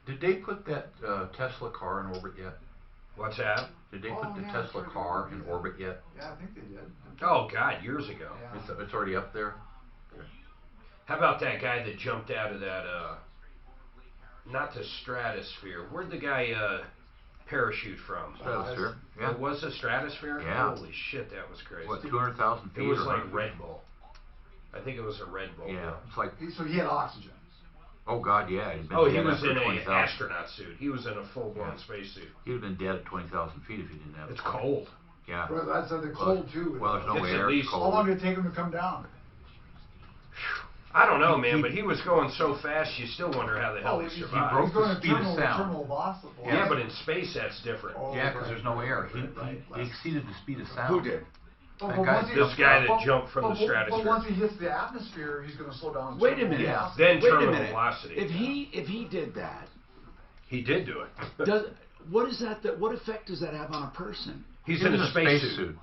Did they put that Tesla car in orbit yet? What's that? Did they put the Tesla car in orbit yet? Yeah, I think they did. Oh God, years ago. Yeah. It's already up there. How about that guy that jumped out of that? Not the stratosphere. Where'd the guy parachute from? Stratosphere. Yeah. It was a stratosphere? Yeah. Holy shit, that was crazy. What, 200,000 feet? It was like Red Bull. I think it was a Red Bull. Yeah. It's like. So he had oxygen. Oh God, yeah. He was in an astronaut suit. He was in a full-blown spacesuit. He'd have been dead at 20,000 feet if he didn't have. It's cold. Yeah. Well, that's they're cold too. Well, there's no air. It's how long did it take him to come down? I don't know, man, but he was going so fast, you still wonder how the hell he survived. He broke the speed of sound. Yeah, but in space, that's different. Yeah, because there's no air. He exceeded the speed of sound. Who did? This guy that jumped from the stratosphere. But once he hits the atmosphere, he's going to slow down. Wait a minute. Then terminal velocity. If he did that, he did do it. What is that? What effect does that have on a person? He's in a spacesuit.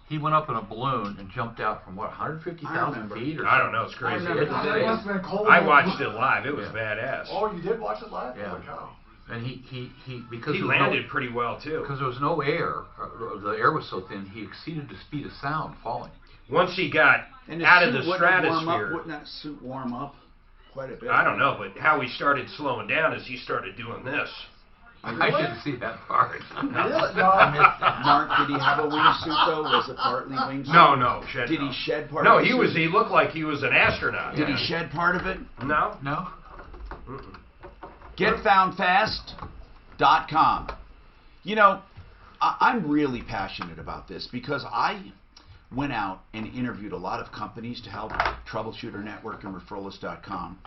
He went up in a balloon and jumped out from, what, 150,000 feet? Or I don't know. It's crazy. I watched it live. It was badass. Oh, you did watch it live? Yeah. Holy cow. And because he landed pretty well, too. Because there was no air. The air was so thin, he exceeded the speed of sound falling. Once he got out of the stratosphere. Wouldn't that suit warm up quite a bit? I don't know, but how he started slowing down is he started doing this. I didn't see that part. Mark, did he have a wingsuit though? Was it partly wingsuit? No. Did he shed part? No, of it? he looked like he was an astronaut. Did he shed part of it? No. GetFoundFast.com. You know, I'm really passionate about this because I went out and interviewed a lot of companies to help Troubleshooter Network and Referralist.com,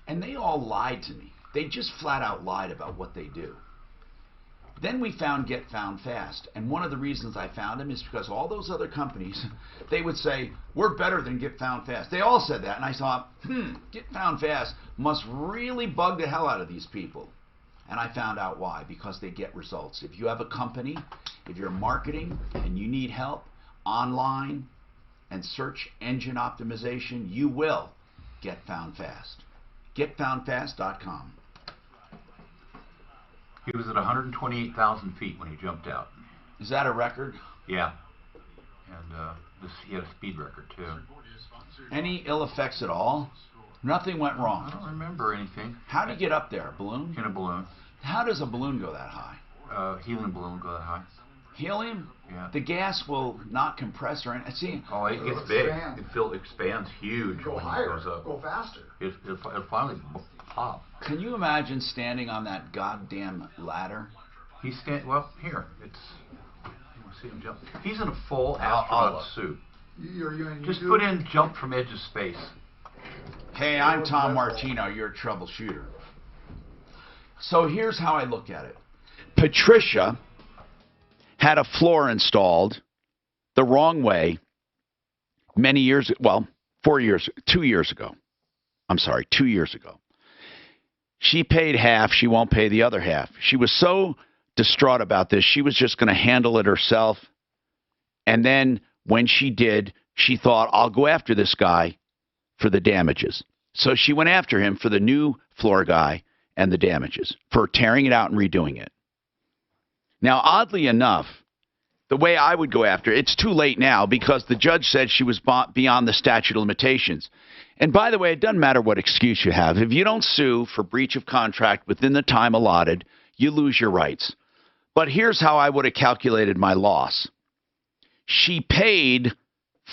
and they all lied to me. They just flat out lied about what they do. Then we found Get Found Fast, and one of the reasons I found them is because all those other companies, they would say, we're better than Get Found Fast. They all said that, and I thought, Get Found Fast must really bug the hell out of these people. And I found out why, because they get results. If you have a company, if you're marketing and you need help online and search engine optimization, you will get found fast. GetFoundFast.com. He was at 128,000 feet when he jumped out. Is that a record? Yeah. And he had a speed record, too. Any ill effects at all? Nothing went wrong? I don't remember anything. How do you get up there? A balloon? In a balloon. How does a balloon go that high? Helium balloon go that high. Helium? Yeah. The gas will not compress or anything. See, oh, it gets big. It expands huge go when higher, it goes up. go faster. It finally pop. Can you imagine standing on that goddamn ladder? Well, here. You want to see him jump? He's in a full astronaut suit. Just put in jump from edge of space. Hey, I'm Tom Martino. You're a troubleshooter. So here's how I look at it. Patricia had a floor installed the wrong way 2 years ago. I'm sorry, 2 years ago. She paid half. She won't pay the other half. She was so distraught about this, she was just going to handle it herself. And then when she did, she thought, I'll go after this guy for the damages. So she went after him for the new floor guy and the damages, for tearing it out and redoing it. Now, oddly enough, the way I would go after it, it's too late now because the judge said she was beyond the statute of limitations. And by the way, it doesn't matter what excuse you have. If you don't sue for breach of contract within the time allotted, you lose your rights. But here's how I would have calculated my loss. She paid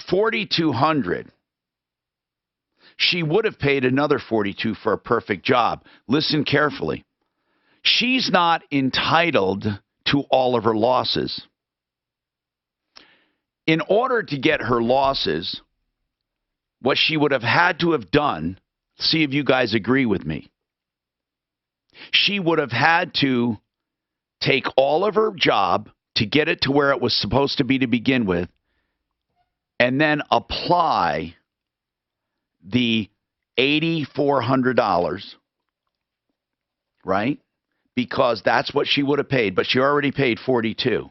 $4,200. She would have paid another $42 for a perfect job. Listen carefully. She's not entitled to all of her losses. In order to get her losses, what she would have had to have done, see if you guys agree with me, she would have had to take all of her job to get it to where it was supposed to be to begin with, and then apply the $8,400, right? Because that's what she would have paid, but she already paid $42.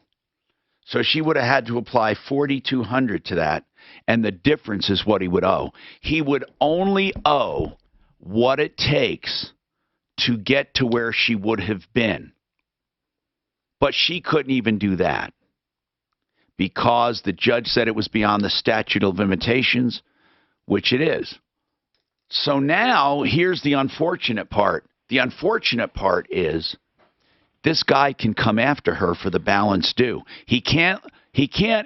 So she would have had to apply $4,200 to that, and the difference is what he would owe. He would only owe what it takes to get to where she would have been. But she couldn't even do that because the judge said it was beyond the statute of limitations, which it is. So now here's the unfortunate part. The unfortunate part is this guy can come after her for the balance due. He can't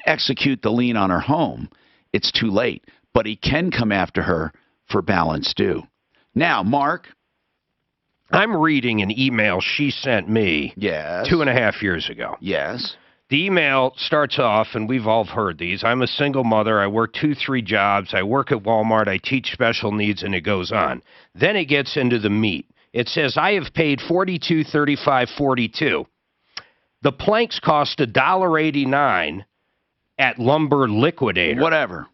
execute the lien on her home. It's too late. But he can come after her for balance due. Now, Mark. I'm reading an email she sent me 2.5 years ago. Yes. The email starts off, and we've all heard these. I'm a single mother. I work 2-3 jobs. I work at Walmart. I teach special needs, and it goes on. Then it gets into the meat. It says, I have paid $42, $35, $42. The planks cost $1.89 at Lumber Liquidator. Whatever.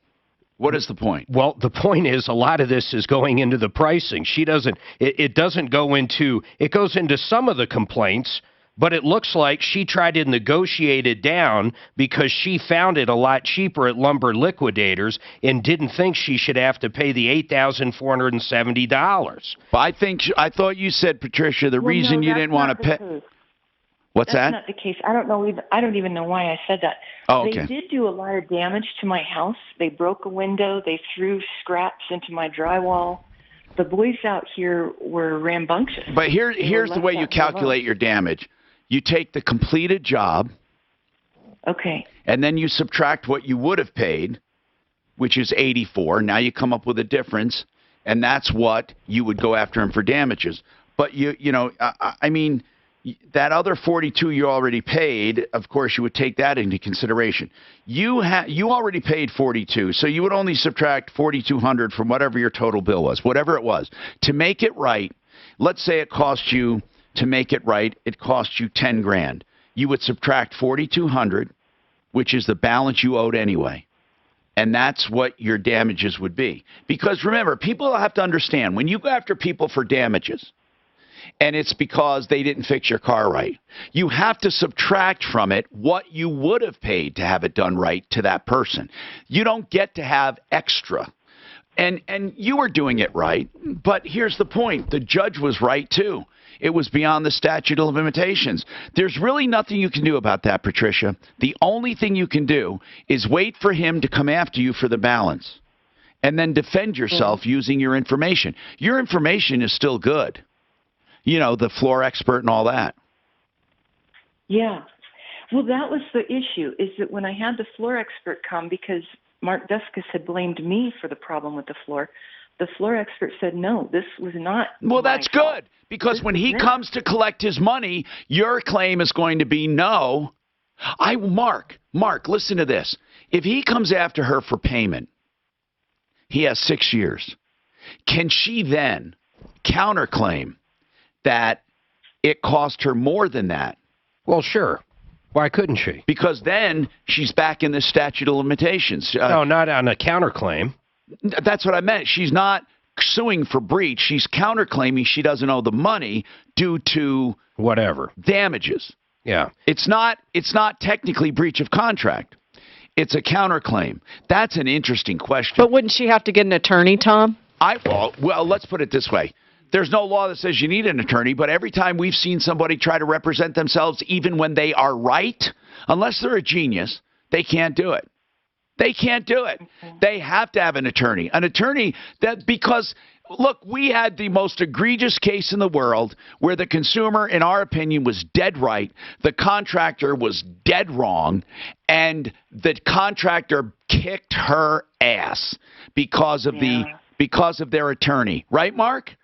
What is the point? Well, the point is a lot of this is going into the pricing. She doesn't, it doesn't go into, it goes into some of the complaints, But it looks like she tried to negotiate it down because she found it a lot cheaper at Lumber Liquidators and didn't think she should have to pay the $8,470. But I thought you said, Patricia, the reason you didn't want to pay. What's That's that? not the case. I don't even know why I said that. Oh, okay. They did do a lot of damage to my house. They broke a window. They threw scraps into my drywall. The boys out here were rambunctious. But here's the way you calculate your damage. You take the completed job. Okay. And then you subtract what you would have paid, which is 84. Now you come up with a difference, and that's what you would go after him for damages. But I mean, that other 42 you already paid. Of course, you would take that into consideration. You already paid 42, so you would only subtract 4,200 from whatever your total bill was, whatever it was, to make it right. Let's say it cost you. To make it right, it cost you 10 grand. You would subtract 4,200, which is the balance you owed anyway. And that's what your damages would be. Because remember, people have to understand, when you go after people for damages, and it's because they didn't fix your car right, you have to subtract from it what you would have paid to have it done right to that person. You don't get to have extra. And you were doing it right, but here's the point. The judge was right, too. It was beyond the statute of limitations. There's really nothing you can do about that, Patricia. The only thing you can do is wait for him to come after you for the balance and then defend yourself using your information. Your information is still good. You know, the floor expert and all that. Yeah. Well, that was the issue, is that when I had the floor expert come, because Mark Duskus had blamed me for the problem with the floor expert said, no, this was not. Well, that's good, because when he comes to collect his money, your claim is going to be no. Mark, listen to this. If he comes after her for payment, he has 6 years. Can she then counterclaim that it cost her more than that? Well, sure. Why couldn't she? Because then she's back in the statute of limitations. No, not on a counterclaim. That's what I meant. She's not suing for breach. She's counterclaiming she doesn't owe the money due to whatever damages. Yeah. It's not technically breach of contract. It's a counterclaim. That's an interesting question. But wouldn't she have to get an attorney, Tom? Well, let's put it this way. There's no law that says you need an attorney, but every time we've seen somebody try to represent themselves, even when they are right, unless they're a genius, they can't do it. They can't do it. They have to have an attorney. An attorney because, look, we had the most egregious case in the world where the consumer, in our opinion, was dead right. The contractor was dead wrong. And the contractor kicked her ass because of their attorney. Right, Mark?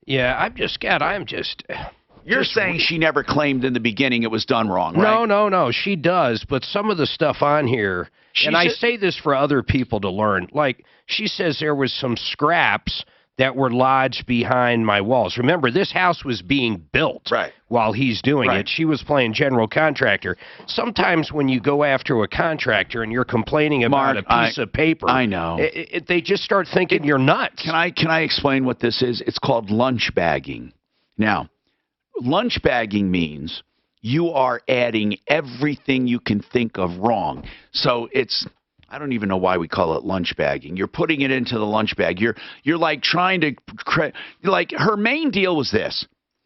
Yeah, I'm just. You're saying she never claimed in the beginning it was done wrong, right? No, she does. But some of the stuff on here, I say this for other people to learn. Like, she says there was some scraps that were lodged behind my walls. Remember, this house was being built while he's doing it. She was playing general contractor. Sometimes when you go after a contractor and you're complaining about a piece of paper, I know. They just start thinking you're nuts. Can I explain what this is? It's called lunch bagging. Now, lunch bagging means you are adding everything you can think of wrong. So I don't even know why we call it lunch bagging. You're putting it into the lunch bag. You're like trying to, like, her main deal was this.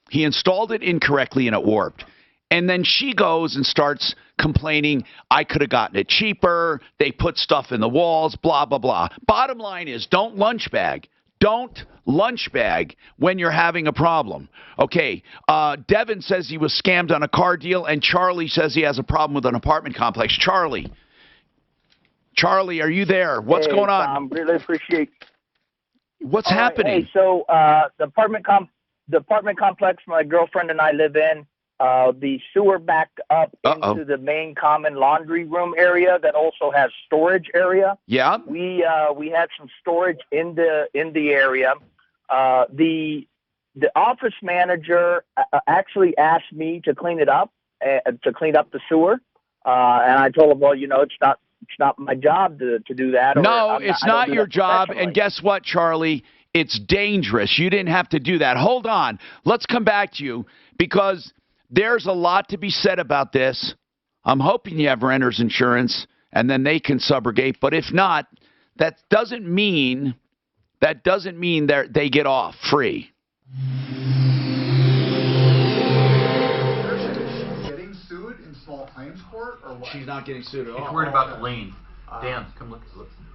He installed it incorrectly and it warped. And then she goes and starts complaining, I could have gotten it cheaper. They put stuff in the walls, blah, blah, blah. Bottom line is, don't lunch bag. Don't lunch bag when you're having a problem. Okay, Devin says he was scammed on a car deal, and Charlie says he has a problem with an apartment complex. Charlie, are you there? What's going on? Really appreciate. What's happening? Hey, so the apartment complex my girlfriend and I live in, the sewer backed up into the main common laundry room area that also has storage area. Yeah. We had some storage in the area. The office manager actually asked me to clean it up, to clean up the sewer, and I told him, well, it's not my job to do that. No, it's not your job. And guess what, Charlie? It's dangerous. You didn't have to do that. Hold on. Let's come back to you, because there's a lot to be said about this. I'm hoping you have renter's insurance, and then they can subrogate. But if not, that doesn't mean they get off free. Getting sued in small claims court, or what? She's not getting sued at all. She's worried about the lien. Dan, come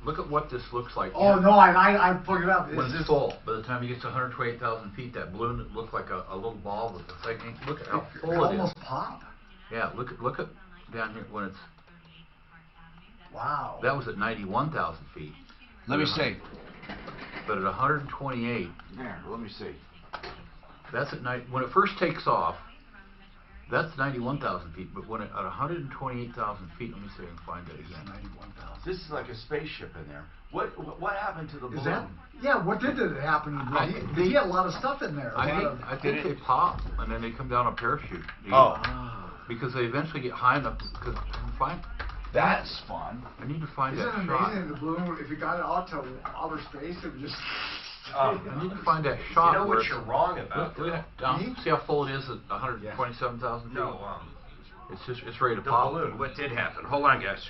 look at what this looks like. Oh no, I put it up. When it's full, by the time you get to 128,000 feet, that balloon that looked like a little ball with a thing. Look at how full it is. Almost pop. Yeah, look at down here when it's. Wow. That was at 91,000 feet. Let me see. But at 128. There, let me see. That's at night when it first takes off. That's 91,000 feet, but when at 128,000 feet, let me see if I can find it again. 91,000. This is like a spaceship in there. What happened to the balloon? Is that? Yeah. What did it happen? They had a lot of stuff in there. I think they pop and then they come down a parachute. Because they eventually get high enough. Because that's fun. I need to find Isn't that it shot. amazing the balloon? If it got out to outer space, it would just. I need to find that shot. You know where what you're wrong about? Look at down. See how full it is at 127,000 feet? No, it's ready to the pop. balloon. What did happen? Hold on, guys.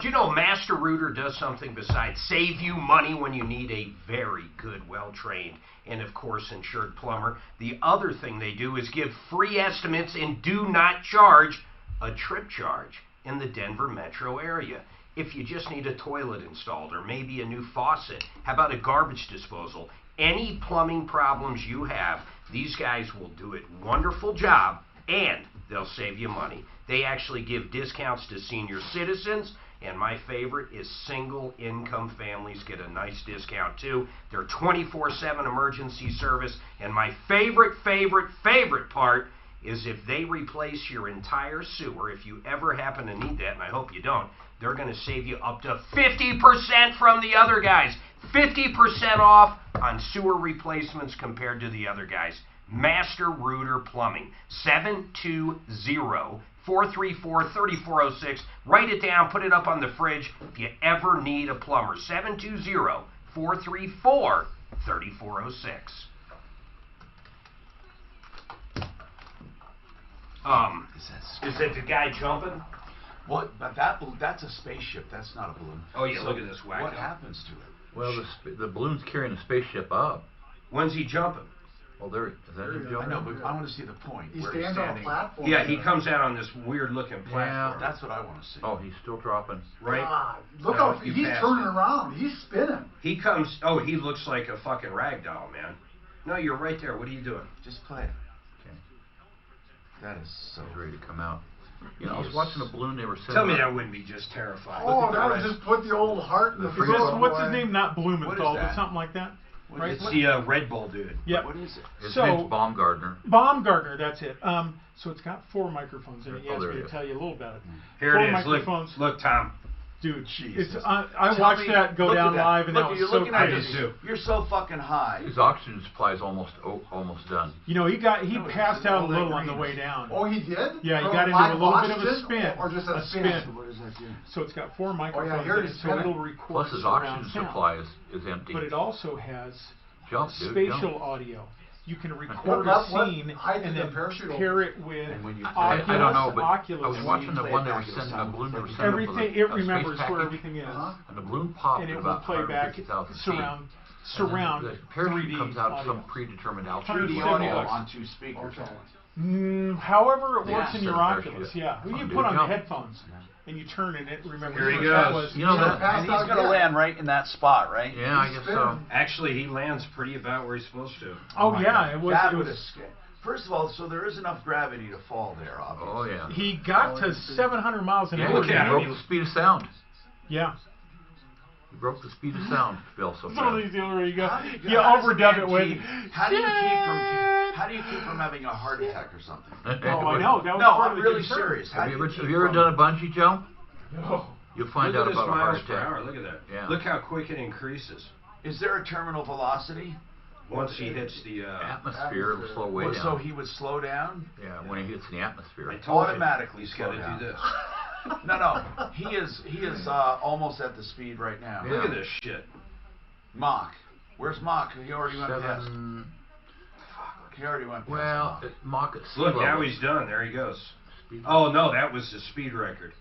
Do you know Master Rooter does something besides save you money when you need a very good, well-trained, and of course insured plumber? The other thing they do is give free estimates and do not charge a trip charge in the Denver metro area. If you just need a toilet installed or maybe a new faucet, how about a garbage disposal? Any plumbing problems you have, these guys will do a wonderful job and they'll save you money. They actually give discounts to senior citizens. And my favorite is single income families get a nice discount too. They're 24/7 emergency service. And my favorite part is if they replace your entire sewer, if you ever happen to need that, and I hope you don't, they're going to save you up to 50% from the other guys. 50% off on sewer replacements compared to the other guys. Master Rooter Plumbing, 720-434-3406. Write it down, put it up on the fridge if you ever need a plumber. 720-434-3406. Is that the guy jumping? What? But that's a spaceship. That's not a balloon. Oh yeah, look at this wacko. What happens to it? Well, the balloon's carrying the spaceship up. When's he jumping? Well, is that him jumping? I know, but I want to see the point. He stands on a platform. Yeah, he comes out on this weird-looking platform. Yeah, that's what I want to see. Oh, he's still dropping. Right? God, look how he's turning around. He's spinning. He comes. Oh, he looks like a fucking rag doll, man. No, you're right there. What are you doing? Just play it. Okay. That is so ready to come out. You know, I was watching a balloon they were sending. Tell me that wouldn't be just terrifying. Oh, that would just put the old heart in the throat. What's his name? Not Blumenthal, but something like that. Right? It's the Red Bull dude. Yeah. What is it? His name's Baumgartner. Baumgartner, that's it. So it's got 4 microphones in it. You asked me to tell you a little about it. Here 4 it is. Microphones. Look, Tom. Dude, Jesus. it's I watched that go down live, and that was so crazy. You're so fucking high. His oxygen supply is almost done. You know, he passed out a little on the way down. Oh, he did? Yeah, he got into a little bit of a spin. Or just a spin. What does that do? So it's got 4 microphones. Oh, yeah, here it is. So it'll record. Plus his oxygen supply is empty. But it also has spatial audio. You can record a scene and then pair it with Oculus. I don't know, but Oculus. I was watching the one they were sending, a balloon they were sending. Everything, it remembers where everything is. And the balloon popped and it at will about play back 150,000 surround the parachute 3D comes out audio. some predetermined altitude. 3D audio on 2 speakers. However it works in your parachute. Oculus, yeah. You put on the headphones and you turn and it remembers Here he where that goes. was. You know that? And he's going to land right in that spot, right? Yeah, I guess so. Actually, he lands pretty about where he's supposed to. Oh yeah, it was. That It would was. have First of all, so there is enough gravity to fall there, obviously. Oh yeah. He got to 700 miles an Yeah, hour. he broke the speed of sound. Yeah. He broke the speed of sound. Fell so So fast. easy where you go. How do You overdub it with. How do you keep from having a heart attack or something? Oh, I know. That was No, part I'm of the really concern. serious. Have you ever done a bungee jump? No. You'll find Look out at this about a heart miles per attack. hour. Look at that. Yeah. Look how quick it increases. Is there a terminal velocity? Once he hits the atmosphere, it'll slow way down. So he would slow down? Yeah, when he hits the atmosphere. I told automatically you, he's slow got to down. do this. No. He is almost at the speed right now. Yeah. Look at this shit. Mach. Where's Mach? He already went past. He already went past. Well, Mach at sea Look, level. now he's done. There he goes. Oh, no, that was the speed record.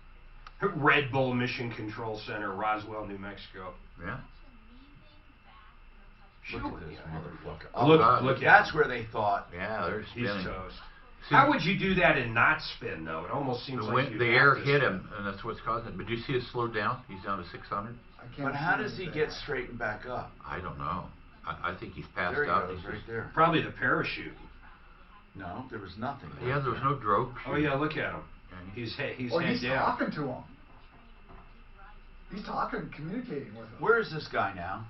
Red Bull Mission Control Center, Roswell, New Mexico. Yeah. Look at this motherfucker. Oh, look, That's where they thought. Yeah, they're He's spinning. toast. See, How would you do that and not spin, though? It almost seems like the air hit him, and that's what's causing it. But do you see it slowed down? He's down to 600. But how does he get straightened back up? I don't know. I think he's passed There he out. goes, right there. Probably the parachute. No, there was nothing. Yeah, there was no drogue. Oh, yeah, look at him. He's head down. Talking to him. He's talking, communicating with him. Where is this guy now?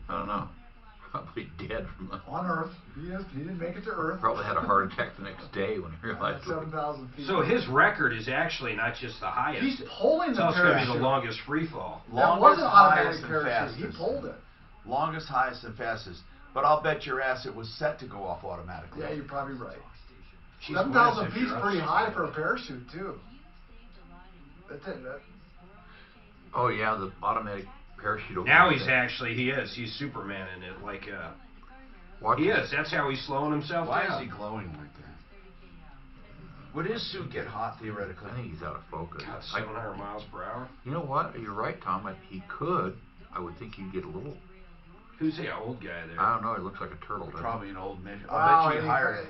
I don't know. Probably dead from the... On Earth. He didn't make it to Earth. Probably had a heart attack the next day when he realized. 7,000 feet. So his record is actually not just the highest. He's pulling the It's going to be parachute. the longest free fall. That Longest, wasn't highest, automatic and parachute. fastest. He pulled it. Longest, highest, and fastest. But I'll bet your ass it was set to go off automatically. Yeah, you're probably right. Jeez, 7,000 feet's pretty high for a parachute, too. That's it. Oh, yeah, the automatic parachute. Now he's he's Superman in it, like, Watch he it. is. That's how he's slowing himself Why down. is he glowing like that? Would his suit get hot theoretically? I think he's out of focus. God, 700 miles per hour. You know what? You're right, Tom. He could. I would think he'd get a little... Who's the old guy there? I don't know. It looks like a turtle. doesn't it? Probably an old mission. Wow, I'll bet you hired.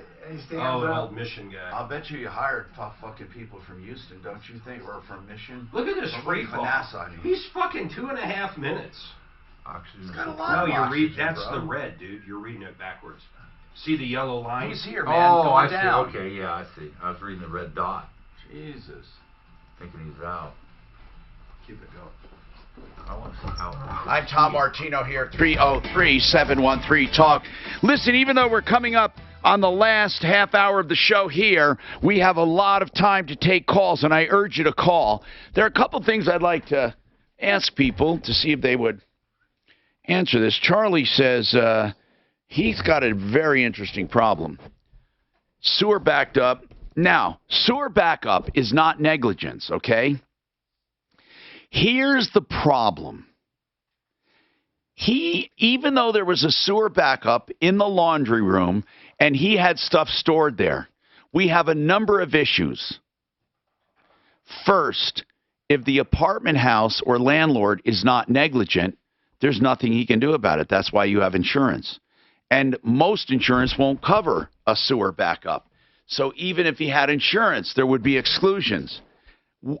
Oh, an old mission guy. I'll bet you hired tough fucking people from Houston, don't you think, or from Mission? Look at this free fall. NASA, He's fucking 2.5 minutes. Oxygen. He's got a lot of oxygen, that's bro. the red, dude. You're reading it backwards. See the yellow line? He's here, man. Oh, going I down. see. Okay, yeah, I see. I was reading the red dot, Jesus. thinking he's out. Keep it going. I want to see how... I'm Tom Martino here, 303-713-TALK. Listen, even though we're coming up on the last half hour of the show here, we have a lot of time to take calls, and I urge you to call. There are a couple things I'd like to ask people to see if they would answer this. Charlie says he's got a very interesting problem. Sewer backed up. Now, sewer backup is not negligence, okay? Here's the problem. Even though there was a sewer backup in the laundry room and he had stuff stored there, we have a number of issues. First, if the apartment house or landlord is not negligent, there's nothing he can do about it. That's why you have insurance. And most insurance won't cover a sewer backup. So even if he had insurance, there would be exclusions.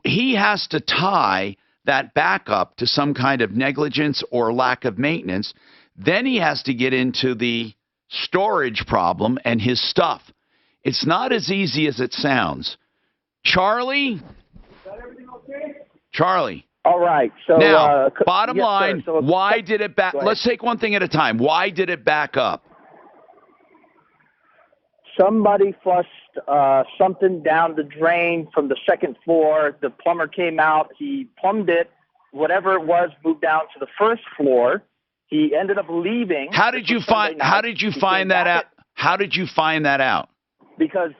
He has to tie that backup to some kind of negligence or lack of maintenance. Then he has to get into the storage problem and his stuff. It's not as easy as it sounds. Charlie? Is everything okay? Charlie. All right. So now, bottom yes, line, sir. So why did it back? Go ahead. Let's take one thing at a time. Why did it back up? Somebody flushed something down the drain from the second floor. The plumber came out. He plumbed it. Whatever it was moved down to the first floor. He ended up leaving. How did you find? How did you find that out? How did you find that out? Because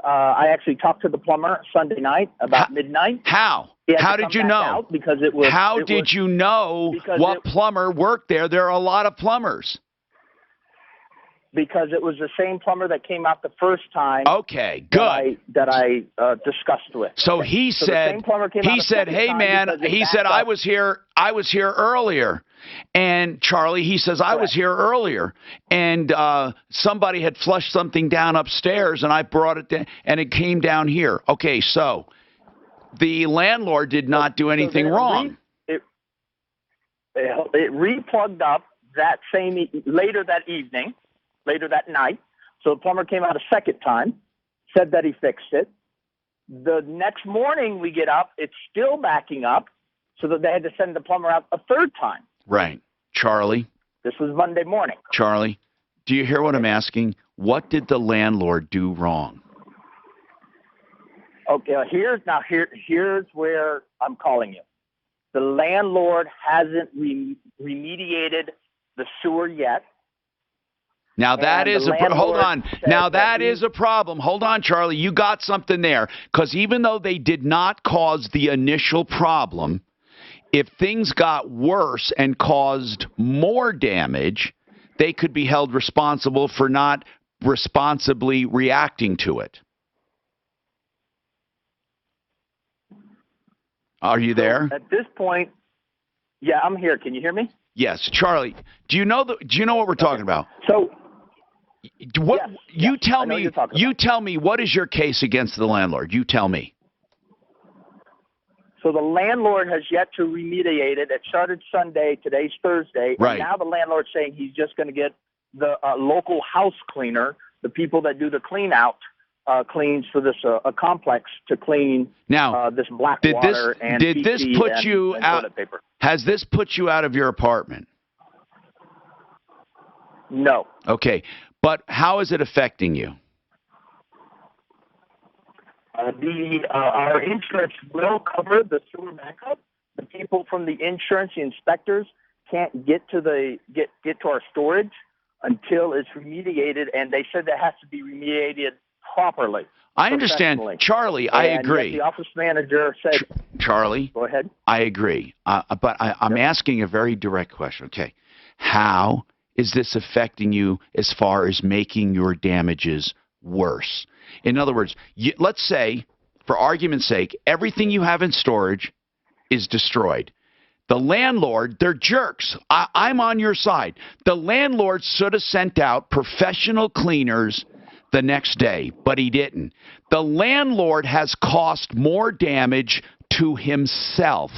I actually talked to the plumber Sunday night about midnight. How? How did you know? Because it was. How did you know what plumber worked there? There are a lot of plumbers. Because it was the same plumber that came out the first time. Okay, good. That I discussed with. So he said, "Hey man," he said, "I was here earlier." And Charlie, he says, "I was here earlier, and somebody had flushed something down upstairs, and I brought it down, and it came down here." Okay, so the landlord did not do anything wrong. It replugged up that later that night. So the plumber came out a second time, said that he fixed it. The next morning we get up, it's still backing up, so that they had to send the plumber out a third time. Right. Charlie? This was Monday morning. Charlie, do you hear what I'm asking? What did the landlord do wrong? Okay, here's where I'm calling you. The landlord hasn't remediated the sewer yet. Now that And is the hold landlord on. said Now that that is a problem. Hold on, Charlie. You got something there. Because even though they did not cause the initial problem, if things got worse and caused more damage, they could be held responsible for not responsibly reacting to it. Are you there? At this point, yeah, I'm here. Can you hear me? Yes, Charlie. Do you know what we're talking about? So, what you tell I know me? you're talking You tell me what is your case against the landlord? You tell me. So the landlord has yet to remediate it. It started Sunday. Today's Thursday. Right. And now the landlord's saying he's just going to get the local house cleaner, the people that do the clean out cleans for this a complex to clean now this black did water this, and did this PC put and, you and out? toilet paper. Has this put you out of your apartment? No. Okay, but how is it affecting you? Our insurance will cover the sewer backup. The people from the insurance, the inspectors, can't get to our storage until it's remediated, and they said that has to be remediated properly. I understand, Charlie. I And agree. yet the office manager said, Charlie, go ahead. I agree, but I'm asking a very direct question. Okay, how is this affecting you as far as making your damages worse? In other words, let's say, for argument's sake, everything you have in storage is destroyed. The landlord, they're jerks. I'm on your side. The landlord should have sent out professional cleaners the next day, but he didn't. The landlord has caused more damage to himself.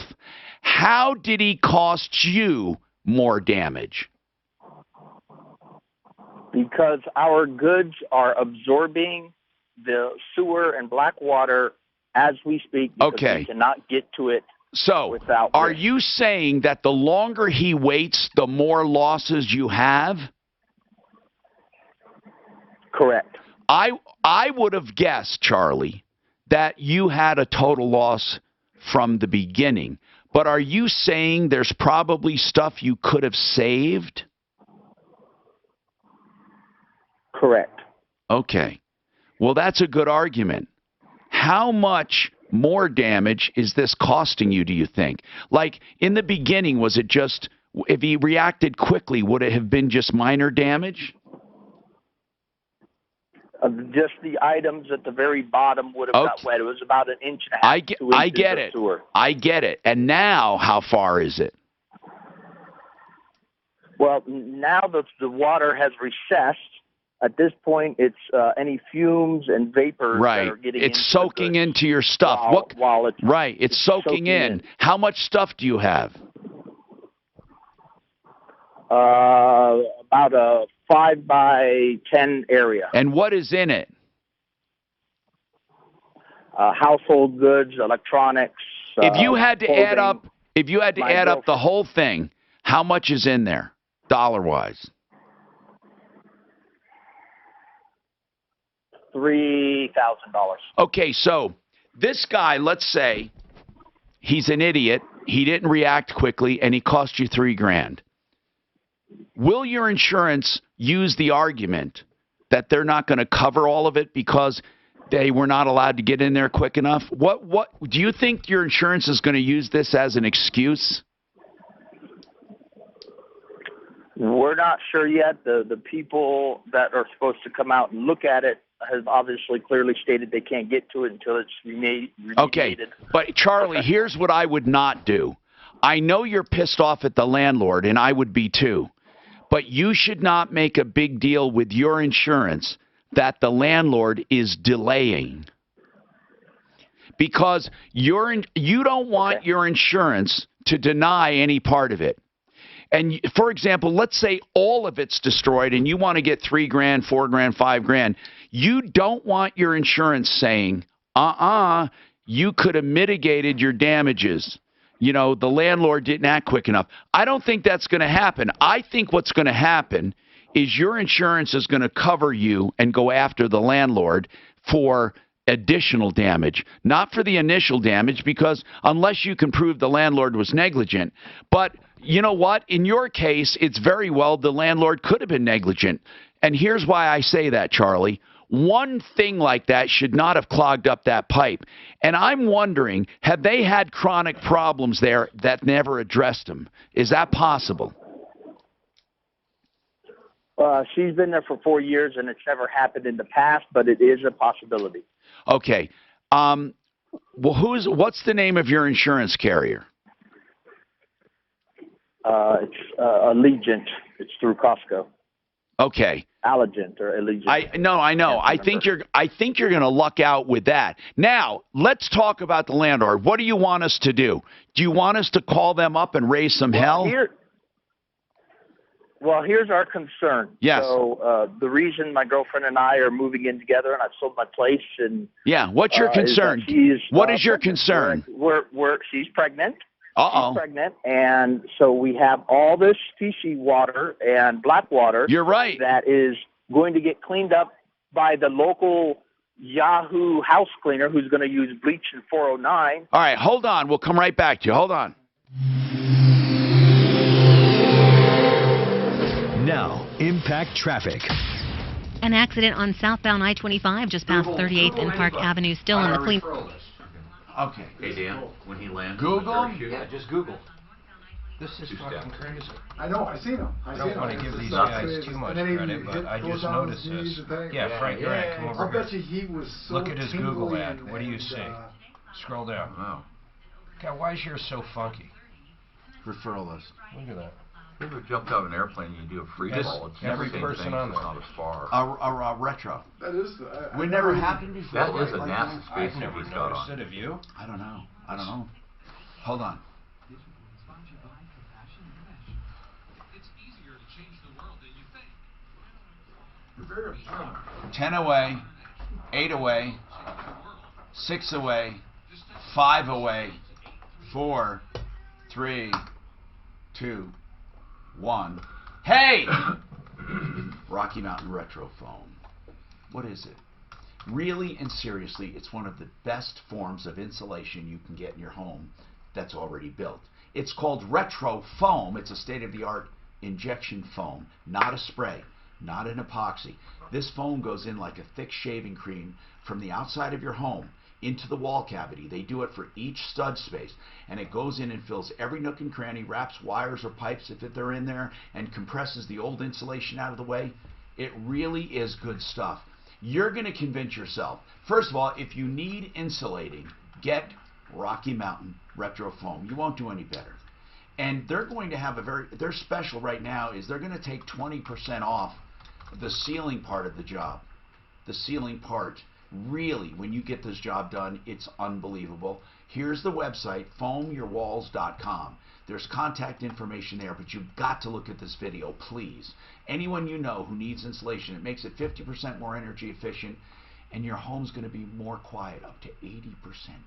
How did he cost you more damage? Because our goods are absorbing the sewer and black water as we speak, because we cannot get to it. So, are you saying that the longer he waits, the more losses you have? Correct. I would have guessed, Charlie, that you had a total loss from the beginning. But are you saying there's probably stuff you could have saved? Correct. Okay. Well, that's a good argument. How much more damage is this costing you, do you think? Like, in the beginning, was it just, if he reacted quickly, would it have been just minor damage? Just the items at the very bottom would have got wet. It was about 1.5 inches. I get it. Sewer. I get it. And now, how far is it? Well, now that the water has recessed, at this point, it's any fumes and vapors that are getting It's soaking into your stuff. While it's soaking in. How much stuff do you have? About a 5 by 10 area. And what is in it? Household goods, electronics. If you had to clothing, add up, the whole thing, how much is in there, dollar-wise? $3,000. Okay, so this guy, let's say he's an idiot. He didn't react quickly, and he cost you $3,000. Will your insurance use the argument that they're not going to cover all of it because they were not allowed to get in there quick enough? What do you think your insurance is going to use this as an excuse? We're not sure yet. The people that are supposed to come out and look at it have obviously clearly stated they can't get to it until it's remediated. Okay, but Charlie, here's what I would not do. I know you're pissed off at the landlord, and I would be too. But you should not make a big deal with your insurance that the landlord is delaying. Because you don't want your insurance to deny any part of it. And for example, let's say all of it's destroyed and you want to get $3,000, $4,000, $5,000. You don't want your insurance saying, you could have mitigated your damages. You know, the landlord didn't act quick enough. I don't think that's going to happen. I think what's going to happen is your insurance is going to cover you and go after the landlord for additional damage, not for the initial damage, because unless you can prove the landlord was negligent. But you know what? In your case, it's very well the landlord could have been negligent. And here's why I say that, Charlie. One thing like that should not have clogged up that pipe. And I'm wondering, have they had chronic problems there that never addressed them? Is that possible? She's been there for 4 years, and it's never happened in the past, but it is a possibility. Okay. Well, what's the name of your insurance carrier? It's Allegiant. It's through Costco. Okay. Allegiant or Allegiant. I know. I think you're going to luck out with that. Now, let's talk about the landlord. What do you want us to do? Do you want us to call them up and raise some hell? Here's our concern. Yes. So the reason my girlfriend and I are moving in together, and I've sold my place, and what's your concern? What is your concern? She's pregnant. Uh-oh. She's pregnant, and so we have all this Fiji water and black water. You're right. That is going to get cleaned up by the local Yahoo house cleaner, who's going to use bleach and 409. All right, hold on. We'll come right back to you. Hold on. Now, impact traffic. An accident on southbound I-25 just past 38th and Park Avenue, still in the clean. Okay. Hey, Dan, when he lands. Google? Yeah, just Google. This is fucking crazy. I know, I seen him. I don't want to give these guys too much credit, but I just noticed this. Yeah, Frank, you're right. Come over I'll here. bet you he was so Look at his Google tingly ad. What do you see? Scroll down. Wow. God, why is yours so funky? Referral list. Look at that. You ever jumped out of an airplane and you do a free fall? It's Every the same person thing, on it's there. not as far. A retro. That is. We never happened before. That is a like NASA that? space I've never he's got noticed on. it. Have you? I don't know. Hold on. You're very upset. 10 away, 8 away, 6 away, 5 away, 4, 3, 2, 1. Hey! Rocky Mountain Retro Foam. What is it? Really and seriously, it's one of the best forms of insulation you can get in your home that's already built. It's called Retro Foam. It's a state-of-the-art injection foam, not a spray, not an epoxy. This foam goes in like a thick shaving cream from the outside of your home into the wall cavity. They do it for each stud space, and it goes in and fills every nook and cranny, wraps wires or pipes if they're in there, and compresses the old insulation out of the way. It really is good stuff. You're going to convince yourself. First of all, if you need insulating, get Rocky Mountain Retro Foam. You won't do any better. And they're going to have their special right now is they're going to take 20% off the ceiling part of the job. The ceiling part, really, when you get this job done, it's unbelievable. Here's the website, foamyourwalls.com. There's contact information there, but you've got to look at this video, please. Anyone you know who needs insulation, it makes it 50% more energy efficient, and your home's going to be more quiet, up to 80%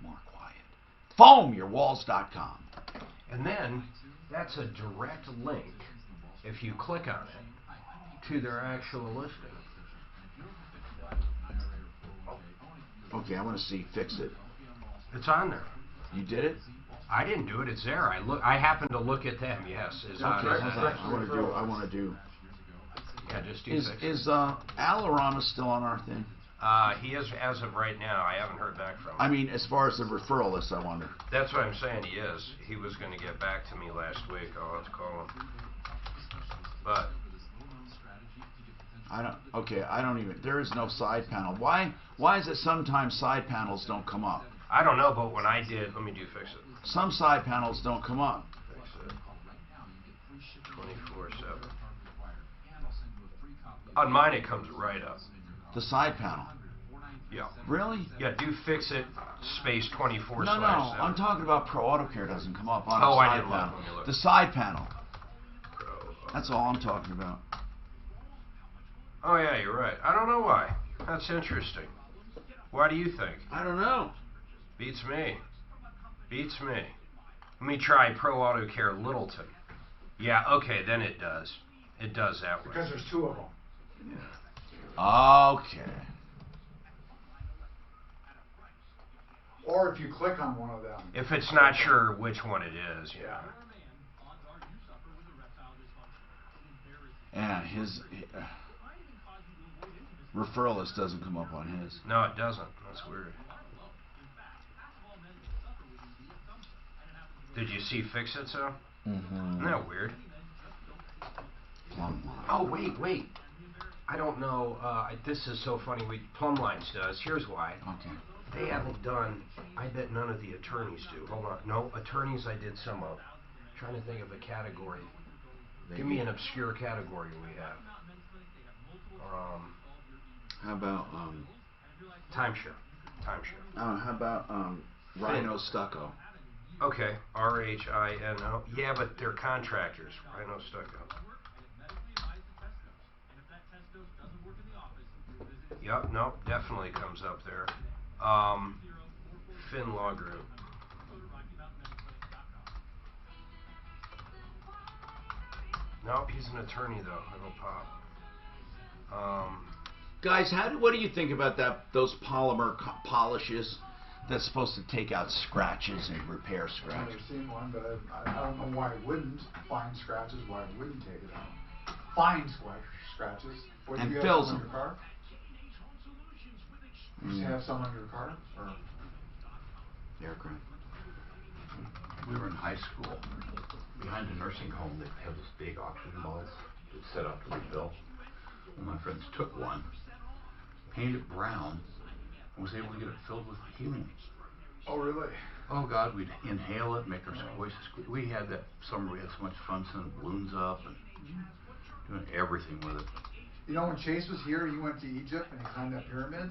more quiet. Foamyourwalls.com. And then, that's a direct link, if you click on it, to their actual listing. Okay, I want to see Fix It. It's on there. You did it? I didn't do it. It's there. I happened to look at them. Yes, it's on there. I want to do. Yeah, just do Is Al Arama still on our thing? He is as of right now. I haven't heard back from him. I mean, as far as the referral list, I wonder. That's what I'm saying. He is. He was going to get back to me last week. I'll have to call him. But I don't even. There is no side panel. Why is it sometimes side panels don't come up? I don't know, but when I did, let me do Fix It. Some side panels don't come up. Fix It. 24/7. On mine, it comes right up. The side panel. Yeah. Really? Yeah, do Fix It space 24/7. No, I'm talking about Pro Auto Care doesn't come up on a side I didn't panel. look. The side panel. That's all I'm talking about. Oh yeah, you're right. I don't know why. That's interesting. Why do you think? I don't know. Beats me. Beats me. Let me try Pro Auto Care Littleton. Yeah, okay, then it does. It does that way. Because there's 2 of them. Yeah. Okay. Or if you click on one of them. If it's not sure which one it is, yeah. Yeah, Referral list doesn't come up on his. No, it doesn't. That's weird. Did you see Fix It, so? Mm-hmm. Isn't that weird? Plumb line. Oh, wait. I don't know. This is so funny. Plumb Lines does. Here's why. Okay. They haven't done. I bet none of the attorneys do. Hold on. No, attorneys I did some of. Trying to think of a category. Give me an obscure category we have. How about Timeshare. how about Rhino Stucco? Okay, RHINO. Yeah, but they're contractors. Rhino Stucco. Yep, no, definitely comes up there. Finn Law Group. Nope, he's an attorney though. It'll pop. Guys, what do you think about those polymer polishes that's supposed to take out scratches and repair I've scratches? never seen one, but I don't know why it wouldn't find scratches. Why it wouldn't take it out? Find scratches. What, And do you have fills some on them. your car? You have some on your car? Or? Aircraft. We were in high school. Behind a nursing home, they have this big auction balls that's set up to refill. Well, my friends took one, painted it brown, and was able to get it filled with helium. Oh, really? Oh, God, we'd inhale it, make our voices squeak. We had that summer, we had so much fun sending balloons up and doing everything with it. You know, when Chase was here, he went to Egypt and he climbed that pyramid.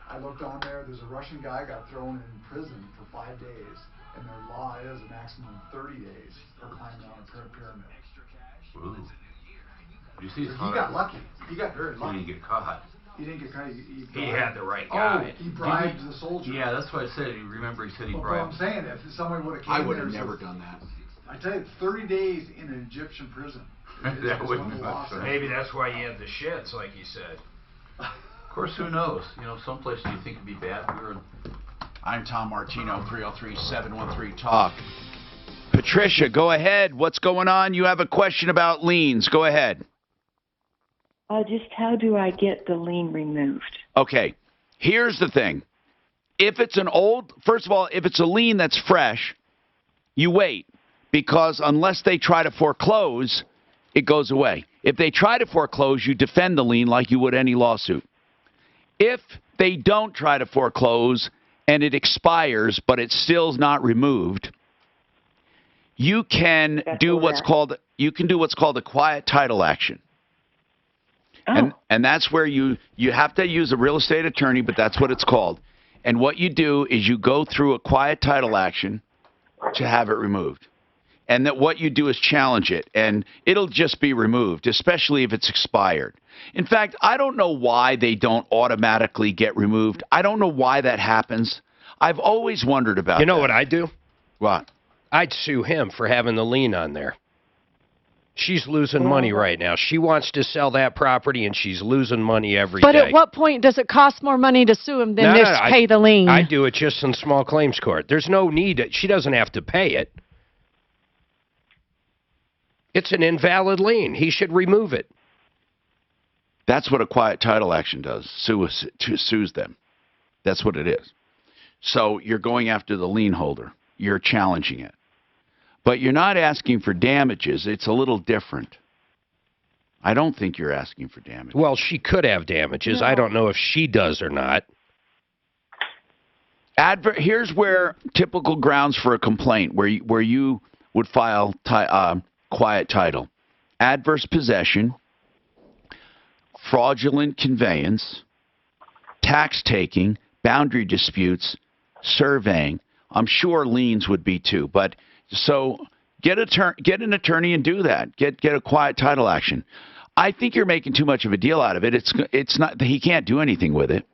I looked on there's a Russian guy got thrown in prison for 5 days, and their law is a maximum of 30 days for climbing down a pyramid. Ooh. You see, He got lucky. He got very He lucky. didn't get caught. He didn't get caught. He had the right guy. Oh, he bribed the soldier. Yeah, that's what I said. You remember he said he Well, bribed. I'm saying, if somebody would have came I would there have and never said, done that. I tell you, 30 days in an Egyptian prison. That wouldn't be much fun. Maybe that's why he had the shits, like he said. Of course, who knows? You know, some places you think would be bad. We were in. I'm Tom Martino, 303-713-TALK. Patricia, go ahead. What's going on? You have a question about liens. Go ahead. Just how do I get the lien removed? Okay, here's the thing. If it's first of all, if it's a lien that's fresh, you wait, because unless they try to foreclose, it goes away. If they try to foreclose, you defend the lien like you would any lawsuit. If they don't try to foreclose and it expires, but it still is not removed, you can do what's called a quiet title action. And that's where you have to use a real estate attorney, but that's what it's called. And what you do is you go through a quiet title action to have it removed. And that what you do is challenge it, and it'll just be removed, especially if it's expired. In fact, I don't know why they don't automatically get removed. I don't know why that happens. I've always wondered about that. You know what I'd do? What? I'd sue him for having the lien on there. She's losing money right now. She wants to sell that property, and she's losing money every day. But at what point does it cost more money to sue him than just pay the lien? I do it just in small claims court. There's no need. She doesn't have to pay it. It's an invalid lien. He should remove it. That's what a quiet title action does. Sues them. That's what it is. So you're going after the lien holder. You're challenging it. But you're not asking for damages. It's a little different. I don't think you're asking for damages. Well, she could have damages. No. I don't know if she does or not. Here's where typical grounds for a complaint, where you would file quiet title: adverse possession, fraudulent conveyance, tax taking, boundary disputes, surveying. I'm sure liens would be too, but so get an attorney and do that. Get a quiet title action. I think you're making too much of a deal out of it. It's not. He can't do anything with it.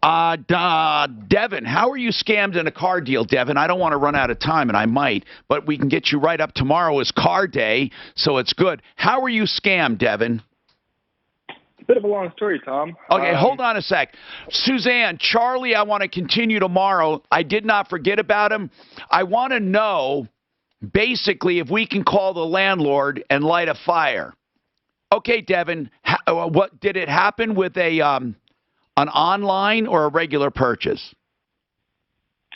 Devin, how are you scammed in a car deal, Devin? I don't want to run out of time, and I might, but we can get you right up. Tomorrow is car day, so it's good. How are you scammed, Devin? Bit of a long story, Tom. Okay, hold on a sec. Suzanne, Charlie, I want to continue tomorrow. I did not forget about him. I want to know, basically, if we can call the landlord and light a fire. Okay, Devin, what did it happen with a An online or a regular purchase?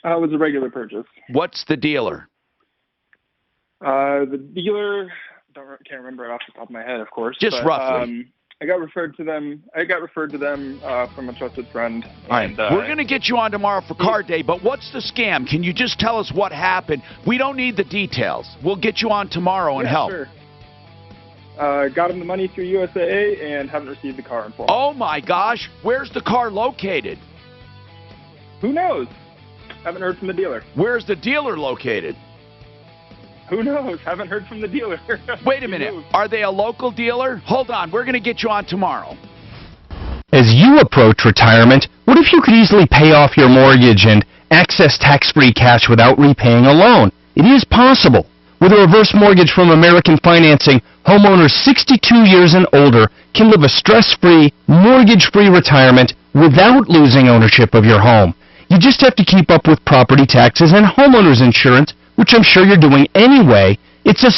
It was a regular purchase. What's the dealer? The dealer, can't remember it off the top of my head, of course. Just roughly. I got referred to them from a trusted friend. All right, we're going to get you on tomorrow for card day, but what's the scam? Can you just tell us what happened? We don't need the details. We'll get you on tomorrow and help. Sure. Got him the money through USAA and haven't received the car in full. Oh my gosh, where's the car located? Who knows? Haven't heard from the dealer. Where's the dealer located? Who knows? Haven't heard from the dealer. Wait a minute. Are they a local dealer? Hold on. We're going to get you on tomorrow. As you approach retirement, what if you could easily pay off your mortgage and access tax-free cash without repaying a loan? It is possible. With a reverse mortgage from American Financing, homeowners 62 years and older can live a stress-free, mortgage-free retirement without losing ownership of your home. You just have to keep up with property taxes and homeowners insurance, which I'm sure you're doing anyway. It's a